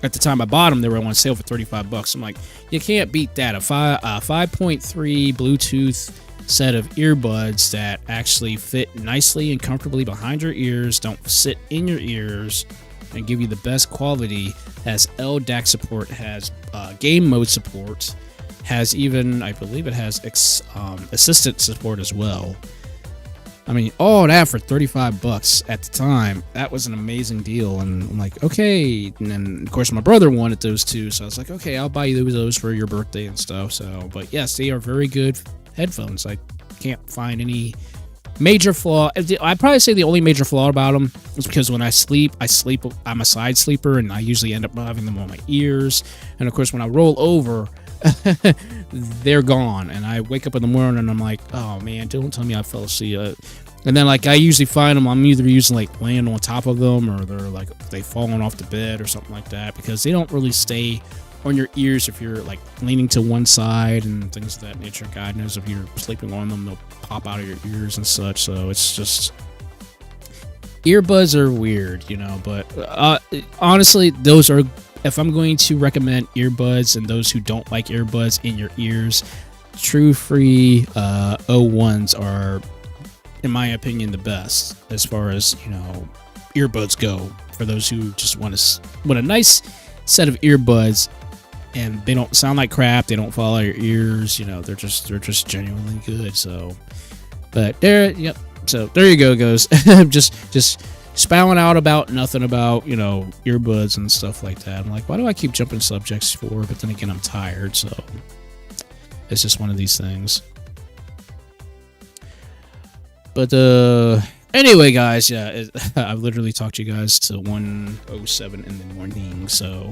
At the time I bought them, they were on sale for $35. I'm like, you can't beat that. A 5.3 Bluetooth set of earbuds that actually fit nicely and comfortably behind your ears, don't sit in your ears, and give you the best quality. Has LDAC support, has game mode support, has even, I believe it has assistant support as well. I mean, all that for $35 at the time. That was an amazing deal. And I'm like, okay. And then, of course, my brother wanted those too. So I was like, okay, I'll buy you those for your birthday and stuff. So, but yes, they are very good headphones. I can't find any major flaw. I'd probably say the only major flaw about them is because when I sleep, I'm a side sleeper, and I usually end up having them on my ears. And of course, when I roll over, they're gone, and I wake up in the morning and I'm like, oh man, don't tell me I fell asleep. And then like I usually find them, I'm either using like laying on top of them, or they've fallen off the bed or something like that, because they don't really stay on your ears if you're like leaning to one side and things of that nature. God knows if you're sleeping on them, they'll pop out of your ears and such. So it's just, earbuds are weird, but honestly, those are, if I'm going to recommend earbuds and those who don't like earbuds in your ears, True Free O1s are, in my opinion, the best as far as, earbuds go, for those who just want a nice set of earbuds, and they don't sound like crap, they don't fall out of your ears, they're just genuinely good. So, but there you go, guys. just spouting out about nothing about, earbuds and stuff like that. I'm like, why do I keep jumping subjects for? But then again, I'm tired, so it's just one of these things. But anyway, guys, yeah, I've literally talked to you guys to 1:07 in the morning, so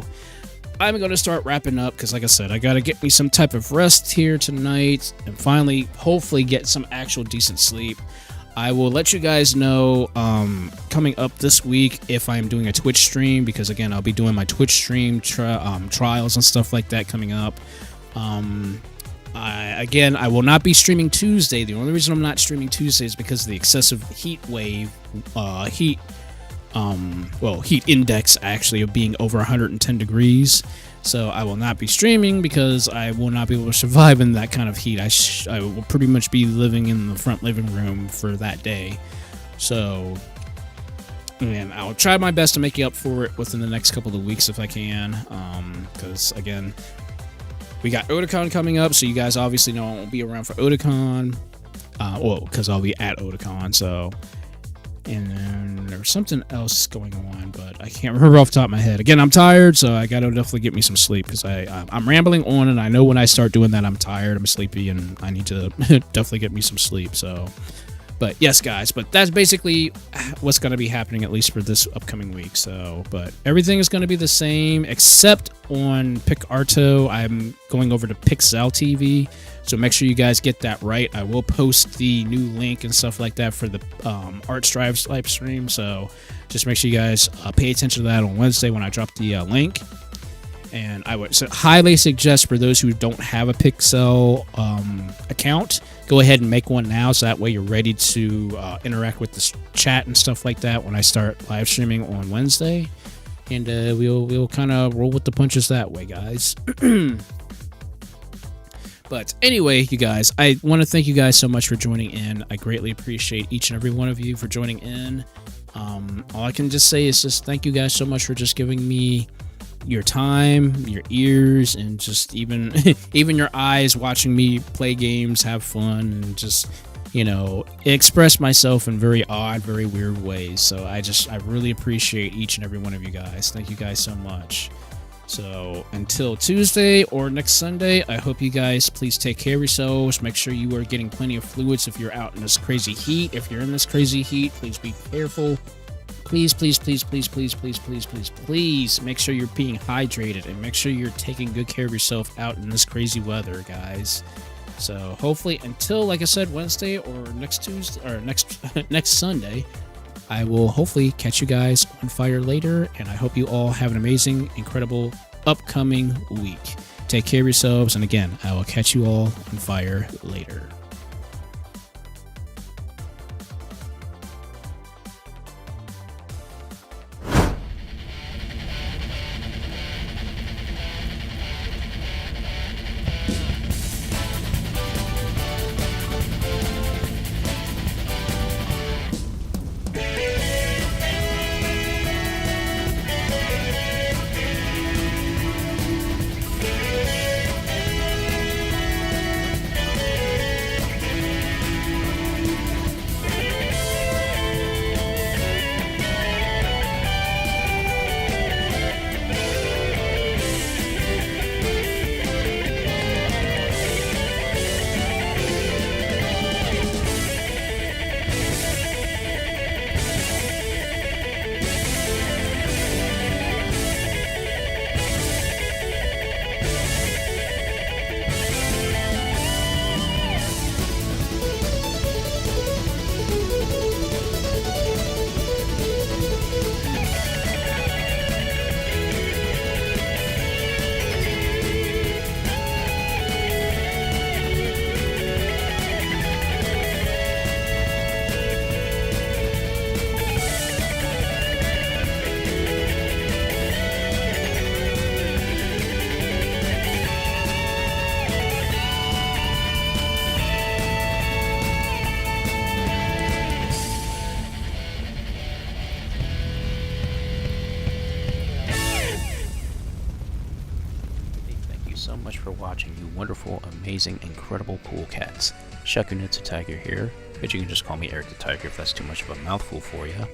I'm going to start wrapping up because, like I said, I got to get me some type of rest here tonight and finally, hopefully, get some actual decent sleep. I will let you guys know coming up this week if I'm doing a Twitch stream, because, again, I'll be doing my Twitch stream trials and stuff like that coming up. I will not be streaming Tuesday. The only reason I'm not streaming Tuesday is because of the excessive heat wave, heat index actually of being over 110 degrees. So I will not be streaming because I will not be able to survive in that kind of heat. I will pretty much be living in the front living room for that day. So, and I'll try my best to make you up for it within the next couple of weeks if I can. Because again, we got Otakon coming up, so you guys obviously know I won't be around for Otakon. Because I'll be at Otakon, so. And then there's something else going on, but I can't remember off the top of my head. Again, I'm tired, so I gotta definitely get me some sleep, because I'm rambling on, and I know when I start doing that, I'm tired, I'm sleepy, and I need to definitely get me some sleep, so. But yes, guys, but that's basically what's going to be happening, at least for this upcoming week. So, but everything is going to be the same, except on PicArto. I'm going over to Pixel TV, so make sure you guys get that right. I will post the new link and stuff like that for the Art Strives live stream, so just make sure you guys pay attention to that on Wednesday when I drop the link. And I would highly suggest for those who don't have a Pixel account, go ahead and make one now, so that way you're ready to interact with the chat and stuff like that when I start live streaming on Wednesday. And we'll kind of roll with the punches that way, guys. But anyway, you guys, I want to thank you guys so much for joining in. I greatly appreciate each and every one of you for joining in. All I can just say is just thank you guys so much for just giving me your time, your ears, and just even your eyes watching me play games, have fun, and just, express myself in very odd, very weird ways. So I really appreciate each and every one of you guys. Thank you guys so much. So until Tuesday or next Sunday, I hope you guys please take care of yourselves. Make sure you are getting plenty of fluids if you're out in this crazy heat. If you're in this crazy heat, please be careful. Please, please, please, please, please, please, please, please, please make sure you're being hydrated and make sure you're taking good care of yourself out in this crazy weather, guys. So hopefully until, like I said, Wednesday or next Tuesday or next Sunday, I will hopefully catch you guys on fire later. And I hope you all have an amazing, incredible upcoming week. Take care of yourselves. And again, I will catch you all on fire later. for watching, you wonderful, amazing, incredible, cool cats. SHAKUNETSU Tiger here, but you can just call me Eric the Tiger if that's too much of a mouthful for you.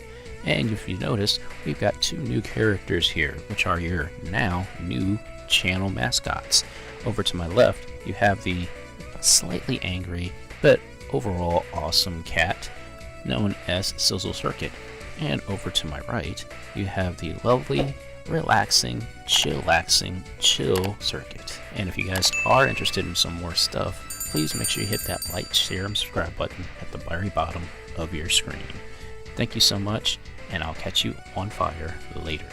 And if you notice, we've got 2 new characters here, which are your now new channel mascots. Over to my left, you have the slightly angry, but overall awesome cat, known as Sizzle Circuit. And over to my right, you have the lovely, relaxing, chillaxing, chill Circuit. And if you guys are interested in some more stuff, please make sure you hit that like, share, and subscribe button at the very bottom of your screen. Thank you so much, and I'll catch you on fire later.